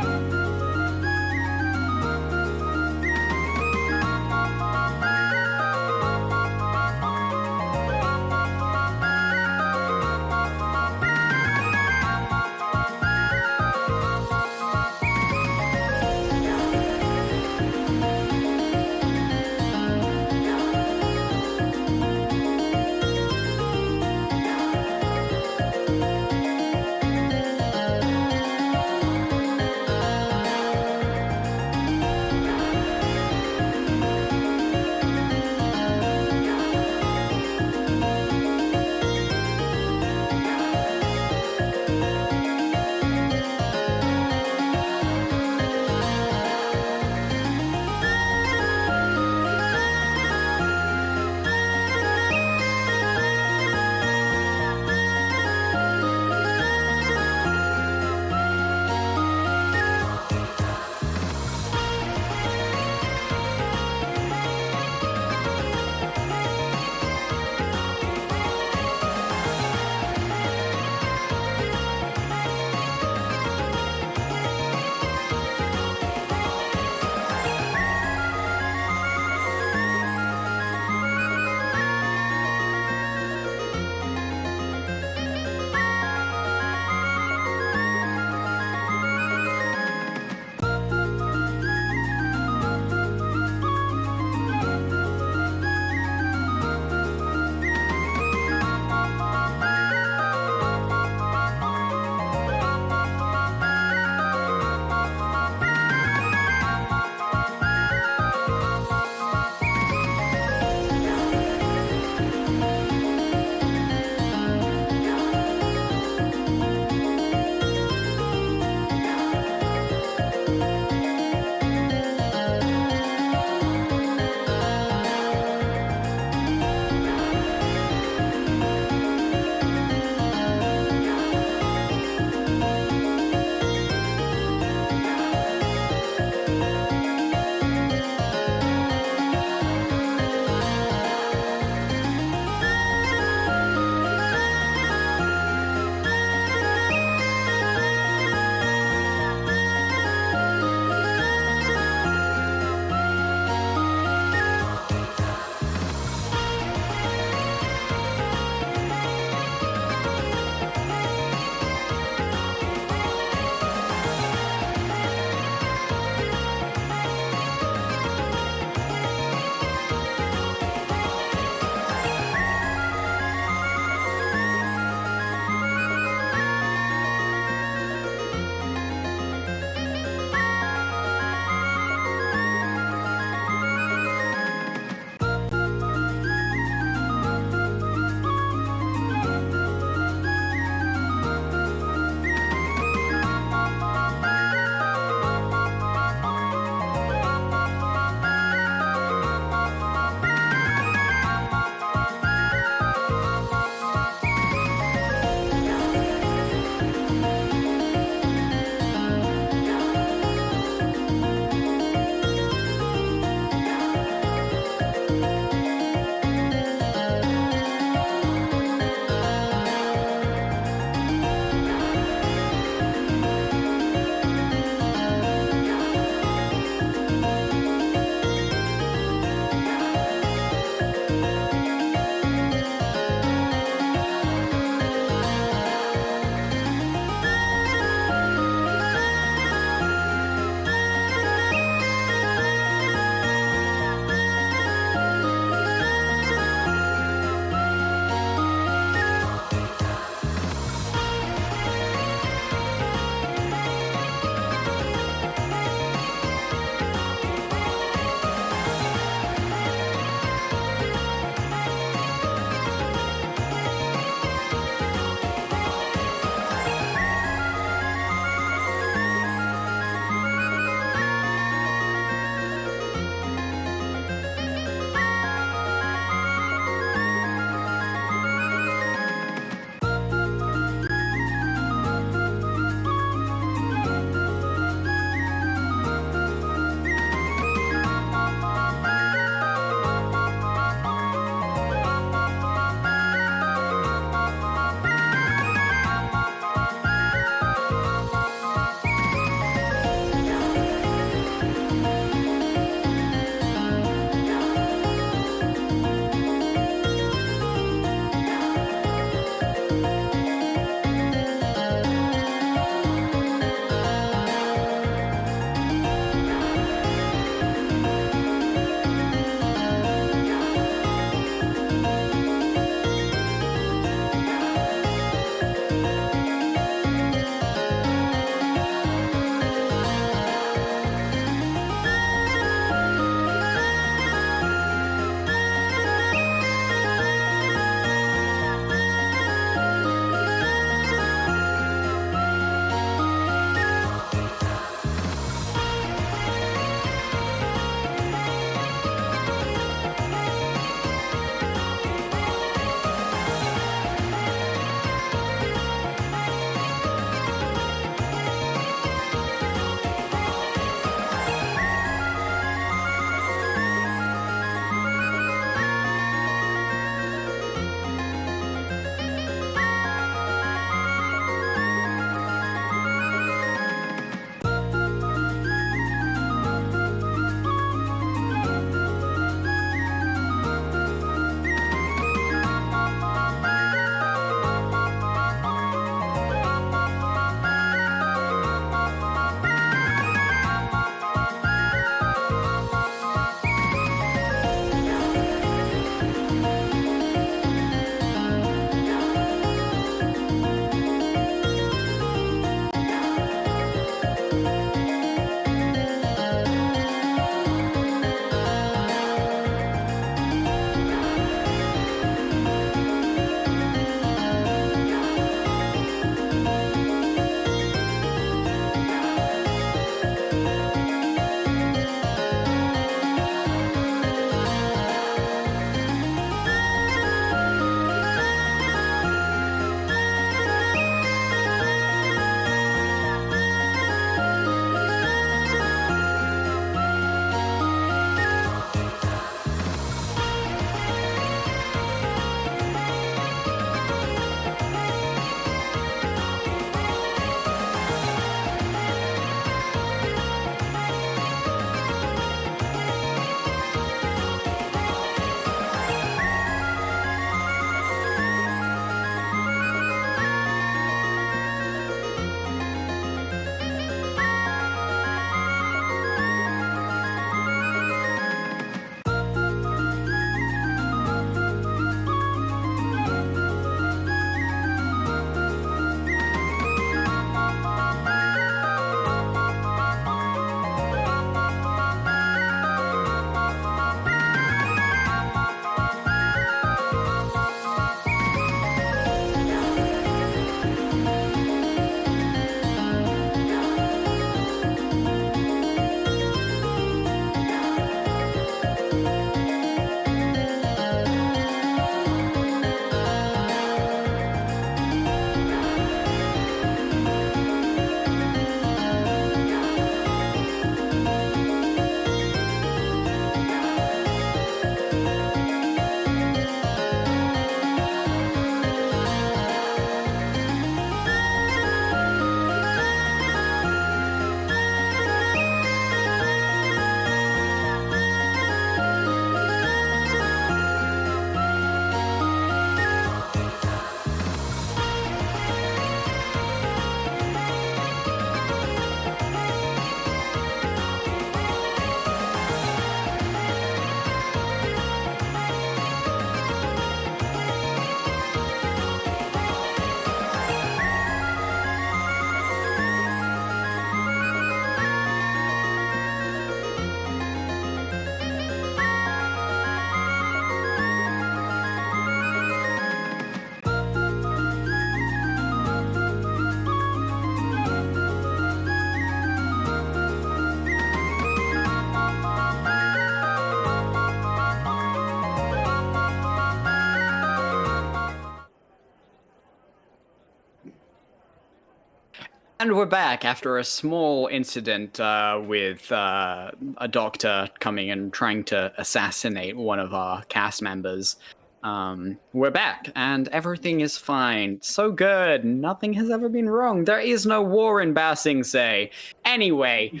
And we're back after a small incident with a doctor coming and trying to assassinate one of our cast members. We're back, and everything is fine. So good. Nothing has ever been wrong. There is no war in Ba Sing Se. Anyway,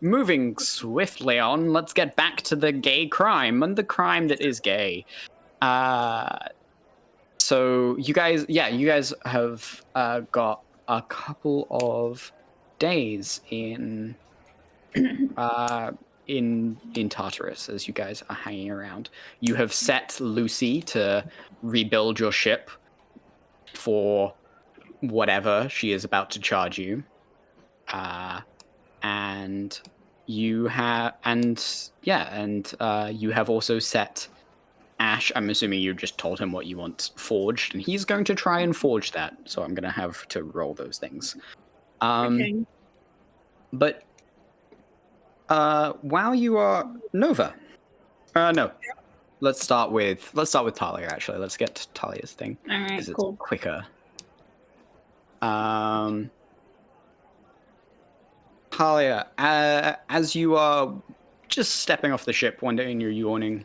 moving swiftly on, let's get back to the gay crime and the crime that is gay. So you guys have got a couple of days in Tartarus as you guys are hanging around. You have set Lucy to rebuild your ship for whatever she is about to charge you, and you have you have also set Ash. I'm assuming you just told him what you want forged, and he's going to try and forge that. So I'm going to have to roll those things.
Okay.
But while you are Nova, no, let's start with Talia. Actually, let's get to Talia's thing.
All right,
It's
cool.
quicker. Talia, as you are just stepping off the ship one day and you're yawning,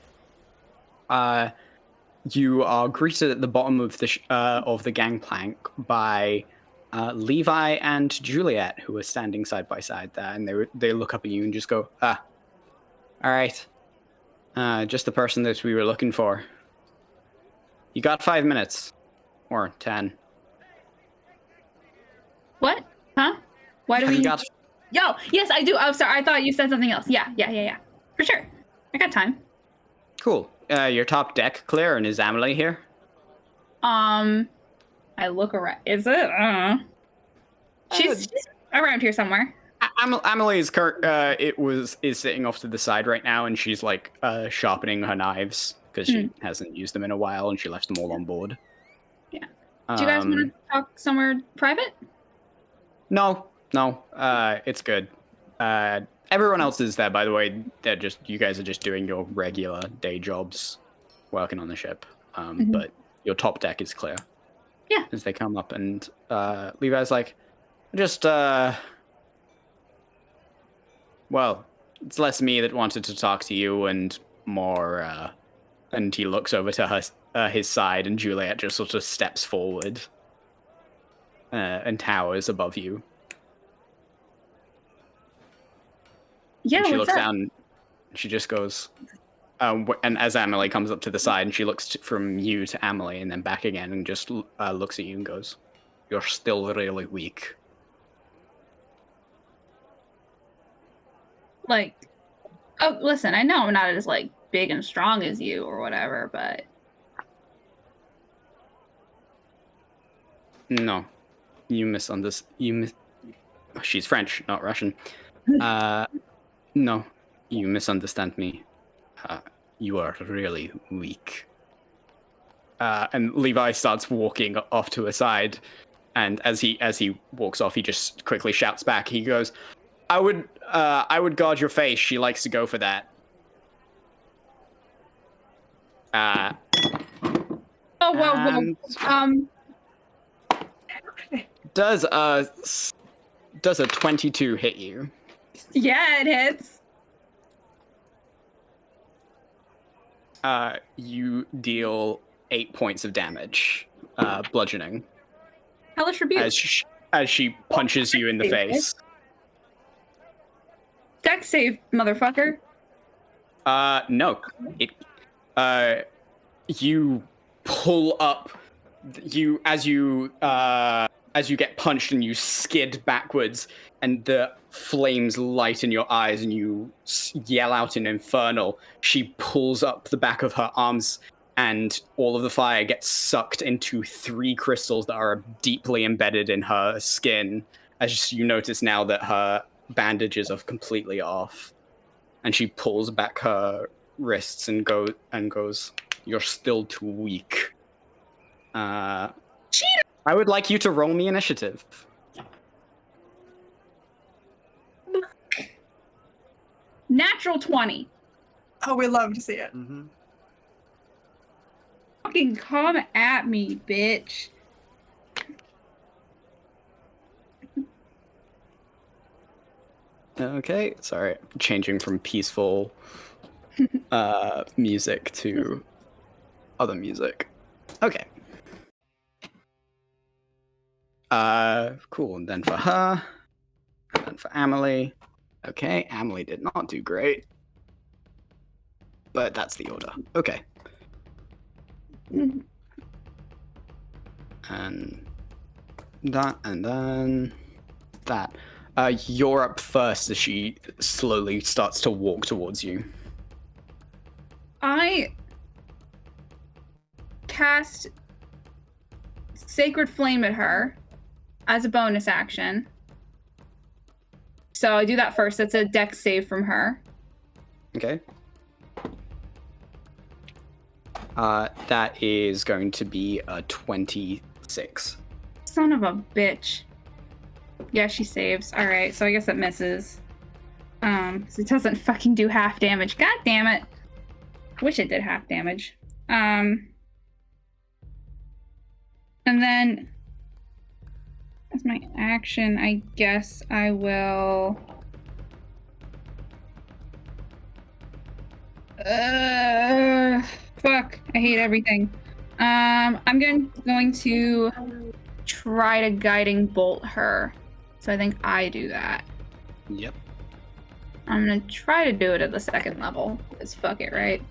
you are greeted at the bottom of the gangplank by Levi and Juliet, who are standing side by side there, and they look up at you and just go, all right, just the person that we were looking for. You got 5 minutes, or 10.
What? Huh? Why do
Have
we?
you got?
Yo, yes, I do. I'm sorry. I thought you said something else. Yeah. For sure. I got time.
Cool. Your top deck clear, and is Amelie here?
I look around. Is it? She's around here somewhere.
Amelie is is sitting off to the side right now, and she's like sharpening her knives because she hasn't used them in a while, and she left them all on board.
Yeah. Do you guys want to talk somewhere private?
No, it's good. Everyone else is there, by the way. You guys are just doing your regular day jobs, working on the ship. But your top deck is clear.
Yeah.
As they come up, and Levi's like, well, it's less me that wanted to talk to you, and more. And he looks over to his side, and Juliet just sort of steps forward and towers above you.
Yeah,
and she
what's
looks
up?
down. She just goes, and as Amelie comes up to the side, and she looks from you to Amelie, and then back again, and just looks at you and goes, "You're still really weak."
Like, oh, listen, I know I'm not as like big and strong as you or whatever, but
No, you misunderstand. She's French, not Russian. No, you misunderstand me. You are really weak. And Levi starts walking off to a side, and as he walks off, he just quickly shouts back. He goes, I would guard your face. She likes to go for that."
whoa.
Does a 22 hit you?
Yeah, it hits.
You deal 8 points of damage, bludgeoning,
Hellish rebuke.
as she punches you in the face.
Dex save, motherfucker.
No. You pull up. As you get punched and you skid backwards, and the flames light in your eyes, and you yell out in Infernal. She pulls up the back of her arms, and all of the fire gets sucked into 3 crystals that are deeply embedded in her skin. As you notice now that her bandages are completely off, and she pulls back her wrists and goes, "You're still too weak."
Cheater!
I would like you to roll me initiative.
Natural 20.
Oh, we love to see it.
Mm-hmm.
Fucking come at me, bitch.
Okay, sorry. Changing from peaceful music to other music. Okay. Cool. And then for her, and then for Amelie. Okay, Amelie did not do great. But that's the order. Okay. And that, and then that. You're up first as she slowly starts to walk towards you.
I cast Sacred Flame at her as a bonus action. So I do that first. That's a dex save from her.
Okay. That is going to be a 26.
Son of a bitch. Yeah, she saves. All right, so I guess it misses. 'Cause it doesn't fucking do half damage. God damn it. Wish it did half damage. And then as my action, I guess I will. Fuck. I hate everything. I'm going to try to guiding bolt her. So I think I do that.
Yep.
I'm gonna try to do it at the second level. Because fuck it, right?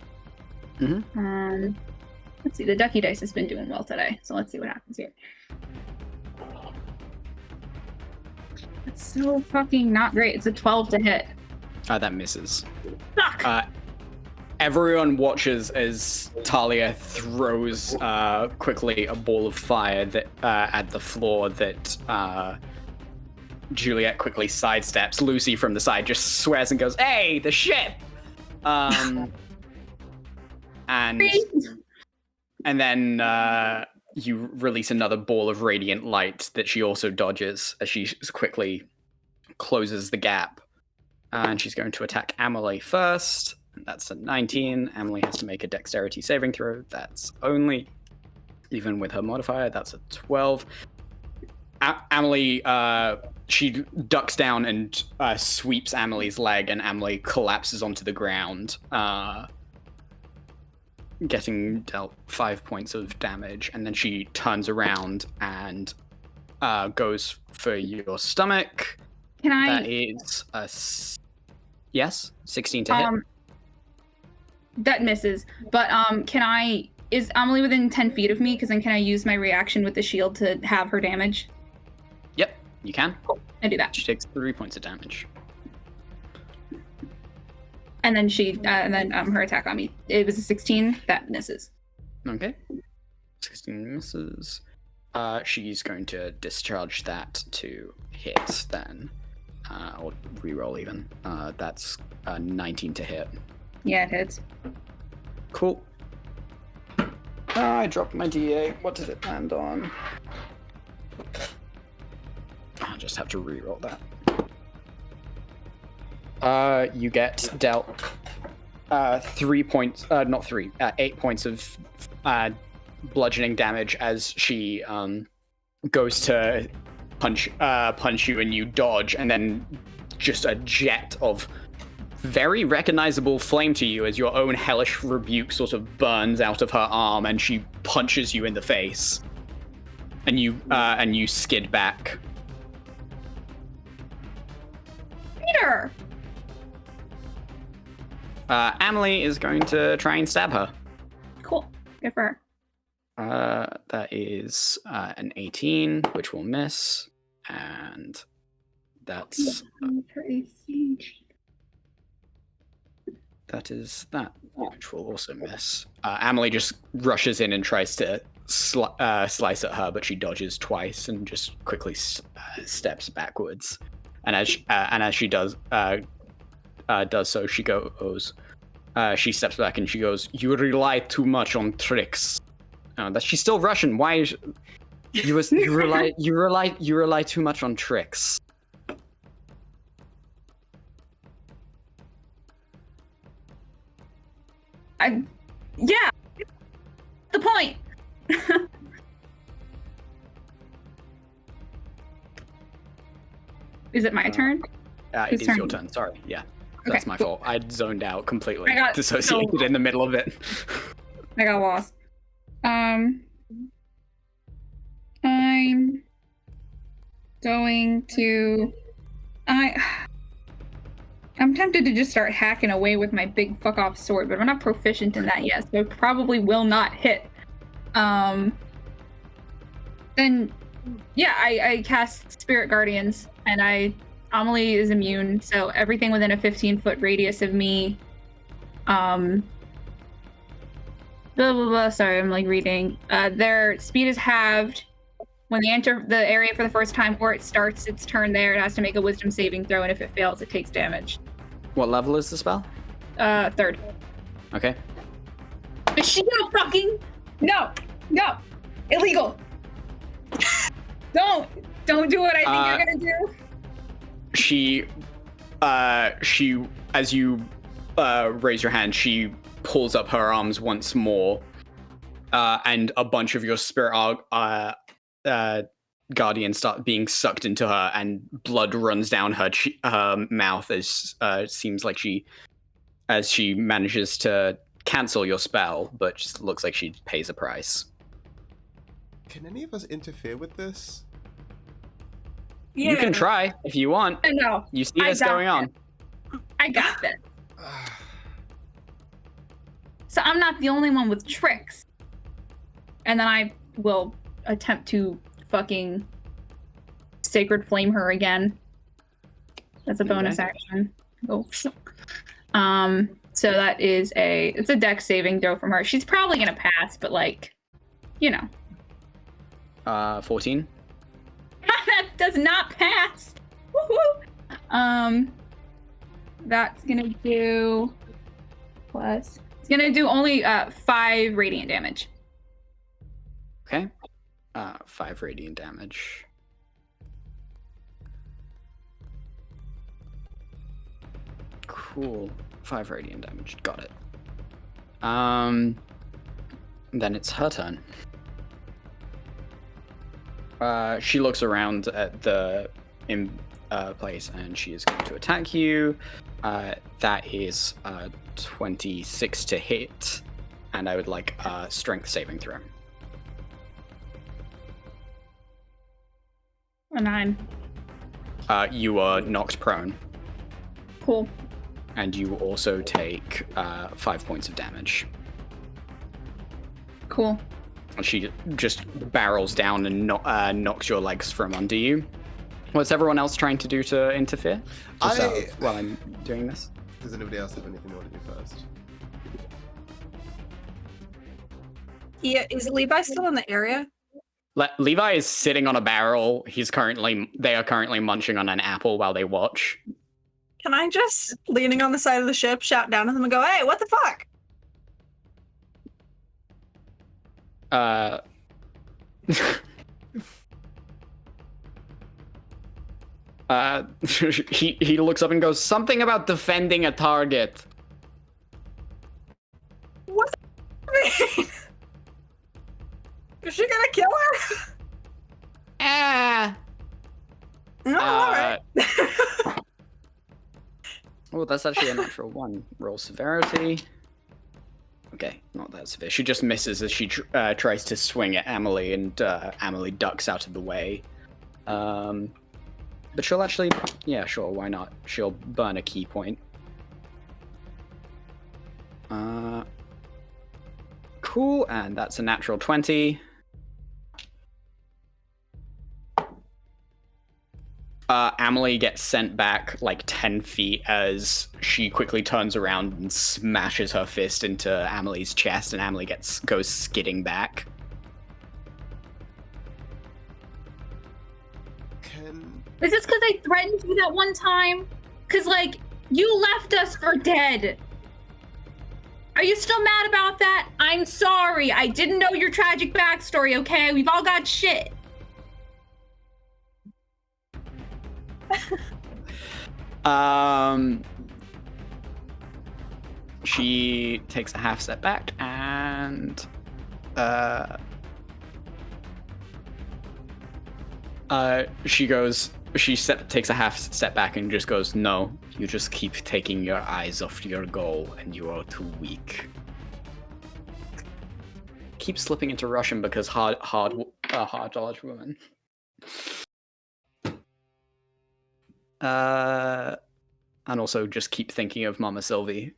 Mm-hmm.
Let's see. The ducky dice has been doing well today, so let's see what happens here. It's so fucking not great. It's a 12 to hit.
That misses.
Fuck.
Everyone watches as Talia throws quickly a ball of fire that at the floor that Juliet quickly sidesteps. Lucy from the side just swears and goes, "Hey, the ship!" And then you release another ball of radiant light that she also dodges as she quickly closes the gap. And she's going to attack Amelie first. That's a 19. Amelie has to make a dexterity saving throw. That's only, even with her modifier, that's a 12. Amelie, she ducks down and sweeps Amelie's leg, and Amelie collapses onto the ground, getting dealt 5 points of damage. And then she turns around and goes for your stomach.
Can I?
That is a yes, 16 to hit.
That misses. But can I? Is Amelie within 10 feet of me? Because then can I use my reaction with the shield to have her damage?
Yep, you can.
Cool. I do that.
She takes 3 points of damage.
And then her attack on me. It was a 16. That misses.
Okay. 16 misses. She's going to discharge that to hit then. Or reroll even. That's 19 to hit.
Yeah, it hits.
Cool. I dropped my D8. What did it land on? I'll just have to reroll that. You get dealt 3 points, not 3, 8 points of bludgeoning damage as she goes to punch you and you dodge, and then just a jet of very recognizable flame to you as your own hellish rebuke sort of burns out of her arm, and she punches you in the face, and you skid back.
Peter!
Amelie is going to try and stab her.
Cool. Good for her.
That is an 18, which will miss, and that's that is that, which will also miss. Amelie just rushes in and tries to slice at her, but she dodges twice and just quickly steps backwards. And as she does so, she goes. She steps back and she goes, "You rely too much on tricks." That she's still Russian. Why is you rely too much on tricks?
Yeah. The point. Is it my turn?
It is your turn. Sorry. Yeah. That's my fault. I zoned out completely.
I got
dissociated in the middle of it.
I got lost. I'm going to. I'm tempted to just start hacking away with my big fuck off sword, but I'm not proficient in that yet, so it probably will not hit. Then, yeah, I cast Spirit Guardians, and Amelie is immune, so everything within a 15-foot radius of me, blah, blah, blah, sorry, I'm like reading. Their speed is halved when they enter the area for the first time, or it starts its turn there. It has to make a wisdom saving throw, and if it fails, it takes damage.
What level is the spell?
3rd.
Okay.
Is she gonna fucking... No! Illegal! Don't do what I think you're gonna do.
She, as you raise your hand, she pulls up her arms once more, and a bunch of your spirit guardians start being sucked into her, and blood runs down her mouth as seems like she manages to cancel your spell, but just looks like she pays a price.
Can any of us interfere with this?
Yeah.
You can try if you want.
No.
You see this going on.
I got this. So I'm not the only one with tricks. And then I will attempt to fucking Sacred Flame her again. That's a bonus action. Oh. So that is it's a dex saving throw from her. She's probably gonna pass, but like,
14.
That does not pass. Woohoo! That's gonna do plus. It's gonna do only 5 radiant damage.
Okay. 5 radiant damage. Cool. 5 radiant damage. Got it. Then it's her turn. She looks around at the place, and she is going to attack you. That is 26 to hit, and I would like a strength saving throw.
A 9.
You are knocked prone.
Cool.
And you also take 5 points of damage.
Cool.
She just barrels down and knocks your legs from under you. What's everyone else trying to do to interfere? While I'm doing this?
Does anybody else have anything they want to do first?
Yeah, is Levi still in the area?
Levi is sitting on a barrel. They are currently munching on an apple while they watch.
Can I just, leaning on the side of the ship, shout down at them and go, hey, what the fuck?
He looks up and goes, something about defending a target.
What the mean? Is she gonna kill her? Alright.
Oh, that's actually a natural 1. Roll severity. Okay, not that severe. She just misses as she tries to swing at Amelie, and Amelie ducks out of the way. But she'll actually... Yeah, sure, why not? She'll burn a key point. Cool, and that's a natural 20. Amelie gets sent back like 10 feet as she quickly turns around and smashes her fist into Amelie's chest, and Amelie goes skidding back.
Is this because I threatened you that one time? Because, like, you left us for dead. Are you still mad about that? I'm sorry. I didn't know your tragic backstory, okay? We've all got shit.
She takes a half step back and she goes, she takes a half step back and just goes, "No, you just keep taking your eyes off your goal, and you are too weak." Keep slipping into Russian because hard dodge woman. And also just keep thinking of Mama Sylvie.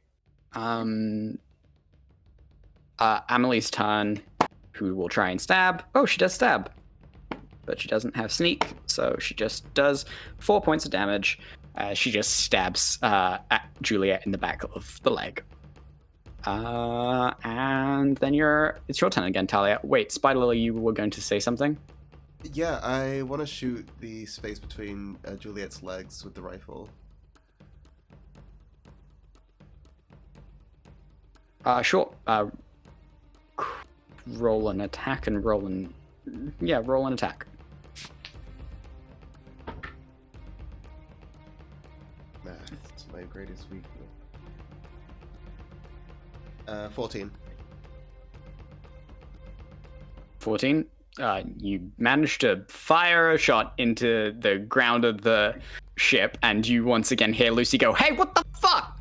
Amelie's turn, who will try and stab. Oh, she does stab. But she doesn't have sneak, so she just does 4 points of damage. She just stabs at Juliet in the back of the leg. And then it's your turn again, Talia. Wait, Spider Lily, you were going to say something?
Yeah, I want to shoot the space between Juliet's legs with the rifle.
Sure. Roll an attack and roll an attack.
Math's my greatest weakness. 14.
14. You manage to fire a shot into the ground of the ship, and you once again hear Lucy go, "Hey, what the fuck?"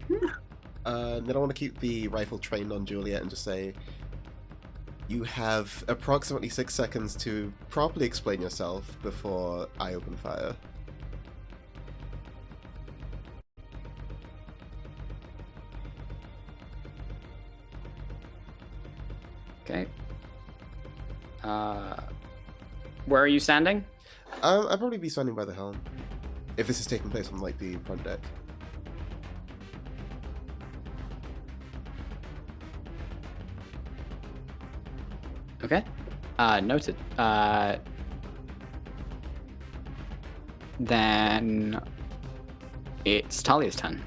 Then I want to keep the rifle trained on Juliet and just say, you have approximately 6 seconds to properly explain yourself before I open fire.
Okay. Where are you standing?
I'll probably be standing by the helm, if this is taking place on, like, the front deck.
Okay. Noted. Then it's Talia's turn.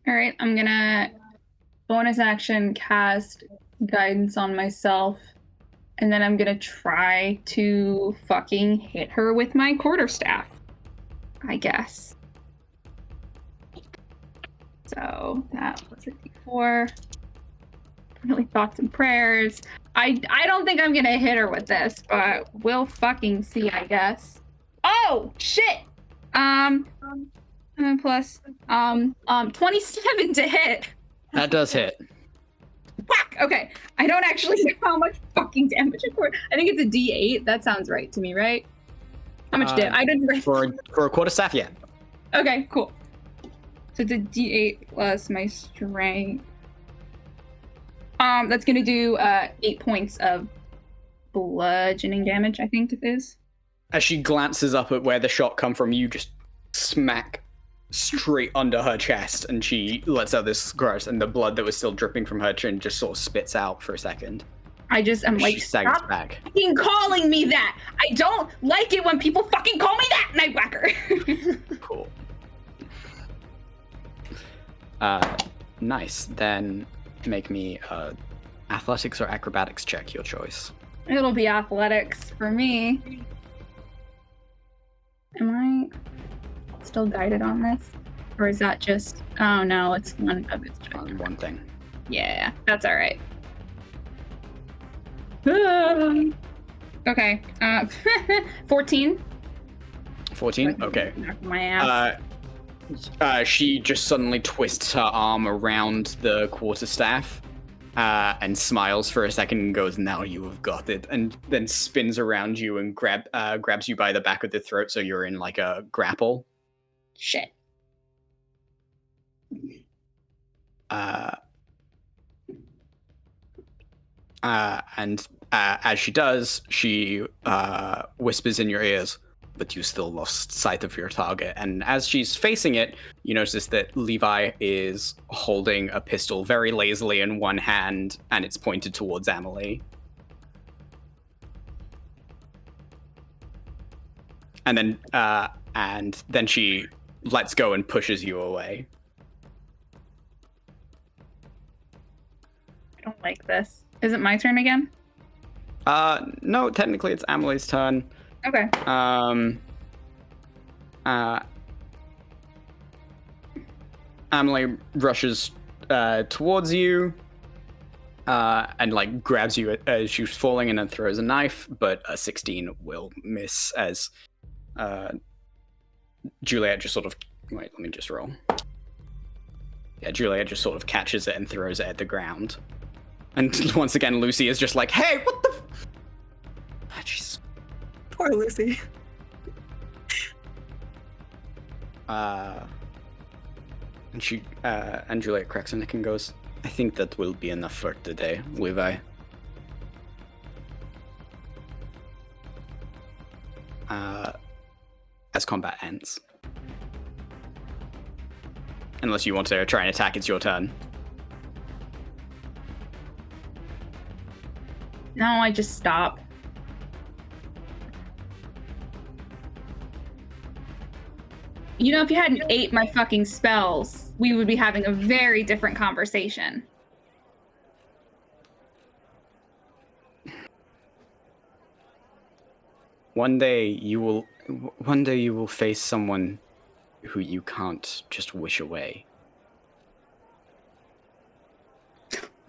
All right, I'm gonna bonus action cast guidance on myself, and then I'm gonna try to fucking hit her with my quarterstaff, I guess. So that was a d4. Really thoughts and prayers. I don't think I'm gonna hit her with this, but we'll fucking see, I guess. Oh shit! Plus 27 to hit.
That does hit.
Whack! Okay. I don't actually know how much fucking damage it for. I think it's a D8. That sounds right to me, right? How much damage? I didn't
for a quarterstaff, yeah.
Okay, cool. So it's a D8 plus my strength. That's gonna do 8 points of bludgeoning damage, I think it is.
As she glances up at where the shot come from, you just smack straight under her chest, and she lets out this gross, and the blood that was still dripping from her chin just sort of spits out for a second.
I'm like,
she staggers
stop
back.
fucking calling me that! I don't like it when people fucking call me that, and I whack her.
Cool. Nice. Then make me athletics or acrobatics check, your choice.
It'll be athletics for me. Am I still guided on this? Or is that just... Oh no, it's one of its check.
One thing.
Yeah, that's alright. Okay, 14.
14? Okay.
Knock my ass.
She just suddenly twists her arm around the quarterstaff and smiles for a second and goes, "Now you have got it," and then spins around you and grabs you by the back of the throat so you're in like a grapple.
Shit.
And as she does, she whispers in your ears, "But you still lost sight of your target." And as she's facing it, you notice that Levi is holding a pistol very lazily in one hand, and it's pointed towards Amelie. And then she lets go and pushes you away.
I don't like this. Is it my turn again?
No, technically it's Amelie's turn.
Okay.
Emily rushes towards you and like grabs you as she's falling and then throws a knife, but a 16 will miss as Juliet just sort of wait. Let me just roll. Yeah, Juliet just sort of catches it and throws it at the ground. And once again, Lucy is just like, "Hey, what the?" Jeez.
Poor Lucy.
And Juliet cracks a neck and goes, "I think that will be enough for today, Levi." As combat ends. Unless you want to try and attack, it's your turn.
No, I just stop. You know, if you hadn't ate my fucking spells, we would be having a very different conversation.
One day you will face someone who you can't just wish away.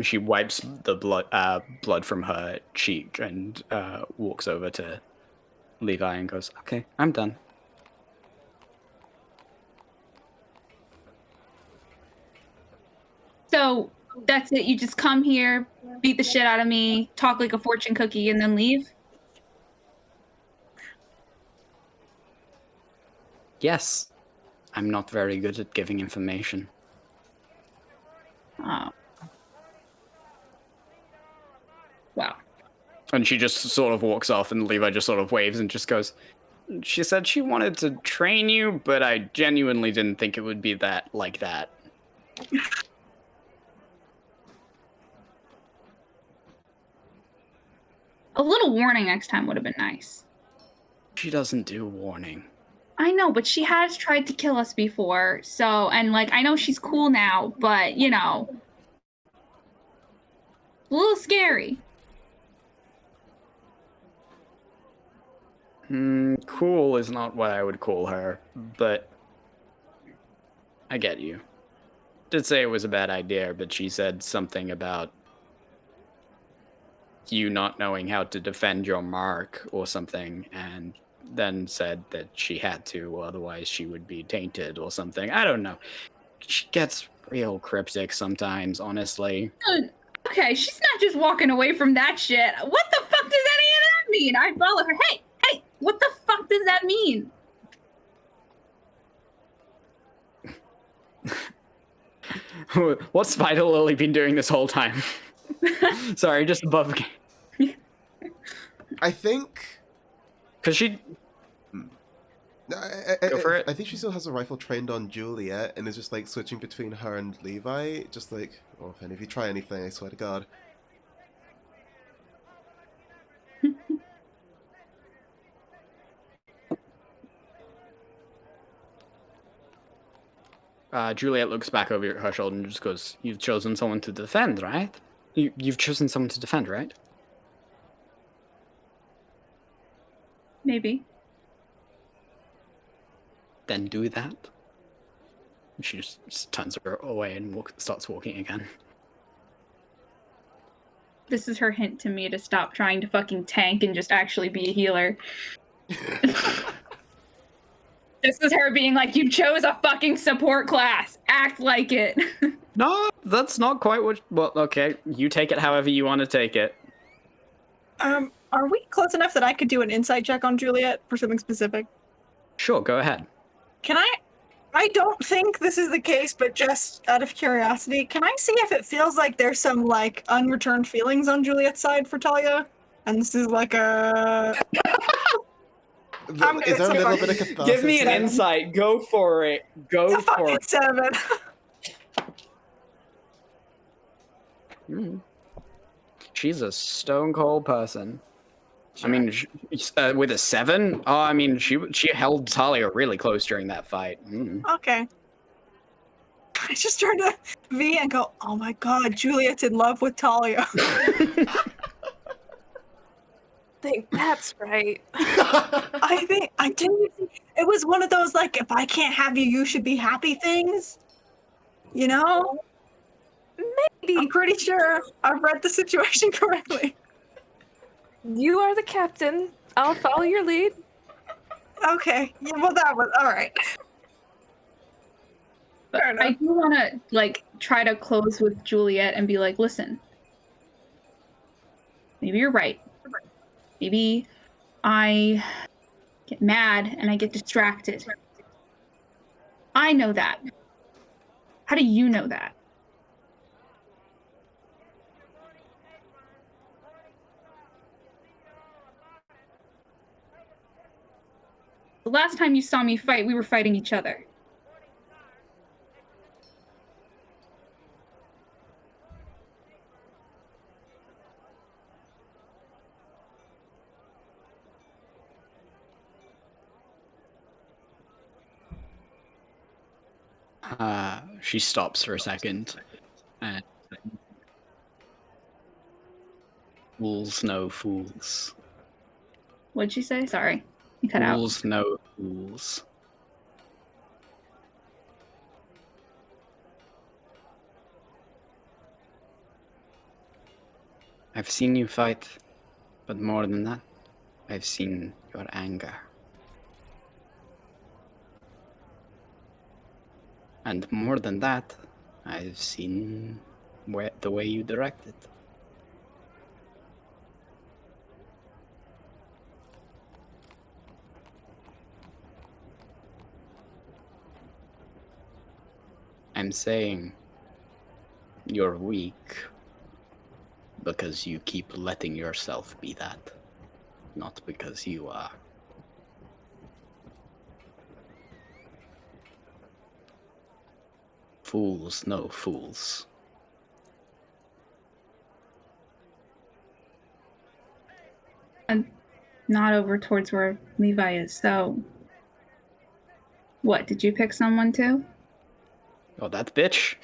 She wipes the blood from her cheek and walks over to Levi and goes, "Okay, I'm done."
So that's it. You just come here, beat the shit out of me, talk like a fortune cookie, and then leave?
Yes, I'm not very good at giving information.
Oh. Wow.
And she just sort of walks off, and Levi just sort of waves and just goes, "She said she wanted to train you, but I genuinely didn't think it would be that like that."
A little warning next time would have been nice.
She doesn't do warning.
I know, but she has tried to kill us before, so, and like, I know she's cool now, but, you know, a little scary.
Cool is not what I would call her, but I get you. Did say it was a bad idea, but she said something about you not knowing how to defend your mark or something, and then said that she had to, otherwise she would be tainted or something. I don't know. She gets real cryptic sometimes, honestly.
Okay, she's not just walking away from that shit. What the fuck does any of that mean? I follow her. Hey, what the fuck does that mean?
What's Spider Lily been doing this whole time? Sorry, just above.
I think.
Because she. Go for it.
I think she still has a rifle trained on Juliet and is just like switching between her and Levi. Just like, oh, and if you try anything, I swear to God.
Juliet looks back over her shoulder and just goes, "You've chosen someone to defend, right? You've chosen someone to defend, right?"
Maybe.
Then do that. She just turns her away and starts walking again.
This is her hint to me to stop trying to fucking tank and just actually be a healer. This is her being like, you chose a fucking support class. Act like it.
No, that's not quite what... Well, okay. You take it however you want to take it.
Are we close enough that I could do an insight check on Juliet for something specific?
Sure, go ahead.
Can I don't think this is the case, but just out of curiosity, can I see if it feels like there's some, like, unreturned feelings on Juliet's side for Talia? And this is like a...
Is there a little bit of catharsis?
Give me an insight. Go for it. Go for it.
7.
She's a stone cold person. Sure. I mean, with a 7? Oh, I mean, she held Talia really close during that fight.
Okay. I just turned to V and go, oh my god, Juliet's in love with Talia.
think that's right.
I think I didn't. It was one of those like, if I can't have you, you should be happy things. You know, I'm
Maybe
pretty sure I've read the situation correctly.
you are the captain. I'll follow your lead.
Okay, yeah, well that was all right.
But
Fair enough.
I do want to like try to close with Juliet and be like, listen, maybe you're right. Maybe I get mad and I get distracted. I know that. How do you know that? The last time you saw me fight, we were fighting each other.
She stops for a second. And fools know fools.
What'd she say? Sorry, you cut out.
Fools know fools. I've seen you fight, but more than that, I've seen your anger. And more than that, I've seen the way you direct it. I'm saying you're weak because you keep letting yourself be that, not because you are. Fools know fools.
I'm not over towards where Levi is, so... What, did you pick someone too?
Oh, that bitch?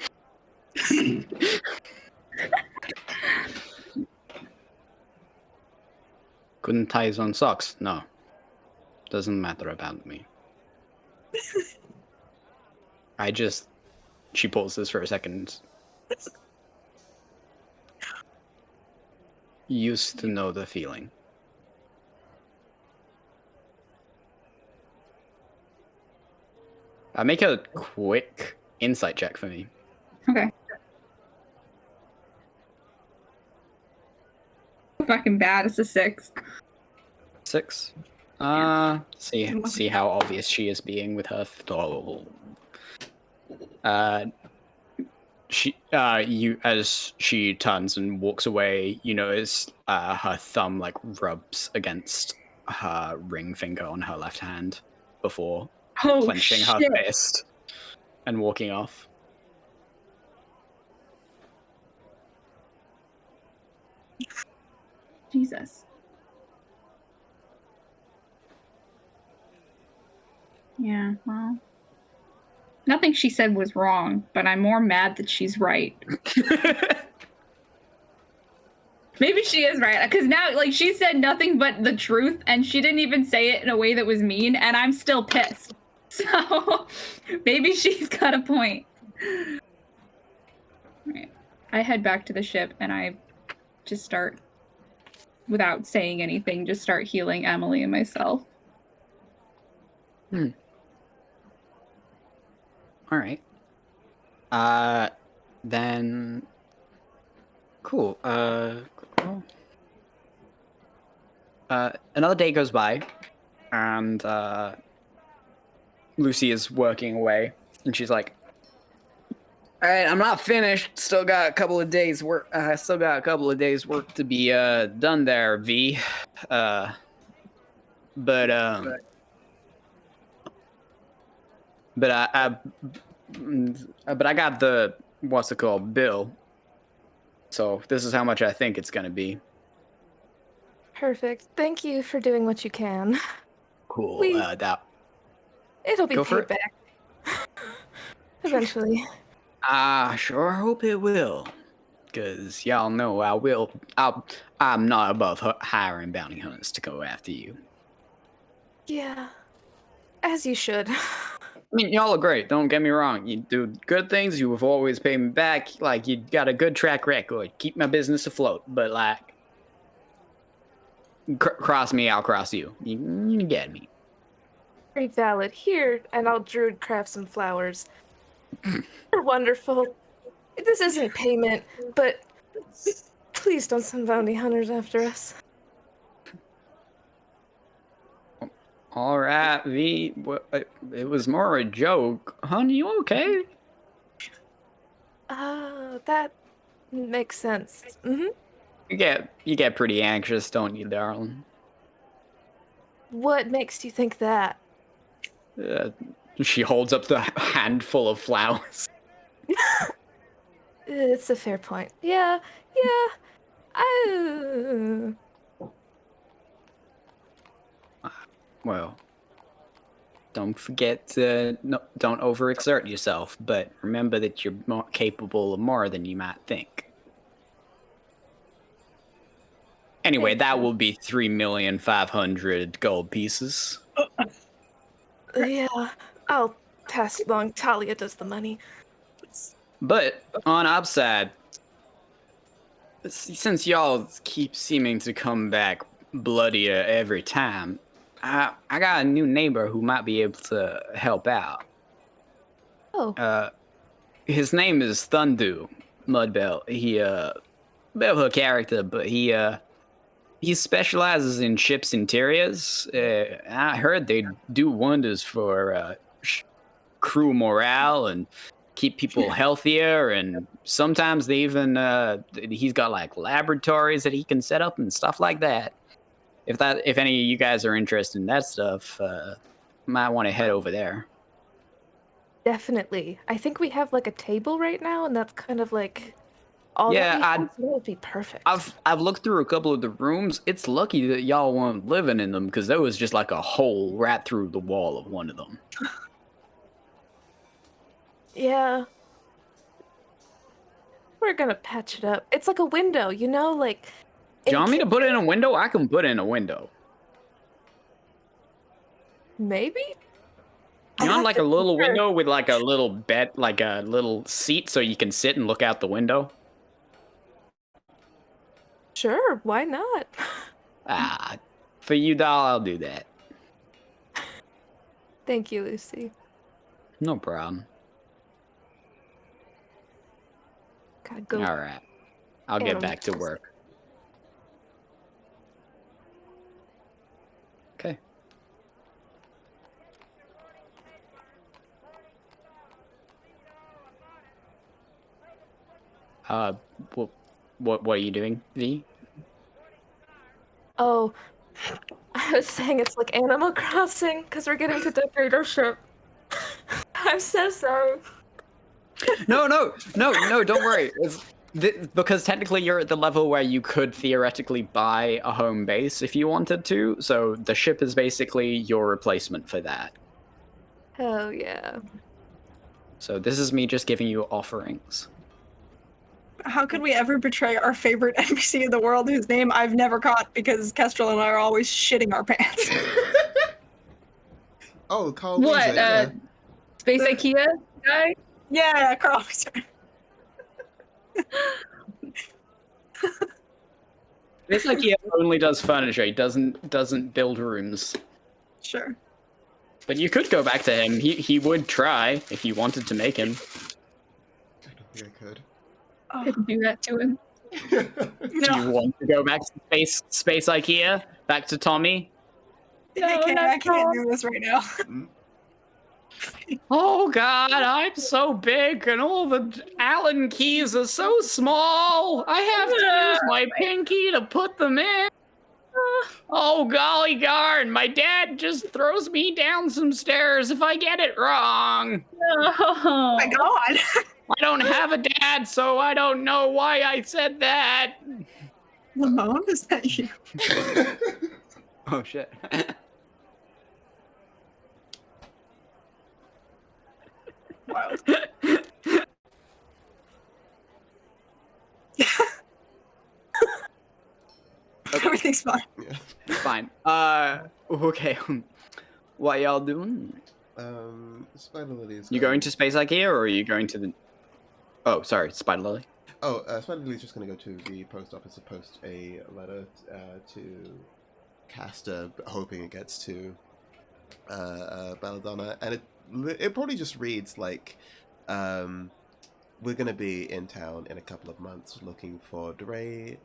Couldn't tie his own socks? No. Doesn't matter about me. She pauses for a second. Used to know the feeling. Make a quick insight check for me.
Okay. Fucking bad, it's a 6.
6.
Yeah.
See how obvious she is being with her as she turns and walks away, you notice her thumb like rubs against her ring finger on her left hand before clenching her fist and walking off.
Jesus. Yeah, well... Nothing she said was wrong, but I'm more mad that she's right. Maybe she is right, because now, like, she said nothing but the truth, and she didn't even say it in a way that was mean, and I'm still pissed. So, maybe she's got a point. Right. I head back to the ship, and I just start, without saying anything, just start healing Emily and myself.
All right. Then... Cool. Another day goes by, and Lucy is working away, and she's like, "All right, I'm not finished. Still got a couple of days work. Work to be done there, V. But I got the what's it called bill. So this is how much I think it's gonna be."
Perfect. Thank you for doing what you can.
Cool.
It'll be
Go for
paid back. Eventually.
Sure hope it will. because y'all know I'm not above hiring bounty hunters to go after you.
Yeah, as you should.
I mean, y'all are great. Don't get me wrong. You do good things. You have always paid me back. Like, you got a good track record. Keep my business afloat. But, like, cross me, I'll cross you. You get me.
Very valid. Here, and I'll druid craft some flowers. They're wonderful. This isn't payment, but please don't send bounty hunters after us.
All right, V. It was more a joke. Honey, you okay?
That makes sense. Mm-hmm.
You get pretty anxious, don't you, darling?
What makes you think that?
She holds up the handful of flowers.
It's a fair point. Yeah.
Well, don't forget to don't overexert yourself, but remember that you're more capable of more than you might think. Anyway, that will be 3,500,000 gold pieces.
Yeah, I'll pass along. Talia does the money.
But on upside, since y'all keep seeming to come back bloodier every time, I got a new neighbor who might be able to help out.
Oh.
His name is Thundu Mudbelt. He bit of a character, but he specializes in ships' interiors. I heard they do wonders for crew morale and keep people healthier, and sometimes they even he's got like laboratories that he can set up and stuff like that. If any of you guys are interested in that stuff, might want to head over there.
Definitely. I think we have like a table right now, and that's kind of like all
Yeah,
that would be perfect.
I've looked through a couple of the rooms. It's lucky that y'all weren't living in them, because there was just like a hole right through the wall of one of them.
Yeah. We're gonna patch it up. It's like a window, you know, like.
Do you want me to put in a window? I can put in a window.
Maybe?
You want like a little window with like a little bed, like a little seat so you can sit and look out the window?
Sure, why not?
For you, doll, I'll do that.
Thank you, Lucy.
No problem.
Gotta go.
All right. I'll get back to work. Okay. What are you doing, V?
Oh, I was saying it's like Animal Crossing because we're getting to decorate our ship. I'm so sorry.
No, don't worry. Because technically you're at the level where you could theoretically buy a home base if you wanted to, so the ship is basically your replacement for that.
Oh, yeah.
So this is me just giving you offerings.
How could we ever betray our favorite NPC in the world whose name I've never caught because Kestrel and I are always shitting our pants?
Oh, Carl.
What?
Yeah.
Space IKEA guy?
Yeah, Carl.
This IKEA only does furniture. He doesn't build rooms.
Sure.
But you could go back to him. He would try if you wanted to make him.
I don't think I could.
Couldn't do that to him.
Do you want to go back to space IKEA? Back to Tommy?
I can't do this right now.
Oh God, I'm so big and all the Allen keys are so small. I have to use my pinky to put them in. Oh golly darn, my dad just throws me down some stairs if I get it wrong.
Oh my God.
I don't have a dad, so I don't know why I said that.
Lamone, is that you?
Oh shit.
Wild. Everything's fine.
Yeah.
Fine. Okay. What y'all doing?
Spider Lily's
You going to Space IKEA or are you going to the... Oh, sorry, Spider Lily.
Oh, Spider Lily's just gonna go to the post office to post a letter to Castor, hoping it gets to Belladonna, and it probably just reads like, we're gonna be in town in a couple of months looking for Dre,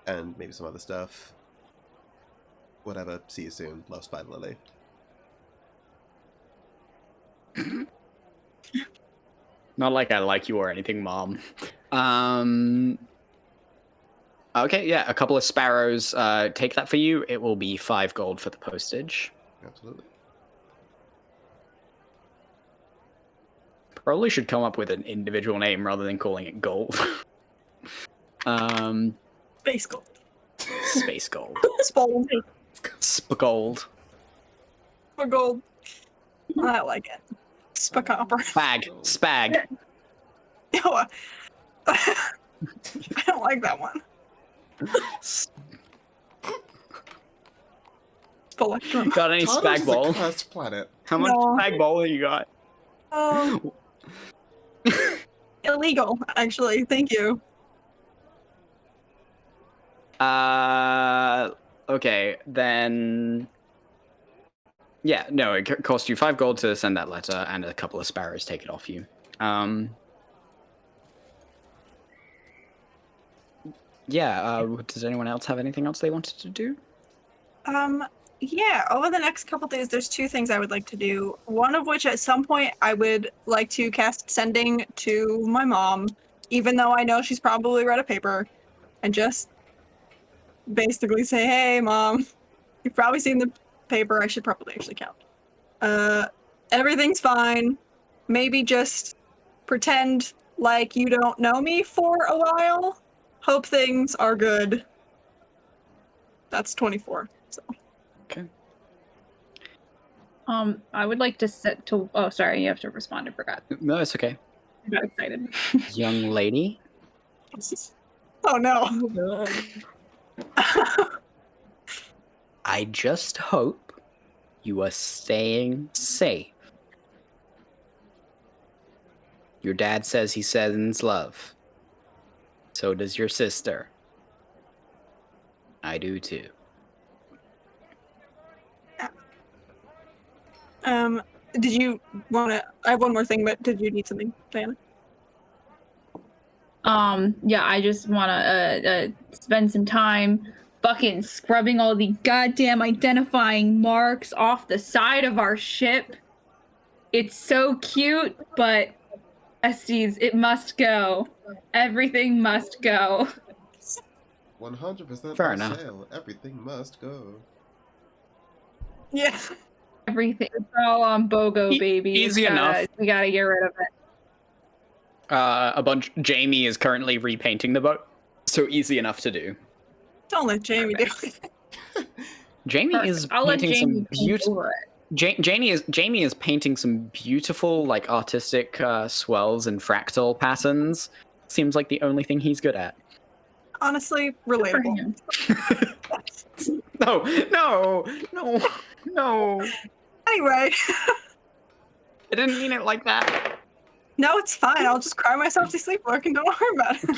and maybe some other stuff. Whatever. See you soon. Love, Spider Lily.
Not like I like you or anything, Mom. Okay, yeah, a couple of sparrows. Take that for you. It will be 5 gold for the postage.
Absolutely.
Probably should come up with an individual name rather than calling it gold.
Space gold.
Space gold.
Spald.
Gold.
For gold. I like it. Spacopper.
Spag.
Ew. I don't like that one. Spectrum.
Got any
Tartarus
spag
is a
ball?
cursed planet.
How much
No.
spag ball have you got?
Oh, illegal, actually. Thank you.
Okay, then... Yeah, no, it cost you 5 gold to send that letter, and a couple of sparrows take it off you. Yeah, does anyone else have anything else they wanted to do?
Yeah, over the next couple days, there's 2 things I would like to do. One of which, at some point, I would like to cast sending to my mom, even though I know she's probably read a paper, and just basically say, "Hey, Mom, you've probably seen the paper. I should probably actually count. Everything's fine. Maybe just pretend like you don't know me for a while. Hope things are good." That's 24. So.
Okay.
I would like to set to. Oh, sorry, you have to respond. I forgot.
No, it's okay.
I got excited.
Young lady.
Oh no.
I just hope you are staying safe. Your dad says he sends love. So does your sister. I do too.
Did you want to? I have one more thing, but did you need something, Diana?
Yeah, I just want to spend some time fucking scrubbing all the goddamn identifying marks off the side of our ship. It's so cute, but Estes, it must go. Everything must go.
100%
Fair
on
enough.
sale. Everything must go.
Yeah.
Everything. It's all on BOGO, baby.
Easy enough.
We gotta get rid of it.
Jamie is currently repainting the boat, so easy enough to do.
Don't let Jamie do it.
Jamie is
I'll let
painting
Jamie
some
paint
beautiful.
over it.
Jamie is painting some beautiful, like, artistic swells and fractal patterns. Seems like the only thing he's good at.
Honestly,
For
relatable.
him.
No.
Anyway,
I didn't mean it like that.
no, it's fine. I'll just cry myself to sleep, Larkin. Don't worry about it.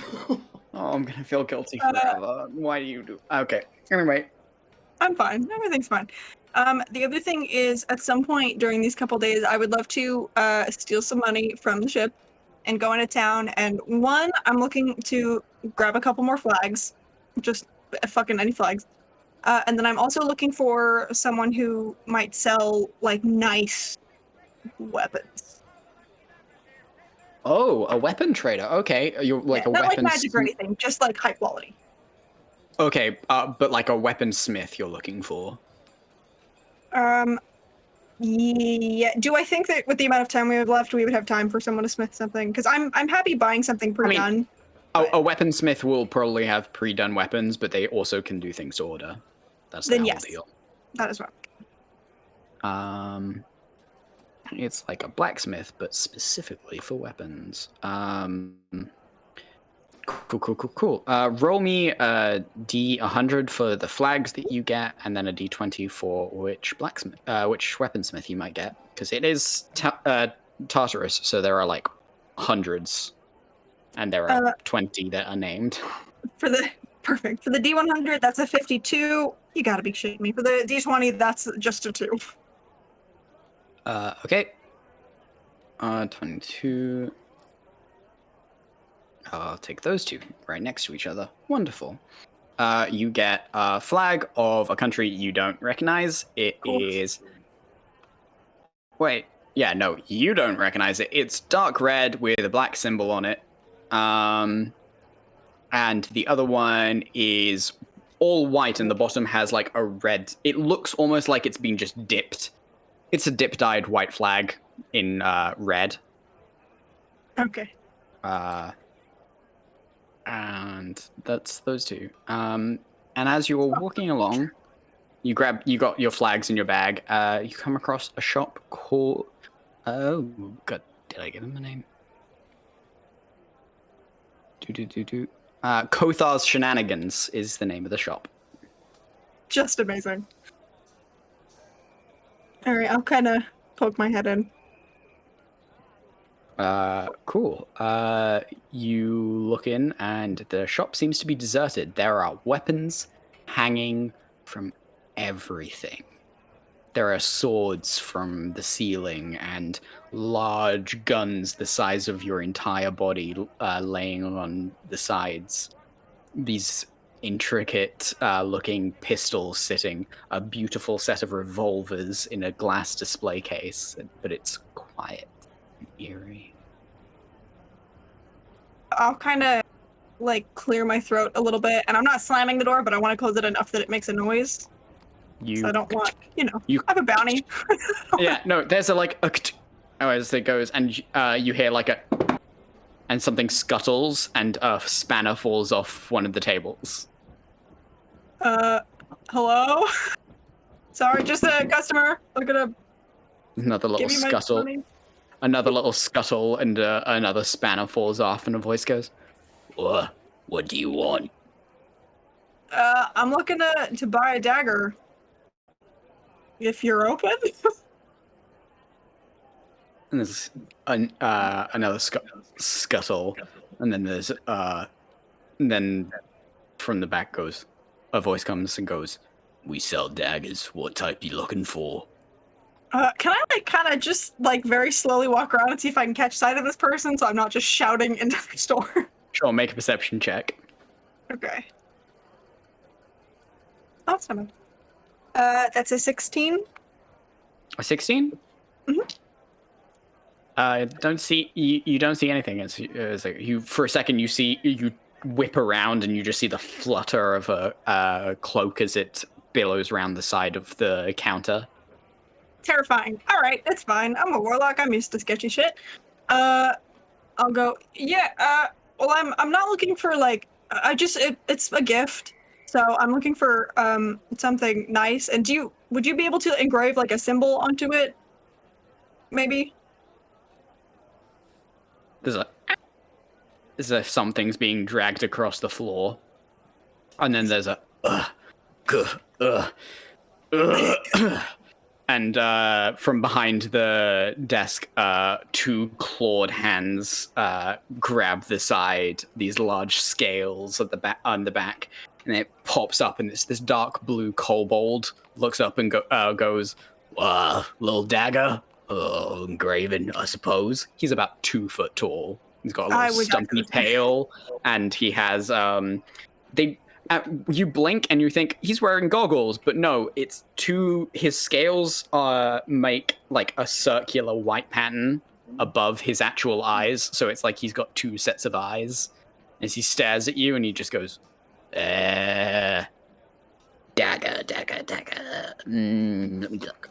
Oh, I'm gonna feel guilty forever. Why do you do? Okay. Anyway,
I'm fine. Everything's fine. The other thing is, at some point during these couple days, I would love to steal some money from the ship and go into town. And one, I'm looking to grab a couple more flags, just fucking any flags. And then I'm also looking for someone who might sell like nice weapons.
oh, a weapon trader. Okay, you're like
Yeah,
a
not like
weapon.
magic or anything, just like high quality.
Okay, but like a weaponsmith you're looking for.
Yeah. Do I think that with the amount of time we have left, we would have time for someone to smith something? Because I'm happy buying something pre-done.
A weaponsmith will probably have pre-done weapons, but they also can do things to order. That's the
Then
whole
yes.
deal.
That is right.
It's like a blacksmith, but specifically for weapons. Cool. Roll me a D100 for the flags that you get, and then a D20 for which weaponsmith you might get, because it is Tartarus, so there are like hundreds, and there are 20 that are named.
For the D100, that's a 52. You gotta be shitting me. For the D20, that's just a 2.
Okay. 22. I'll take those two right next to each other. Wonderful. You get a flag of a country you don't recognize. It is. Wait. Yeah, no, you don't recognize it. It's dark red with a black symbol on it. And the other one is all white, and the bottom has like a red. It looks almost like it's been just dipped. It's a dip-dyed white flag in red.
Okay.
And that's those two. And as you're walking along, you got your flags in your bag. You come across a shop called. Oh God, did I give him a name? Kothar's Shenanigans is the name of the shop.
Just amazing. All right, I'll kind of poke my head in.
Cool. You look in, and the shop seems to be deserted. There are weapons hanging from everything. There are swords from the ceiling and large guns the size of your entire body laying on the sides. These intricate looking pistols sitting, a beautiful set of revolvers in a glass display case, but it's quiet. Eerie.
I'll kind of like clear my throat a little bit, and I'm not slamming the door, but I want to close it enough that it makes a noise. So I don't want, I have a bounty.
Yeah, no, there's a as it goes, and you hear like a, and something scuttles, and a spanner falls off one of the tables.
Hello? Sorry, just a customer. Look at a.
Another little scuttle. Another little scuttle, and another spanner falls off, and a voice goes, What do you want?
I'm looking to buy a dagger. If you're open?
And there's another scuttle, and then there's and then from the back a voice comes and goes, We sell daggers. What type you looking for?
Can I kind of just very slowly walk around and see if I can catch sight of this person, so I'm not just shouting into the store?
Sure, make a perception check.
Okay. Awesome. That's a 16.
A 16?
Mm-hmm.
Don't see you don't see anything. As you for a second you whip around and you just see the flutter of a cloak as it billows around the side of the counter.
Terrifying. All right, it's fine. I'm a warlock. I'm used to sketchy shit. I'll go. Yeah. Well, I'm not looking for it's a gift. So I'm looking for something nice. And would you be able to engrave a symbol onto it? Maybe.
There's as if something's being dragged across the floor, and then there's a and from behind the desk, two clawed hands grab the side, these large scales at the back, on the back, and it pops up, and it's this dark blue kobold looks up and goes, little dagger, engraven, I suppose. He's about 2 foot tall. He's got a little stumpy tail, and he has you blink and you think he's wearing goggles, but no, it's his scales make like a circular white pattern above his actual eyes, so it's like he's got 2 sets of eyes. As he stares at you, and he just goes, dagger. Let me look.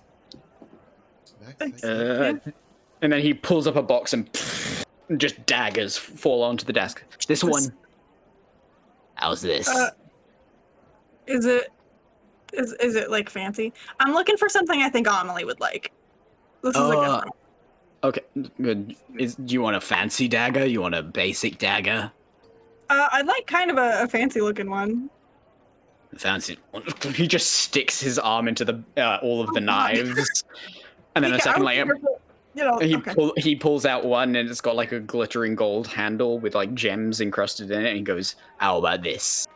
And then he pulls up a box and just daggers fall onto the desk. This one. How's this?
Is it fancy? I'm looking for something I think Amelie would like. This is
okay, good. Do you want a fancy dagger? You want a basic dagger?
I'd like kind of a fancy looking one.
Fancy. He just sticks his arm into the all of the knives, and then a
Yeah,
second
I was
later,
careful, you know. Okay.
he pulls out one, and it's got like a glittering gold handle with like gems encrusted in it, and he goes, "How about this?"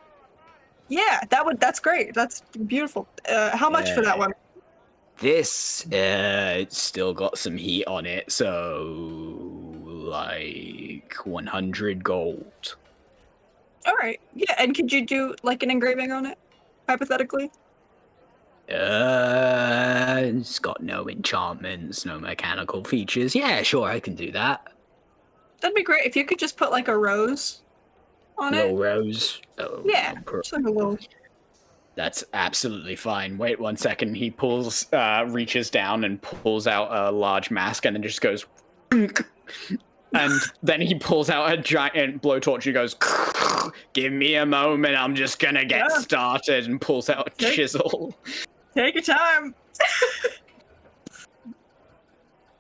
Yeah, that's great. That's beautiful. How much for that one?
This it's still got some heat on it, so like 100 gold.
All right. Yeah, and could you do like an engraving on it, hypothetically?
It's got no enchantments, no mechanical features. Yeah, sure, I can do that.
That'd be great if you could just put like a rose on
Little
it.
rose. Oh,
Yeah,
no
just like a little.
That's absolutely fine. Wait 1 second. He reaches down and pulls out a large mask, and then just goes, and then he pulls out a giant blowtorch. He goes, "Give me a moment. I'm just gonna get started," and pulls out a chisel.
Take your time.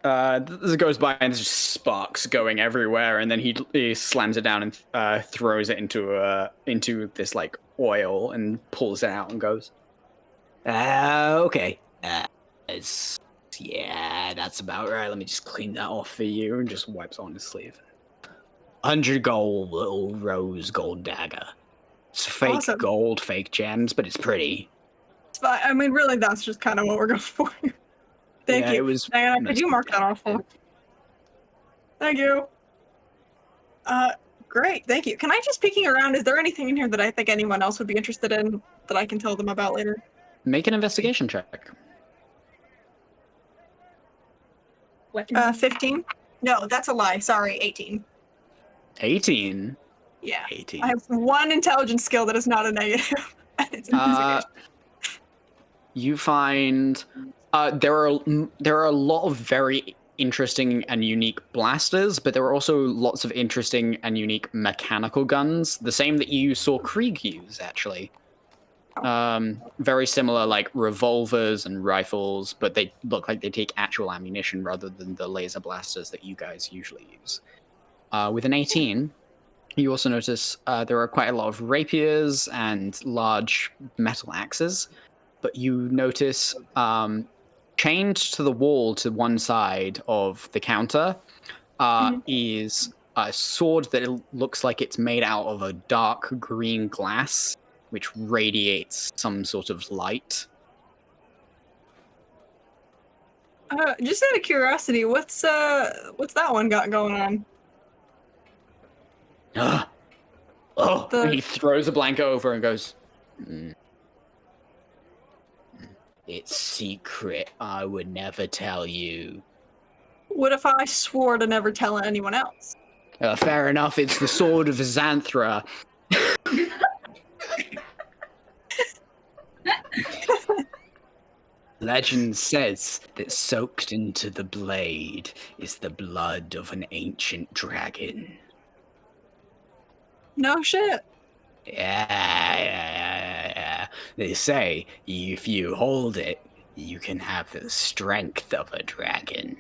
This goes by, and there's just sparks going everywhere, and then he slams it down and throws it into this like oil and pulls it out and goes, "Okay, yeah, that's about right. Let me just clean that off for you," and just wipes on his sleeve. 100 gold, little rose gold dagger. It's fake
Awesome.
gold, fake gems, but it's pretty.
It's fine. I mean, really, that's just kind of what we're going for. Thank
Yeah,
you.
it was
Diana, could you mark that off for? Thank you. Great, thank you. Can I just peeking around? Is there anything in here that I think anyone else would be interested in that I can tell them about later?
Make an investigation check.
15? No, that's a lie. Sorry, 18.
18.
Yeah.
18.
I have one intelligence skill that is not a negative. And it's investigation.
You find there are a lot of very interesting and unique blasters, but there are also lots of interesting and unique mechanical guns, the same that you saw Krieg use, actually. Very similar, like revolvers and rifles, but they look like they take actual ammunition rather than the laser blasters that you guys usually use. With an 18, you also notice there are quite a lot of rapiers and large metal axes, but you notice chained to the wall to one side of the counter is a sword that looks like it's made out of a dark green glass, which radiates some sort of light.
Just out of curiosity, what's that one got going on?
He throws a blanket over and goes, "It's secret. I would never tell you."
What if I swore to never tell anyone else?
Fair enough. It's the sword of Xanthra. Legend says that soaked into the blade is the blood of an ancient dragon.
No shit.
Yeah. They say if you hold it, you can have the strength of a dragon.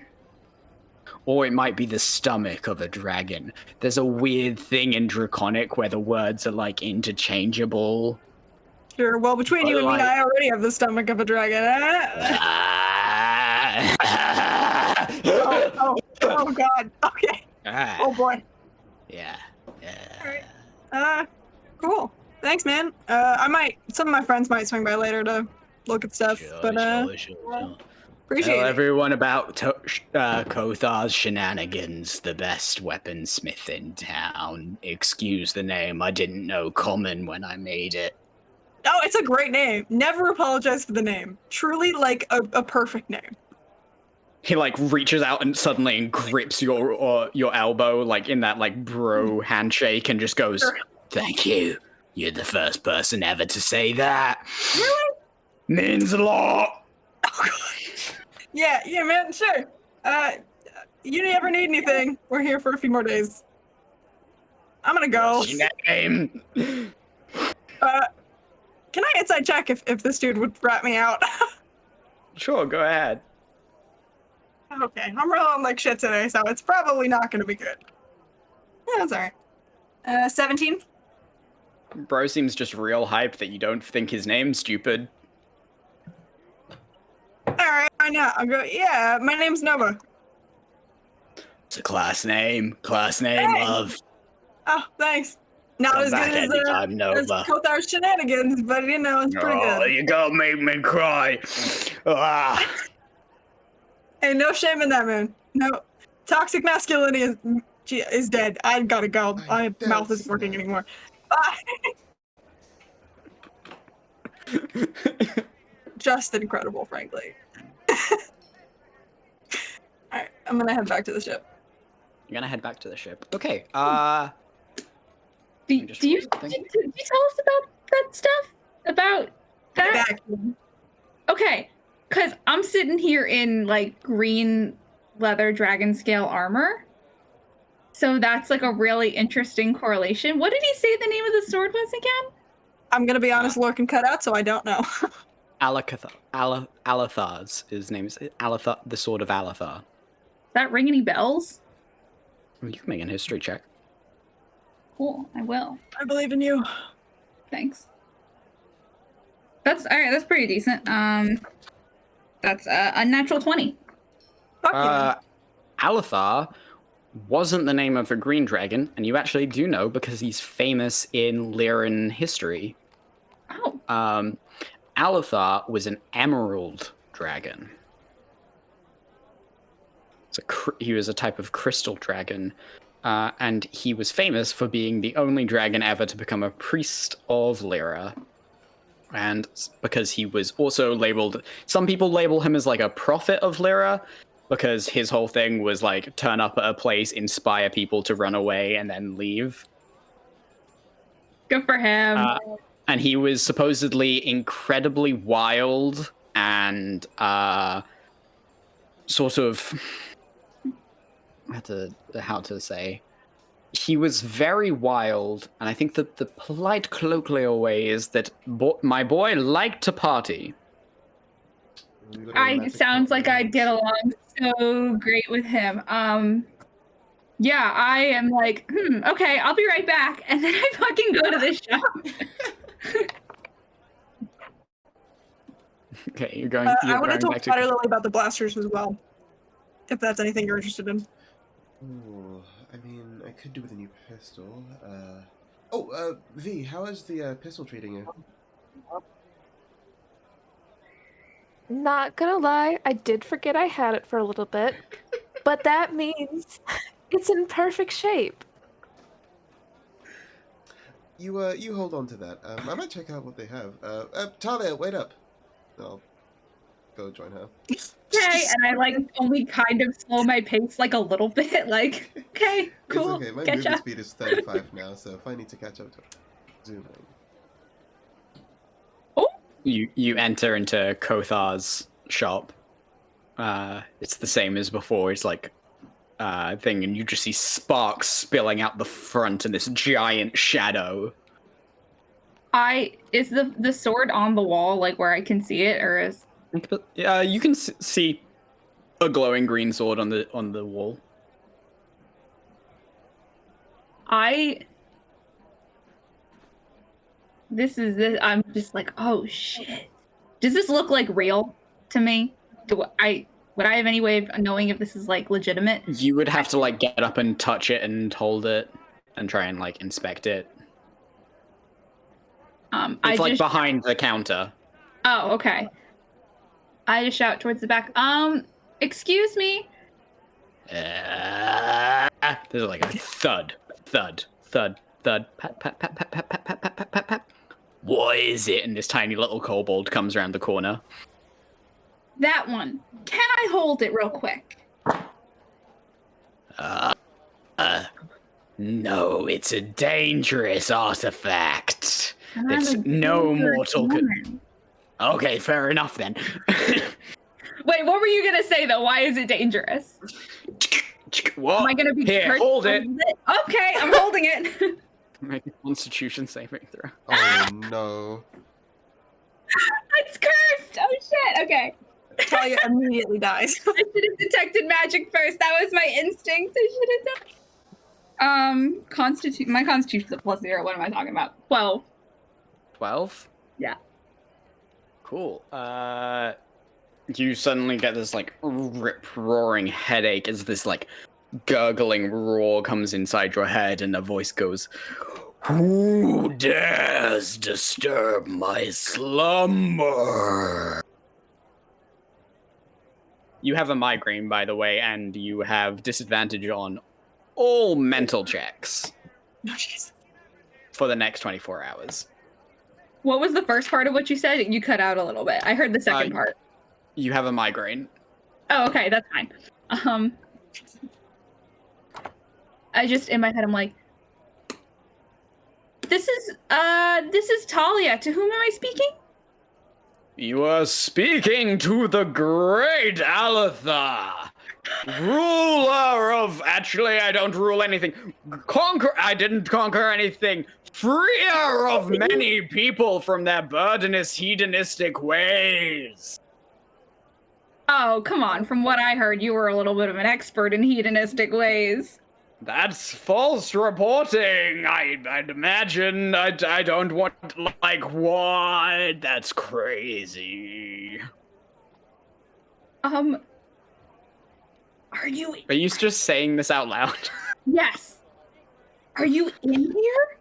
Or it might be the stomach of a dragon. There's a weird thing in Draconic where the words are like interchangeable.
Sure, well, between you and me, I already have the stomach of a dragon. Oh, God. Okay. Oh, boy.
Yeah.
All right. Cool. Thanks, man. Some of my friends might swing by later to look at stuff,
Sure.
appreciate
Tell
it.
everyone about Kothar's shenanigans, the best weaponsmith in town. Excuse the name, I didn't know common when I made it.
Oh, it's a great name. Never apologize for the name. Truly, like, a perfect name.
He like reaches out and suddenly grips your elbow like in that like bro handshake and just goes, "Thank you. You're the first person ever to say that."
Really?
Means a lot.
Oh, God. Yeah, man, sure. You ever need anything, we're here for a few more days. I'm gonna go.
What's your name?
Can I inside check if this dude would rat me out?
Sure, go ahead.
Okay, I'm rolling like shit today, so it's probably not gonna be good. Yeah, that's alright. 17?
Bro seems just real hyped that you don't think his name's stupid.
Alright, why not? I'll go, yeah, my name's Nova.
It's a class name. Class name,
Hey!
love.
Oh, thanks. Not
Come
as
back
good
anytime,
as
Nova.
Kothar's shenanigans, but you know, it's pretty
Oh,
good.
you gonna make me cry. Ah.
Hey, no shame in that, man. No. Toxic masculinity is dead. I gotta go. My mouth isn't working anymore. Bye. Just incredible, frankly. Alright, I'm gonna head back to the ship.
You're gonna head back to the ship. Okay,
Do you tell us about that stuff? About that?
Back.
Okay, because I'm sitting here in like green leather dragon scale armor. So that's like a really interesting correlation. What did he say the name of the sword was again?
I'm gonna be honest, Lorcan cut out, so I don't know.
Alathar's. His name is Alathar, the Sword of Alathar.
Does that ring any bells?
You can make a history check.
Cool, I will.
I believe in you.
Thanks. That's all right. That's pretty decent. That's a natural 20.
Fuck yeah.
Alathar wasn't the name of a green dragon, and you actually do know because he's famous in Lyran history.
Oh.
Alathar was an emerald dragon. He was a type of crystal dragon, and he was famous for being the only dragon ever to become a priest of Lyra. And because he was also labeled, some people label him as like a prophet of Lyra, because his whole thing was like turn up at a place, inspire people to run away, and then leave.
Good for him.
And he was supposedly incredibly wild and sort of how to say. He was very wild, and I think that the polite colloquial way is that my boy liked to party.
Sounds like I'd get along so great with him. Yeah, I am like, okay, I'll be right back, and then I fucking go to the shop.
Okay, you're going.
I want to talk to Water Lily about the blasters as well, if that's anything you're interested in.
Ooh, I mean, I could do with a new pistol. V, how is the pistol treating you?
Not gonna lie, I did forget I had it for a little bit, but that means it's in perfect shape.
You hold on to that. I might check out what they have. Talia, wait up. I'll go join her.
Okay, and I like only kind of slow my pace like a little bit. Like, okay, cool.
It's okay. My
catch
movement
up.
speed is 35 now, so if I need to catch up to zoom in.
Oh,
You enter into Kothar's shop. It's the same as before. It's like thing, and you just see sparks spilling out the front and this giant shadow.
Is the sword on the wall, like where I can see it, or is?
You can see a glowing green sword on the wall.
I'm just like, oh shit. Does this look like real to me? Would I have any way of knowing if this is like legitimate?
You would have to like get up and touch it and hold it and try and like inspect it. It's like behind the counter.
Oh, okay. I just shout towards the back. Excuse me.
There's like a thud, thud, thud, thud, pat, pat, pat, pat, pat, pat, pat, pat, pat, pat, pat. What is it? And this tiny little kobold comes around the corner.
That one. Can I hold it real quick?
No, it's a dangerous artifact. That's no mortal could. Okay, fair enough then.
Wait, what were you gonna say though? Why is it dangerous?
What?
Am I gonna be
Here, hold it.
Okay, I'm holding it.
Make a Constitution saving throw.
Oh no.
It's cursed! Oh shit, okay.
Talia immediately dies.
I should have detected magic first. That was my instinct. I should have done. My constitution's a +0. What am I talking about? 12.
12?
Yeah.
Cool. You suddenly get this like rip-roaring headache as this like gurgling roar comes inside your head, and a voice goes, "Who dares disturb my slumber?" You have a migraine, by the way, and you have disadvantage on all mental checks
No, jeez.
for the next 24 hours.
What was the first part of what you said? You cut out a little bit. I heard the second part.
You have a migraine.
Oh, okay, that's fine. I just, in my head, I'm like, this is Talia. To whom am I speaking?
You are speaking to the great Aletha, ruler of... Actually, I don't rule anything. I didn't conquer anything. Freer of many people from their burdenous, hedonistic ways.
Oh, come on. From what I heard, you were a little bit of an expert in hedonistic ways.
That's false reporting. I'd imagine. I don't want, like, what? That's crazy.
Are you...
Are you just saying this out loud?
Yes. Are you in here?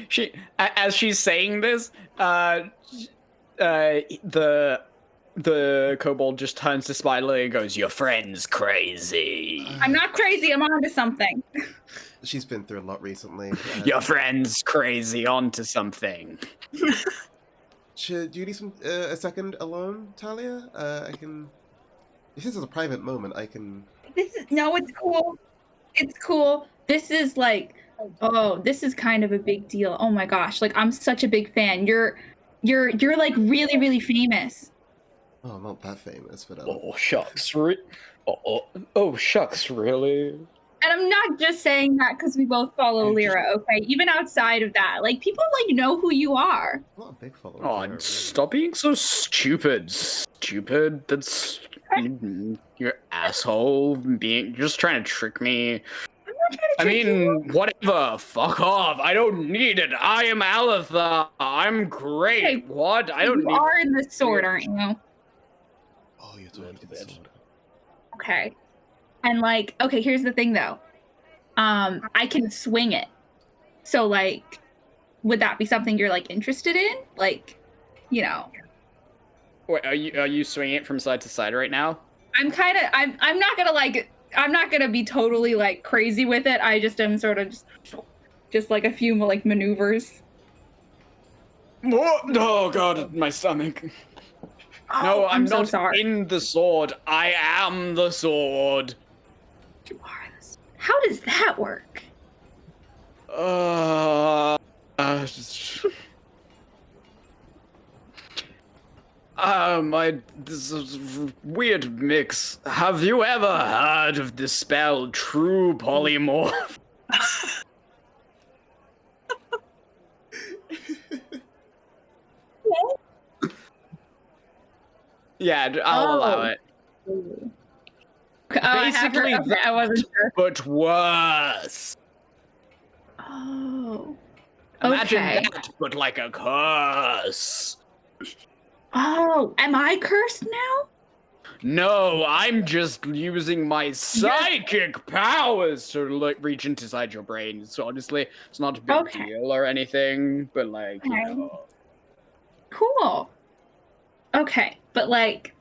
She as she's saying this, the kobold just turns to Spider and goes, "Your friend's crazy."
I'm not crazy. I'm onto something.
She's been through a lot recently.
Your friend's crazy, onto something.
Do you need a second alone, Talia? I can... If this is a private moment, I can...
No, it's cool. It's cool. This is like, oh, this is kind of a big deal. Oh my gosh, like I'm such a big fan. You're like really, really famous.
Oh, I'm not that famous, but
Oh shucks, shucks, really?
And I'm not just saying that because we both follow Lyra, okay? Even outside of that, like people like know who you are.
I'm not a big follower.
Oh,
really.
stop being so stupid. Stupid. That's you're asshole. Just trying to trick me.
I'm not trying to trick you.
Whatever. Fuck off. I don't need it. I am Aletha. I'm great.
Okay,
What? I don't
You
need.
are in the sword, aren't you?
Oh, you're talking to the sword.
Okay. And like, okay, here's the thing though. I can swing it. So like, would that be something you're like interested in? Like, you know.
Wait, are you swinging it from side to side right now?
I'm not gonna be totally like crazy with it. I just am sort of just like a few like maneuvers.
Oh god, my stomach. No, I'm
so
not
sorry.
in the sword. I am the sword.
You are this. How does that work?
This is a weird mix. Have you ever heard of the spell True Polymorph? Yeah, I'll allow it. Basically,
I wasn't sure.
but worse.
Oh.
Imagine
Okay.
that, but like a curse.
Oh, am I cursed now?
No, I'm just using my psychic powers to like reach inside your brain. So honestly, it's not a big
Okay.
deal or anything, but like, you
Okay.
know.
Cool. Okay, but like,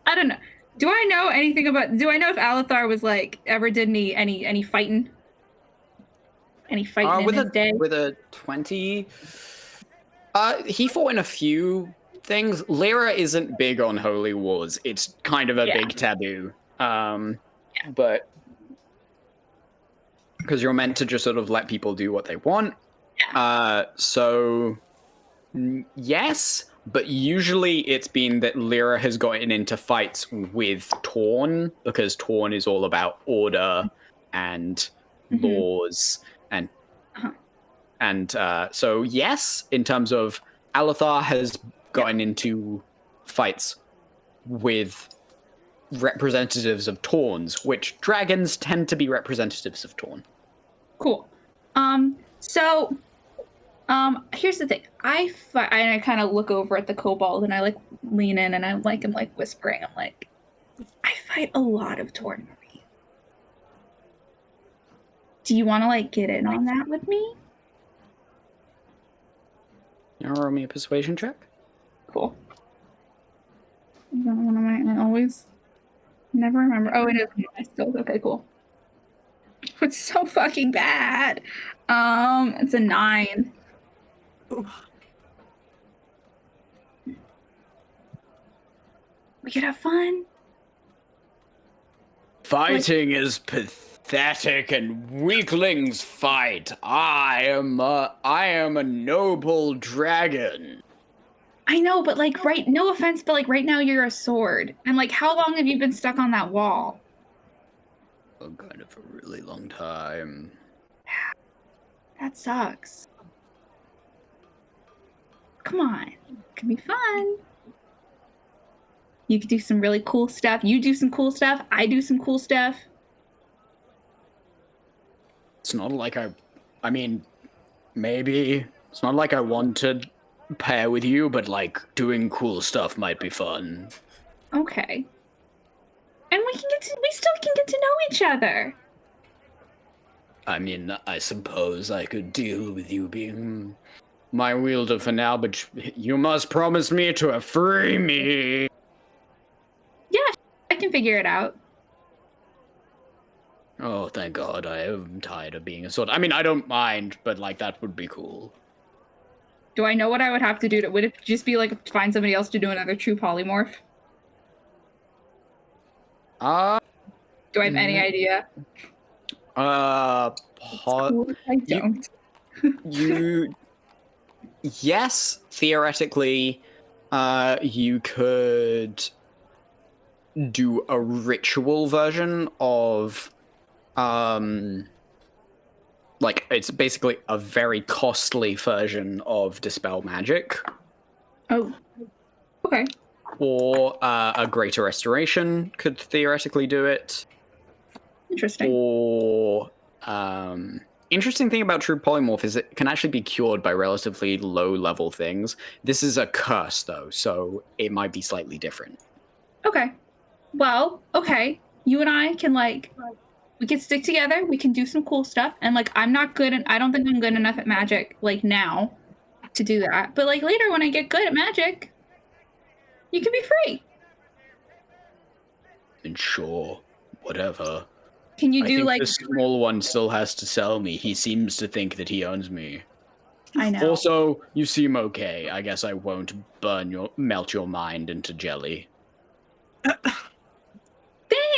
I don't know. Do I know anything about? Do I know if Alethar was like ever did any fighting? Any fighting in
with
his day?
with a 20, he fought in a few things. Lyra isn't big on holy wars. It's kind of a
Yeah.
big taboo. But because you're meant to just sort of let people do what they want. So yes, but usually it's been that Lyra has gotten into fights with Torn because Torn is all about order and laws and so yes, in terms of Alethar has gotten into fights with representatives of Tawns, which dragons tend to be representatives of Tawn.
Cool. So, here's the thing. I kind of look over at the kobold and I like lean in and I'm like whispering. I'm like, I fight a lot of Tawn Marine. Do you want to like get in on that with me?
You want to roll me a persuasion check?
Cool. I always never remember. Oh, it is my skills. Okay, cool. It's so fucking bad. It's a 9. We could have fun.
Fighting is pathetic and weaklings fight. I am a noble dragon.
I know, but like no offense, but like right now you're a sword. And like how long have you been stuck on that wall?
Oh, kind of a really long time.
That sucks. Come on. It can be fun. You could do some really cool stuff. You do some cool stuff. I do some cool stuff.
It's not like I mean, maybe. It's not like I want to pair with you, but like doing cool stuff might be fun.
Okay. And we still can get to know each other.
I mean, I suppose I could deal with you being my wielder for now, but you must promise me to free me.
Yeah, I can figure it out.
Oh, thank God, I am tired of being a sword. I mean, I don't mind, but like that would be cool.
Do I know what I would have to do? Would it just be like find somebody else to do another true polymorph? Do I have any idea?
Cool,
I don't.
Yes, theoretically, you could do a ritual version of, like, it's basically a very costly version of Dispel Magic.
Oh, okay.
Or a Greater Restoration could theoretically do it.
Interesting.
Or, interesting thing about True Polymorph is it can actually be cured by relatively low-level things. This is a curse, though, so it might be slightly different.
Okay. Well, okay. You and I can, like, we can stick together. We can do some cool stuff. And, like, I don't think I'm good enough at magic, like, now to do that. But, like, later when I get good at magic, you can be free.
And sure, whatever.
Can you
I
do,
think
like...
the small one still has to sell me. He seems to think that he owns me.
I know.
Also, you seem okay. I guess I won't melt your mind into jelly.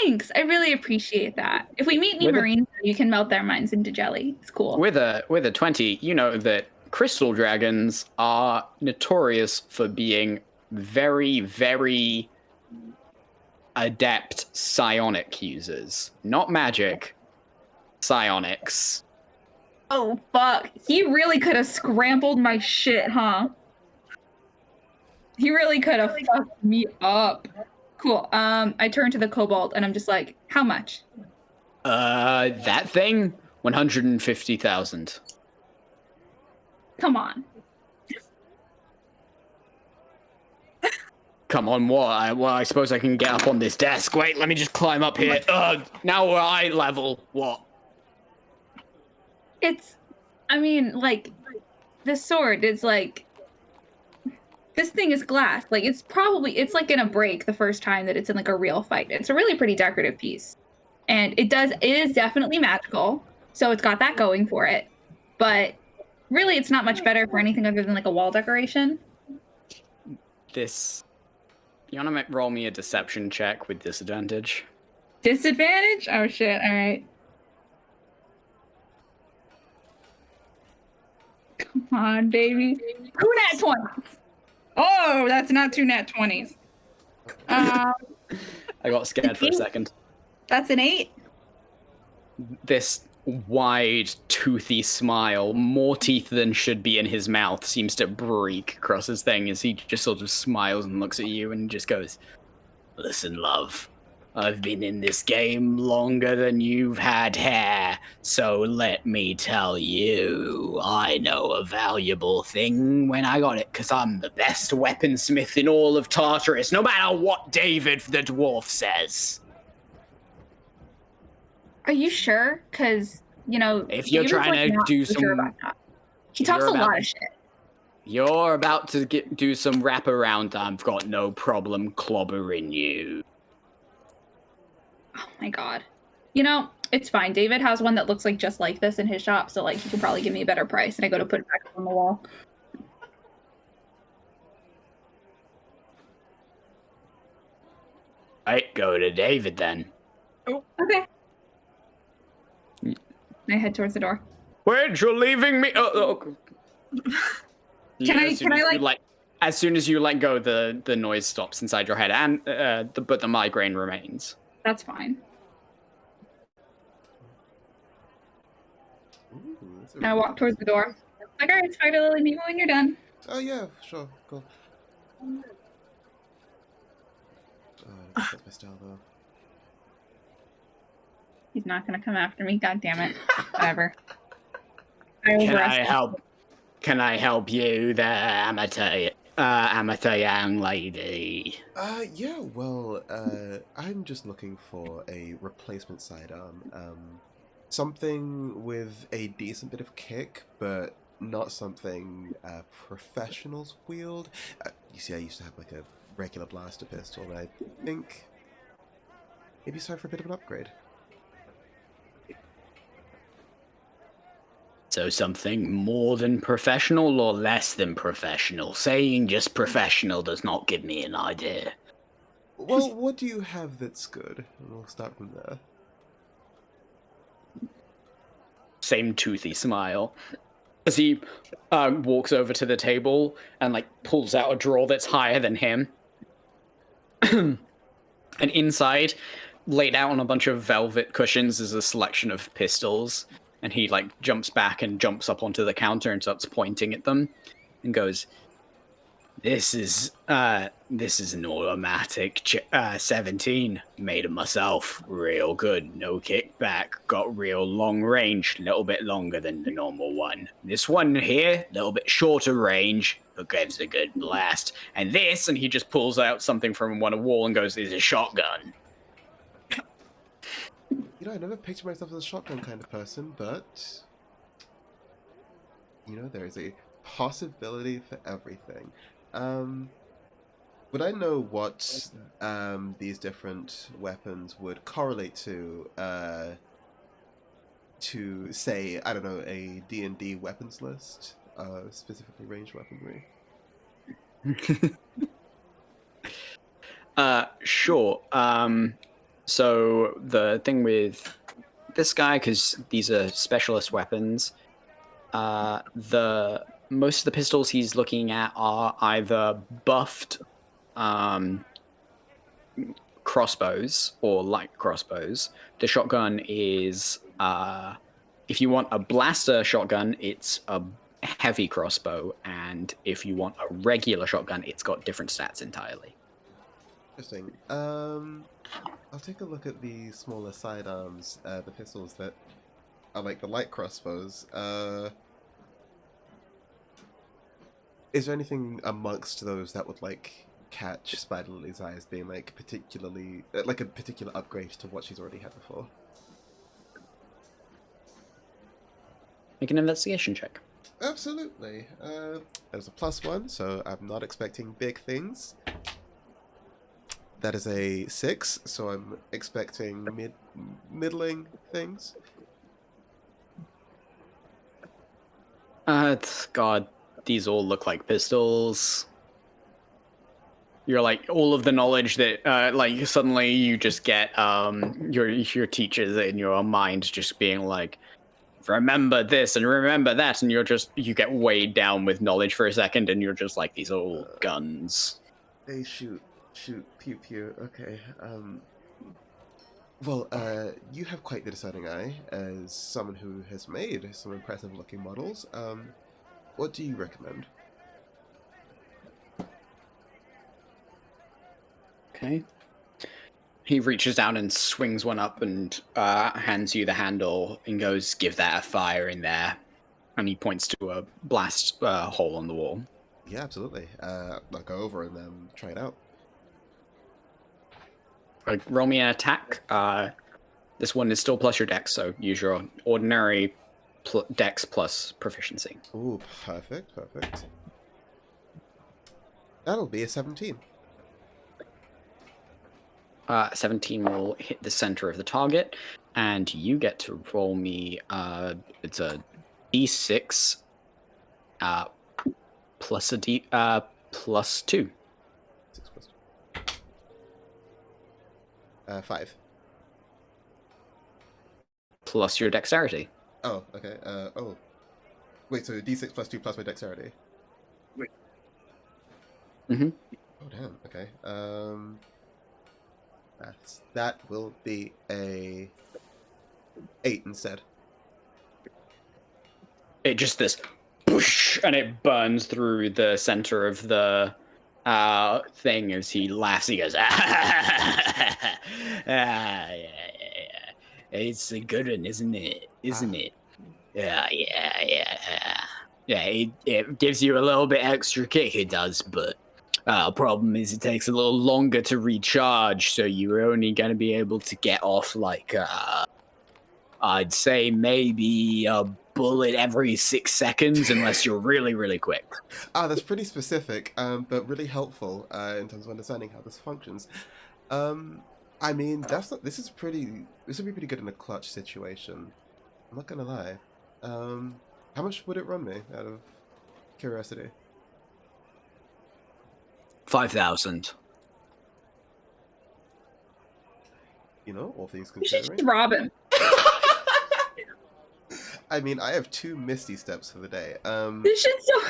Thanks. I really appreciate that. If we meet any Marines, you can melt their minds into jelly. It's cool.
With a 20, you know that crystal dragons are notorious for being very, very adept psionic users. Not magic, psionics.
Oh, fuck. He really could have scrambled my shit, huh? He really could have fucked me up. Cool. I turn to the kobold and I'm just like, how much?
That thing? 150,000.
Come on.
Come on, what? I suppose I can get up on this desk. Wait, let me just climb up here. Now we're eye level. What?
I mean, like, this sword is like, this thing is glass. Like, it's like gonna break the first time that it's in like a real fight. It's a really pretty decorative piece. And it is definitely magical. So it's got that going for it. But really, it's not much better for anything other than like a wall decoration.
You wanna roll me a deception check with disadvantage?
Disadvantage? Oh shit, alright. Come on, baby. 2 nat 20s. Oh, that's not 2 nat 20s.
I got scared for a second.
That's an 8.
This wide, toothy smile, more teeth than should be in his mouth, seems to break across his thing as he just sort of smiles and looks at you and just goes, "Listen, love, I've been in this game longer than you've had hair, so let me tell you, I know a valuable thing when I got it, because I'm the best weaponsmith in all of Tartarus, no matter what David the dwarf says.
Are you sure? Because, you know,
If you're
David's,
trying
like,
to
not
do
so sure
some...
about that. He talks a lot of shit.
You're about to do some wraparound, I've got no problem clobbering you.
Oh my god. You know, it's fine. David has one that looks like just like this in his shop, so like he can probably give me a better price, and I go to put it back up on the wall.
Right, go to David then.
Oh,
okay. I head towards the door.
Wait, you're leaving me. Oh.
Can I like...
As soon as you let go, the noise stops inside your head, and but the migraine remains.
That's fine.
Ooh, that's a
And I
really
walk towards the door. Like, all right, Spider Lily, meet me when you're done.
Oh yeah, sure, cool. That's my style though.
He's not gonna come after me. God damn it. Whatever.
Can I help you there, amateur young lady?
Yeah, well, I'm just looking for a replacement sidearm. Something with a decent bit of kick, but not something professionals wield. You see, I used to have like a regular blaster pistol, and I think maybe it's time for a bit of an upgrade.
So something more than professional or less than professional? Saying just professional does not give me an idea.
Well, what do you have that's good? And we'll start from there.
Same toothy smile. As he walks over to the table and like pulls out a drawer that's higher than him. And inside, laid out on a bunch of velvet cushions, is a selection of pistols. And he like jumps back and jumps up onto the counter and starts pointing at them and goes, This is an automatic 17, made it myself, real good, no kickback, got real long range, little bit longer than the normal one. This one here, little bit shorter range, but gives a good blast. And this, and he just pulls out something from one wall and goes, is a shotgun.
You know, I never pictured myself as a shotgun kind of person, but you know, there is a possibility for everything. Would I know what these different weapons would correlate to say, I don't know, a D&D weapons list, specifically ranged weaponry?
Sure. So the thing with this guy, because these are specialist weapons, most of the pistols he's looking at are either buffed crossbows or light crossbows. The shotgun is, if you want a blaster shotgun, it's a heavy crossbow, and if you want a regular shotgun, it's got different stats entirely.
Interesting. I'll take a look at the smaller sidearms, the pistols that are like the light crossbows. Is there anything amongst those that would like catch Spider Lily's eye as being like particularly like a particular upgrade to what she's already had before?
Make an investigation check.
Absolutely. There's a +1, so I'm not expecting big things. That is a 6, so I'm expecting middling things.
God, these all look like pistols. You're like all of the knowledge that, like suddenly you just get your teachers in your mind just being like, remember this and remember that, and you get weighed down with knowledge for a second, and you're just like, these are all guns.
They shoot, pew pew. Okay. Well, you have quite the discerning eye as someone who has made some impressive looking models. What do you recommend?
Okay. He reaches down and swings one up and hands you the handle and goes, "Give that a fire in there." And he points to a blast hole on the wall.
Yeah, absolutely. I'll go over and try it out.
Roll me an attack. This one is still plus your dex, so use your ordinary dex plus proficiency.
Ooh, perfect. That'll be a 17.
17 will hit the center of the target, and you get to roll me. It's a d6 plus a plus 2.
6 plus 2. 5.
Plus your dexterity.
Oh, okay. Wait, so d6 plus 2 plus my dexterity.
Mm-hmm.
Oh, damn. Okay. That will be a 8 instead.
It just this whoosh, and it burns through the center of the thing as he laughs. He goes, yeah. It's a good one, isn't it? Isn't it? Yeah. It gives you a little bit extra kick, it does, but problem is it takes a little longer to recharge, so you're only going to be able to get off like, I'd say maybe a bullet every 6 seconds, unless you're really, really quick.
That's pretty specific, but really helpful in terms of understanding how this functions. I mean, this would be pretty good in a clutch situation. I'm not gonna lie. How much would it run me, out of curiosity?
5,000.
You know, all things
You should
considering.
just rob him.
I mean, I have 2 Misty Steps for the day.
This shit's so.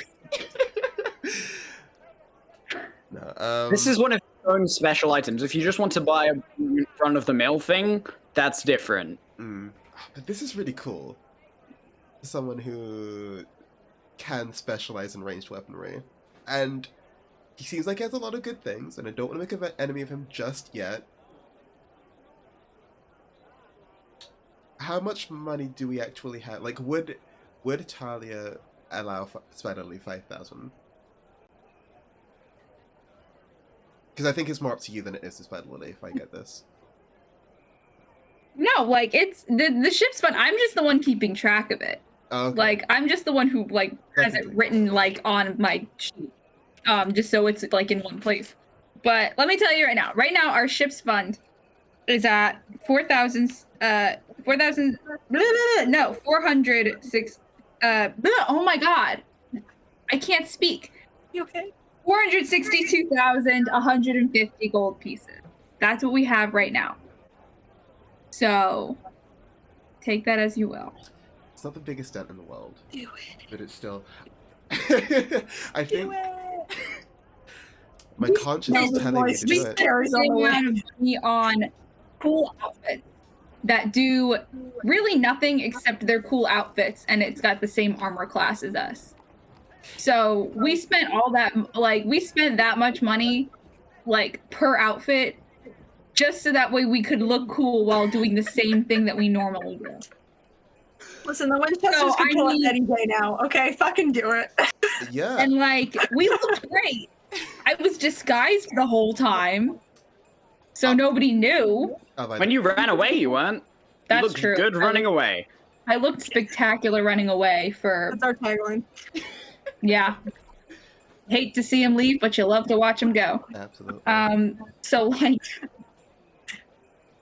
No,
This is one of your own special items. If you just want to buy a front-of-the-mill thing, that's different.
But this is really cool. Someone who can specialize in ranged weaponry. And he seems like he has a lot of good things, and I don't want to make an enemy of him just yet. How much money do we actually have? Like, would Talia allow Spiderly 5,000? Because I think it's more up to you than it is to Spiderly if I get this.
No, like it's the ship's fun. I'm just the one keeping track of it.
Okay.
Like I'm just the one who like has it
Definitely.
written like on my sheet, just so it's like in one place. But let me tell you right now. Right now, our ship's fund is at 4,000. 4,000. No, 406. Oh my god, I can't speak.
You okay?
462,150 gold pieces. That's what we have right now. So, take that as you will.
It's not the biggest dent in the world.
Do it.
But it's still... I think... My conscience is telling me to do it.
On cool outfits that do really nothing except they're cool outfits, and it's got the same armor class as us. So we spent that much money, like per outfit, just so that way we could look cool while doing the same thing that we normally do.
Listen, the Winchesters
So
can
I
kill us
need-
any day now. Okay, fucking do it.
Yeah.
And like we looked great. I was disguised the whole time, so nobody knew.
When you ran away, you weren't.
That's
you looked
true.
good running away.
I looked spectacular running away for
That's our tagline.
yeah. Hate to see him leave, but you love to watch him go.
Absolutely.
So like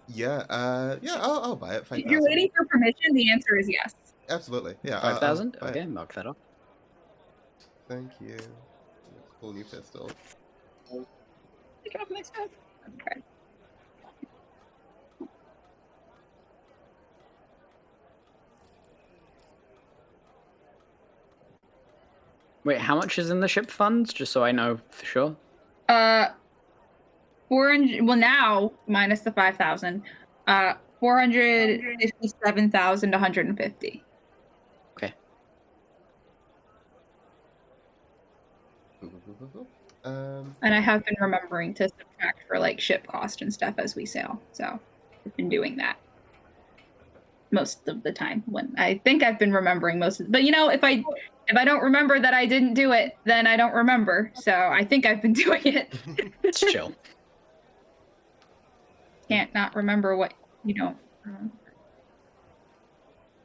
Yeah, I'll buy it. 5,000.
if you're waiting for permission, the answer is yes.
Absolutely. Yeah.
5,000?
I'll buy it.
Okay, mark that up.
Thank you. Cool new pistol.
Take it off next time. Okay.
Wait, how much is in the ship funds? Just so I know for sure.
400. Well, now minus the 5,000. 457,150.
Okay.
And
And I have been remembering to subtract for like ship cost and stuff as we sail. So I've been doing that most of the time. When I think I've been remembering most of, but you know, if I don't remember that I didn't do it, then I don't remember. So I think I've been doing it.
It's chill.
Can't not remember what you don't.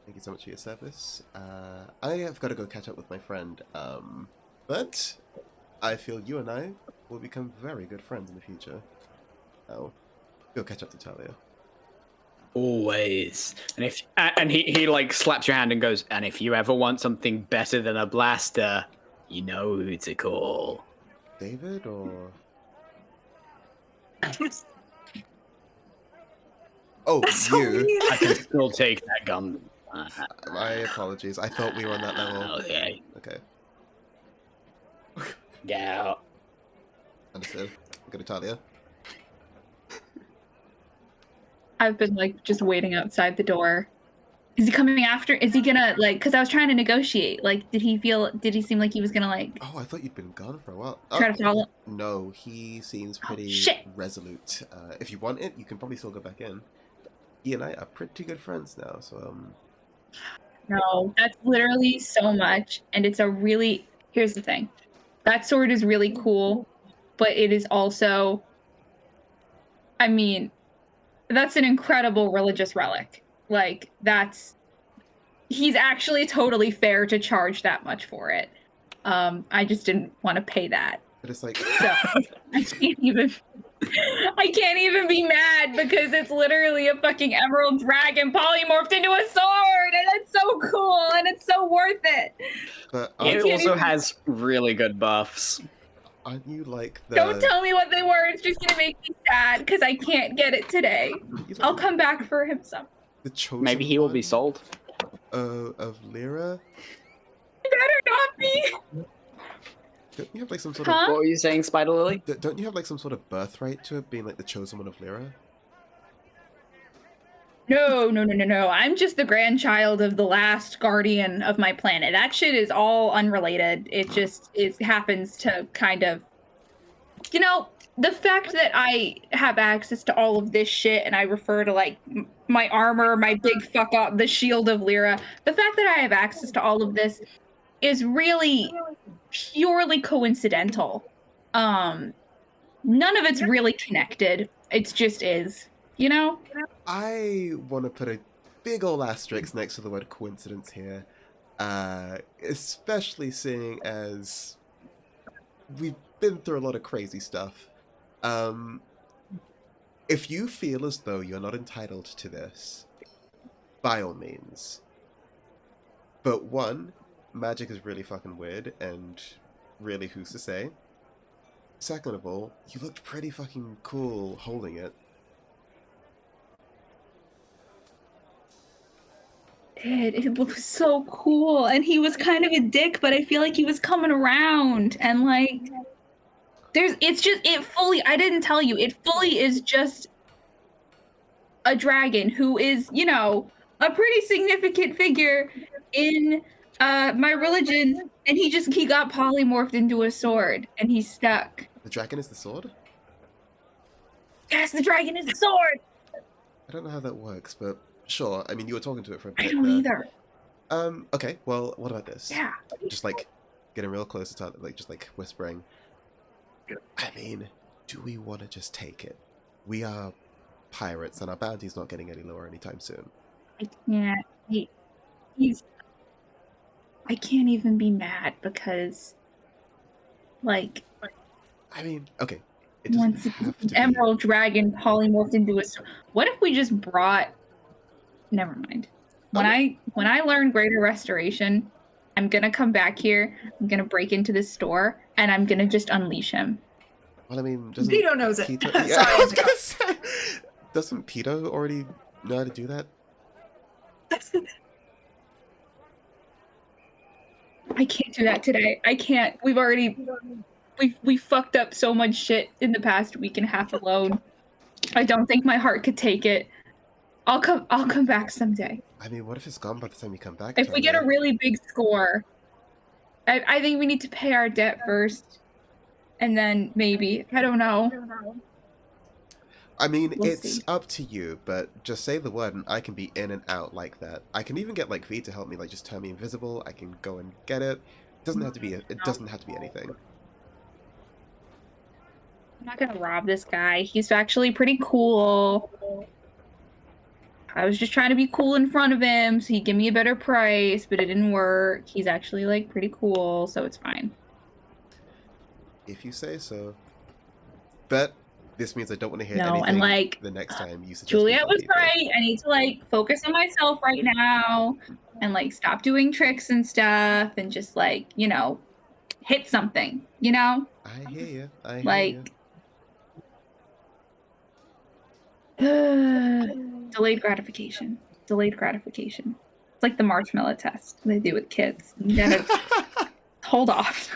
Thank you so much for your service. I have got to go catch up with my friend, but I feel you and I will become very good friends in the future. I'll go catch up to Talia.
Always. And he like slaps your hand and goes, and if you ever want something better than a blaster, you know who to call.
David or? Oh,
That's so
you.
mean.
I can still take that gun.
My apologies. I thought we were on that level.
Okay.
Okay,
Get out.
understood. Go to Talia.
I've been like just waiting outside the door. Is he coming after? Is he gonna like? Because I was trying to negotiate. Like, did he seem like he was gonna like
Oh, I thought you'd been gone for a while.
try to follow?
No, he seems pretty
shit.
resolute. If you want it, you can probably still go back in. He and I are pretty good friends now, so
No, that's literally so much, and it's a really. Here's the thing, that sword is really cool, but it is also. I mean, that's an incredible religious relic. Like that's. He's actually totally fair to charge that much for it. I just didn't want to pay that.
but it's like
So I can't even be mad because it's literally a fucking emerald dragon polymorphed into a sword, and it's so cool and it's so worth it.
but
I
It
can't
also
even-
has really good buffs.
aren't you like the
Don't tell me what they were. It's just gonna make me sad because I can't get it today.
you
I'll
like
come back for him some.
the chosen
Maybe he will be
one
sold.
of Lyra?
Better not be.
Don't you have like some sort
Huh?
What were you saying, Spider Lily?
don't you have like some sort of birthright to it being like the chosen one of Lyra?
No. I'm just the grandchild of the last guardian of my planet. That shit is all unrelated. It happens to kind of, you know, the fact that I have access to all of this shit and I refer to like my armor, my big fuck up, the shield of Lyra. The fact that I have access to all of this is really purely coincidental. None of it's really connected. It just is, you know?
I want to put a big ol' asterisk next to the word coincidence here, especially seeing as we've been through a lot of crazy stuff. If you feel as though you're not entitled to this, by all means. But one, magic is really fucking weird, and really who's to say? Second of all, you looked pretty fucking cool holding it.
It was so cool, and he was kind of a dick, but I feel like he was coming around, and like I didn't tell you, it fully is just a dragon who is, you know, a pretty significant figure in my religion, and he got polymorphed into a sword and he's stuck.
The dragon is the sword?
Yes, the dragon is a sword.
I don't know how that works, but sure. I mean, you were talking to it for a bit
I don't
there.
either.
Okay, well, what about this?
Yeah.
Just like getting real close to like just like whispering. I mean, do we want to just take it? We are pirates, and our bounty's not getting any lower anytime soon.
I can't. I can't even be mad because, like,
I mean, okay, it doesn't
once
have to be.
Emerald Dragon polymorphed into a. What if we just brought? Never mind. When I learn Greater Restoration, I'm gonna come back here. I'm gonna break into this store, and I'm gonna just unleash him.
Well, I mean, doesn't
Vito knows it.
Pito...
Sorry,
Yeah, I was
Jessica.
gonna say, doesn't Pito already know how to do that?
I can't do that today. I can't. We fucked up so much shit in the past week and a half alone. I don't think my heart could take it. I'll come back someday.
I mean, what if it's gone by the time you come back?
If we get a really big score, I think we need to pay our debt first. And then maybe. I don't know.
I mean,
We'll
it's
see.
up to you, but just say the word and I can be in and out like that. I can even get like V to help me, like just turn me invisible. I can go and get it. It doesn't have to be. It doesn't have to be anything.
I'm not gonna rob this guy. He's actually pretty cool. I was just trying to be cool in front of him so he'd give me a better price, but it didn't work. He's actually like pretty cool, so it's fine.
If you say so. But this means I don't want to hear
No,
anything
and like
the next time you suggest we
Juliet
kill
was
people.
right. I need to like focus on myself right now and like stop doing tricks and stuff and just like, you know, hit something, you know?
I hear you. I hear
Like
you.
delayed gratification. Delayed gratification. It's like the marshmallow test they do with kids. You gotta hold off.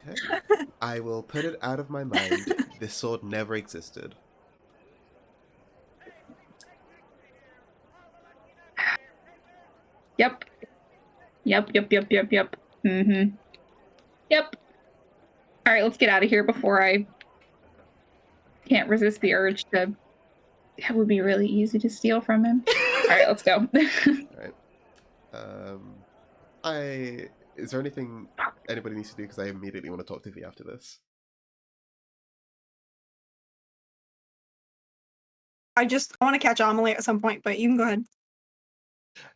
Okay. I will put it out of my mind. This sword never existed.
Yep. Yep. Mm-hmm. Yep. All right, let's get out of here before I can't resist the urge to. That would be really easy to steal from him. All right, let's go.
Alright. Is there anything anybody needs to do? Because I immediately want to talk to V after this.
I want to catch Amelie at some point, but you can go ahead.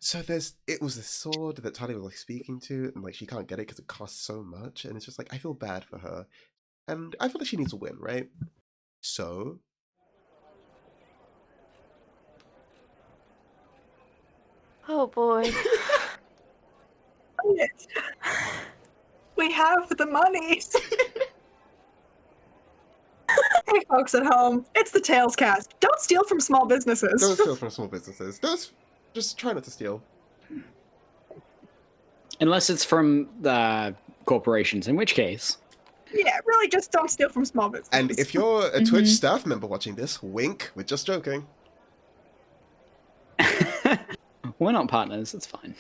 So it was the sword that Talia was like speaking to, and like she can't get it because it costs so much, and it's just like I feel bad for her, and I feel like she needs a win, right? So
Oh boy.
We have the money. Hey, folks at home, it's the Tails Cast. Don't steal from small businesses.
don't steal from small businesses. Just try not to steal.
Unless it's from the corporations, in which case.
Yeah, really, just don't steal from small businesses.
And if you're a Twitch staff member watching this, wink. We're just joking.
We're not partners, it's fine.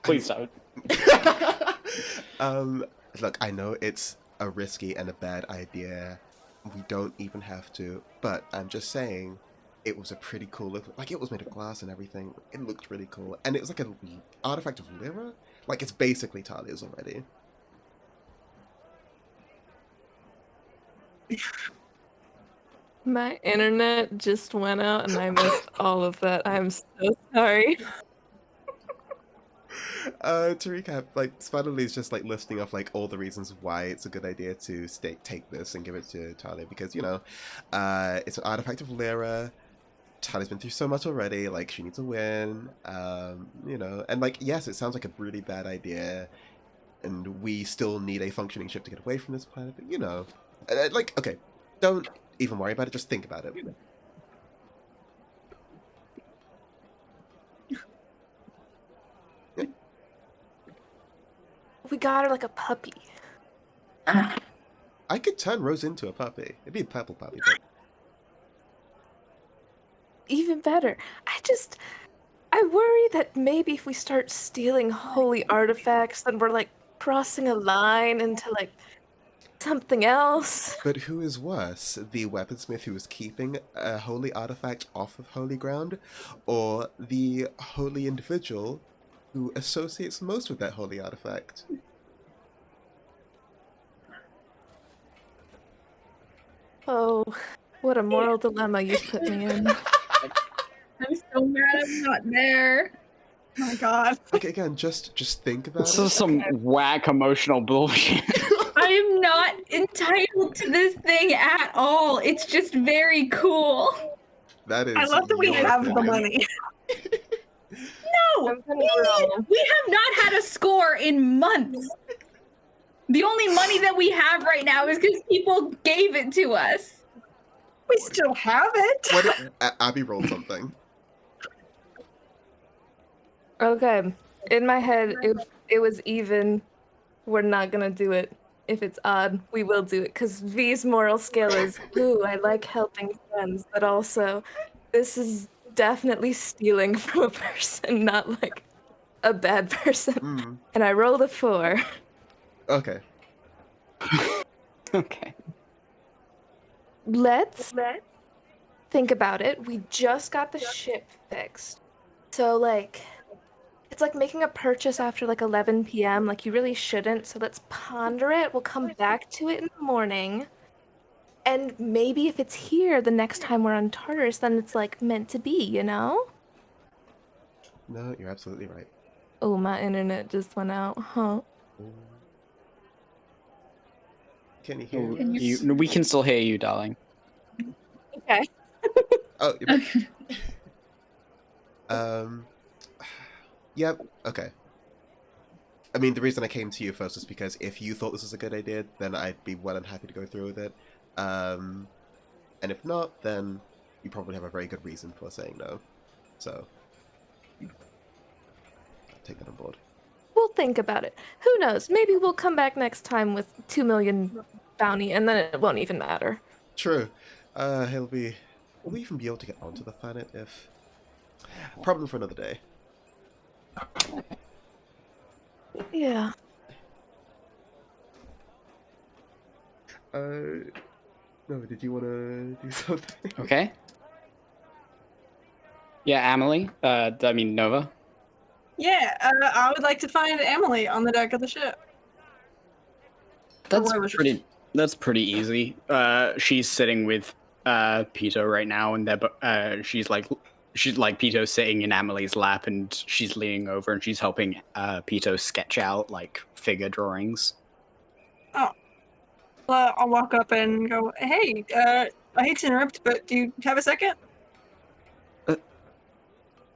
Please don't.
Look, I know it's a risky and a bad idea. We don't even have to, but I'm just saying it was a pretty cool look. Like, it was made of glass and everything. It looked really cool. And it was like an artifact of Lyra? Like, it's basically Talia's already.
My internet just went out and I missed all of that. I'm so sorry.
To recap, like, Spider-Lee's just, like, listing off, like, all the reasons why it's a good idea to take this and give it to Talia, because, you know, it's an artifact of Lyra. Talia's been through so much already, like, she needs a win, you know, and, like, yes, it sounds like a really bad idea, and we still need a functioning ship to get away from this planet, but, you know, like, okay, don't even worry about it, just think about it.
We got her like a puppy.
I could turn Rose into a puppy. It'd be a purple puppy, but...
Even better. I worry that maybe if we start stealing holy artifacts, then we're like crossing a line into like something else.
But who is worse, the weaponsmith who is keeping a holy artifact off of holy ground, or the holy individual who associates most with that holy artifact?
Oh, what a moral dilemma you put me in.
I'm so mad I'm not there.
Oh my god.
Okay, again, just think about
This
it.
is some whack emotional bullshit.
I am not entitled to this thing at all. It's just very cool.
That is
I love that we
your
have the
opinion.
money.
No,
I'm gonna roll.
we have not had a score in months. The only money that we have right now is because people gave it to us.
We still have it.
What if Abby rolled something?
Okay. In my head, if it was even, we're not gonna do it. If it's odd, we will do it. Because V's moral scale is, ooh, I like helping friends, but also, this is definitely stealing from a person, not like a bad person.
Mm.
And I rolled a 4.
Okay.
Okay.
let's think about it. We just got the ship fixed. So, like, it's like making a purchase after like 11 p.m. Like, you really shouldn't. So let's ponder it. We'll come back to it in the morning. And maybe if it's here the next time we're on Tartarus, then it's like meant to be, you know?
No, you're absolutely right.
Oh, my internet just went out, huh?
Can you hear
Oh,
us?
we can still hear you, darling.
Okay.
Oh, you're back. Yep, okay. I mean, the reason I came to you first is because if you thought this was a good idea, then I'd be well and happy to go through with it. And if not, then you probably have a very good reason for saying no. So, I'll take that on board.
We'll think about it. Who knows? Maybe we'll come back next time with 2 million bounty, and then it won't even matter.
True. Will we even be able to get onto the planet if... Problem for another day.
Yeah.
No, did you want to do something?
Okay. Yeah, Emily. I mean Nova.
Yeah, I would like to find Emily on the deck of the ship.
That's
wherever she-
pretty. That's pretty easy. She's sitting with Pito right now, and she's like Pito sitting in Emily's lap, and she's leaning over and she's helping Pito sketch out like figure drawings.
I'll walk up and go, hey, I hate to interrupt, but do you have a second?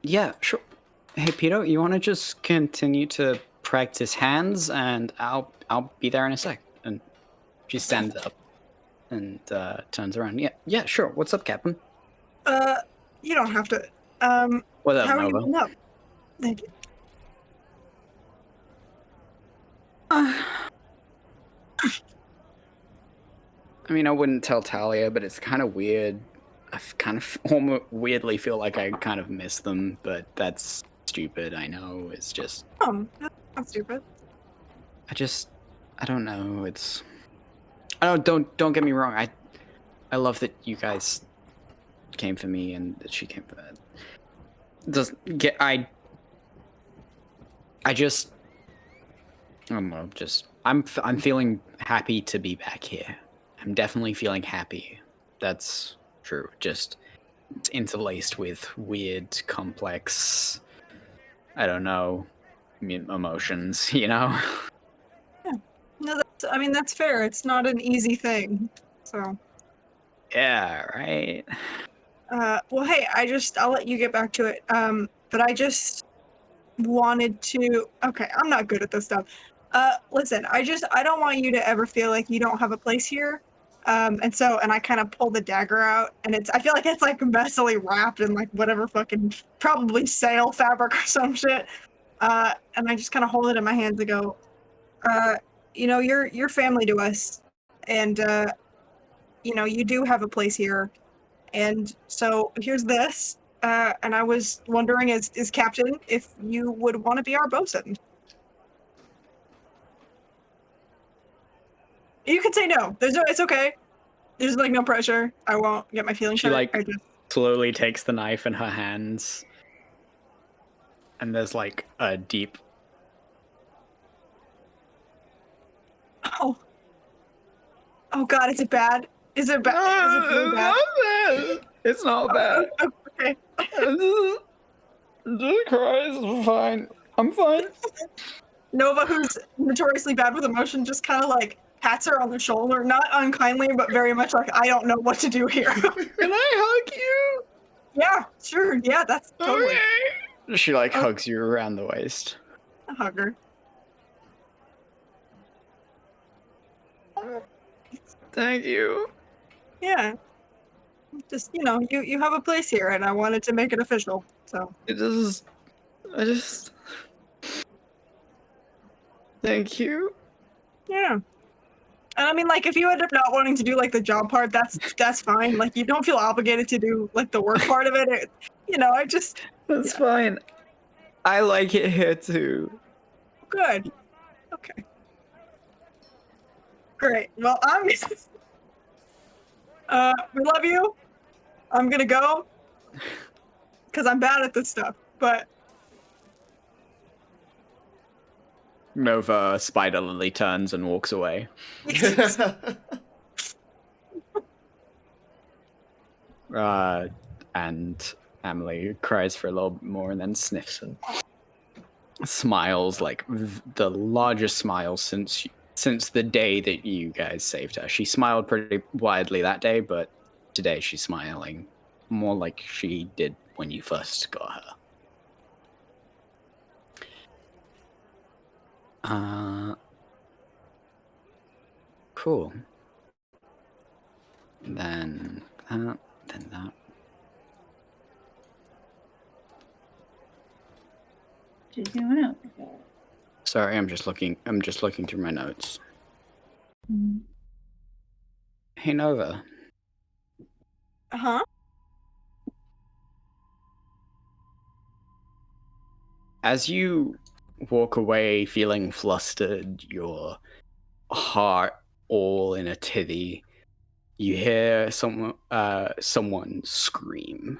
Yeah, sure. Hey, Pito, you want to just continue to practice hands, and I'll be there in a sec. And she stands up and turns around. Yeah, sure. What's up, Captain?
You don't have to.
What up,
How are you
Nova?
holding up? Thank you.
I mean, I wouldn't tell Talia, but it's kind of weird. I kind of almost weirdly feel like I kind of miss them, but that's stupid. I know. It's just.
That's stupid.
I don't know. It's. I don't get me wrong. I love that you guys came for me and that she came for that. Doesn't get. I just. I don't know. I'm feeling happy to be back here. I'm definitely feeling happy. That's true. Just it's interlaced with weird, complex, I don't know, emotions, you know?
No, that's fair. It's not an easy thing. So,
Yeah, right?
well, hey, I'll let you get back to it. But I just wanted to, okay, I'm not good at this stuff. Listen, I don't want you to ever feel like you don't have a place here. And I kind of pull the dagger out, and I feel like it's like messily wrapped in like whatever fucking, probably sail fabric or some shit. And I just kind of hold it in my hands and go, you're family to us, and you do have a place here, and so here's this. And I was wondering, as captain, if you would want to be our bosun. You could say no. It's okay. There's like no pressure. I won't get my feelings
She
hurt.
like slowly takes the knife in her hands, and there's like a deep.
Oh God, is it bad? Is it bad? Is it really bad?
It's not bad.
Okay.
Just cries. I'm fine. I'm fine.
Nova, who's notoriously bad with emotion, just kind of like pats her on the shoulder, not unkindly, but very much like, I don't know what to do here.
Can I hug you?
Yeah, sure. Yeah, that's totally.
Okay. She like hugs you around the waist.
A hugger.
Thank you.
Yeah. Just, you have a place here, and I wanted to make it official, so.
I just. Thank you.
Yeah. And I mean, like, if you end up not wanting to do, like, the job part, that's fine. Like, you don't feel obligated to do, like, the work part of it.
That's fine. I like it here, too.
Good. Okay. Great. Well, We love you. I'm gonna go. Because I'm bad at this stuff, but...
Nova Spider Lily turns and walks away. And Emily cries for a little bit more and then sniffs and smiles, like the largest smile since the day that you guys saved her. She smiled pretty widely that day, but today she's smiling more like she did when you first got her. Cool. Then that. Sorry, I'm just looking through my notes. Hey Nova.
Uh-huh.
As you walk away feeling flustered, your heart all in a titty, you hear someone scream.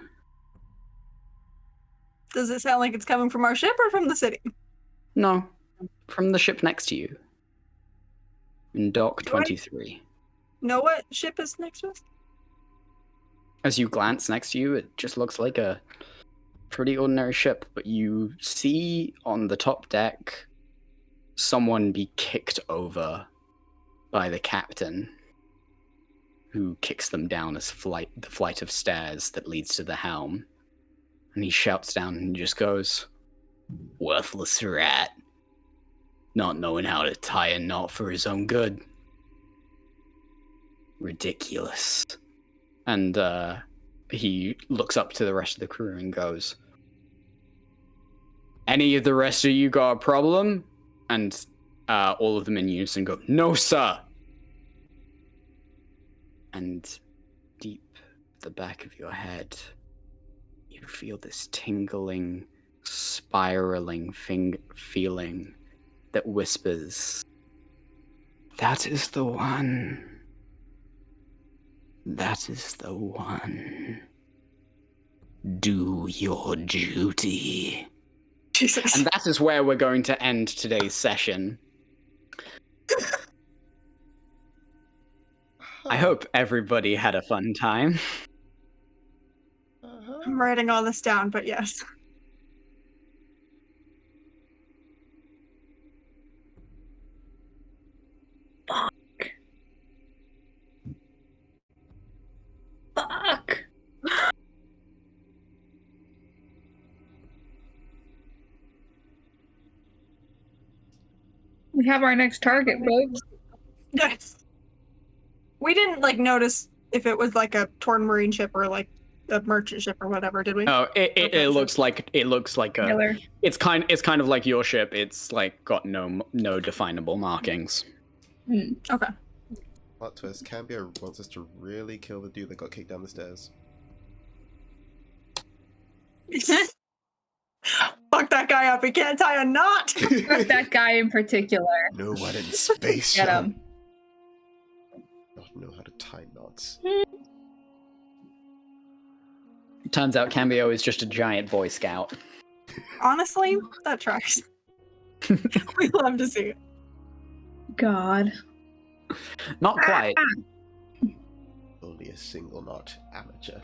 Does it sound like it's coming from our ship or from the city?
No, from the ship next to you. In Dock 23.
Know what ship is next to us?
As you glance next to you, it just looks like a pretty ordinary ship, but you see on the top deck someone be kicked over by the captain, who kicks them down the flight of stairs that leads to the helm. And he shouts down and just goes, "Worthless rat. Not knowing how to tie a knot for his own good. Ridiculous." And he looks up to the rest of the crew and goes, "Any of the rest of you got a problem?" And all of them in unison go, "No, sir." And deep at the back of your head, you feel this tingling, spiraling feeling that whispers, "That is the one. That is the one. Do your duty."
Jesus.
And that is where we're going to end today's session. I hope everybody had a fun time.
I'm writing all this down, but yes.
Fuck. We have our next target, folks.
Yes. We didn't notice if it was like a torn marine ship or like a merchant ship or whatever, did we?
Oh, it looks like a.
Miller.
It's kind of like your ship. It's like got no definable markings.
Okay.
Plot twist: Cambia wants us to really kill the dude that got kicked down the stairs.
Fuck that guy up. He can't tie a knot.
Fuck that guy in particular.
No one in space
Get
shall
him.
not know how to tie knots.
Turns out Cambio is just a giant Boy Scout.
Honestly, that tracks. We love to see it.
God.
Not quite.
Only a single knot, amateur.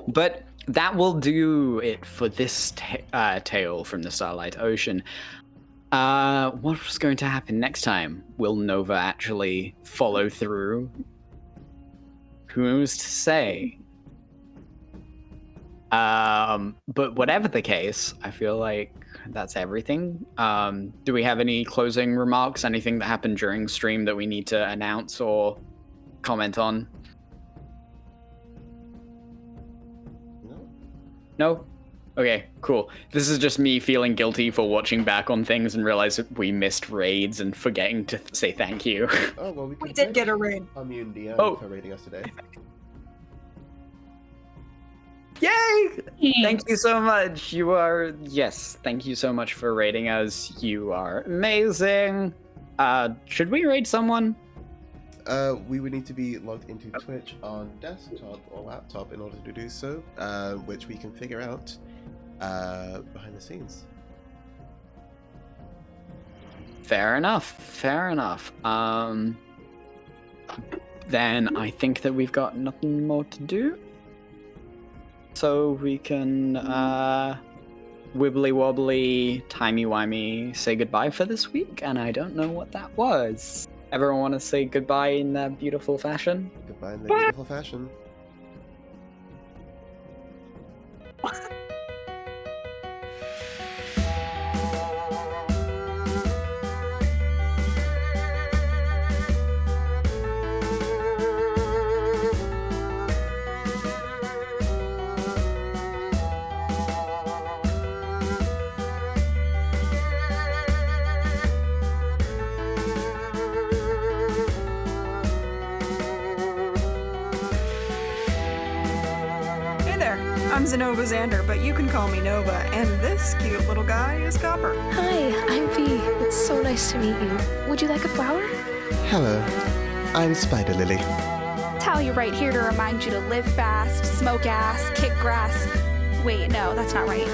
But that will do it for this tale from the Starlight Ocean. What's going to happen next time? Will Nova actually follow through? Who's to say? But whatever the case, I feel like that's everything. Do we have any closing remarks? Anything that happened during stream that we need to announce or comment on? No? Okay, cool. This is just me feeling guilty for watching back on things and realize that we missed raids and forgetting to say thank you.
Oh, well,
We did get a raid.
Immunity
Oh.
for raiding us today.
Yay! Thank you so much. Thank you so much for raiding us. You are amazing. Should we raid someone?
we would need to be logged into Twitch on desktop or laptop in order to do so, which we can figure out behind the scenes.
Fair enough. Fair enough. Then I think that we've got nothing more to do. So we can wibbly wobbly, timey wimey say goodbye for this week, and I don't know what that was. Everyone want to say goodbye in their beautiful fashion?
Goodbye in the beautiful fashion.
I'm Zenova Xander, but you can call me Nova, and this cute little guy is Copper.
Hi, I'm V. It's so nice to meet you. Would you like a flower?
Hello, I'm Spider Lily.
Talia right here to remind you to live fast, smoke ass, kick grass. Wait, no, that's not right.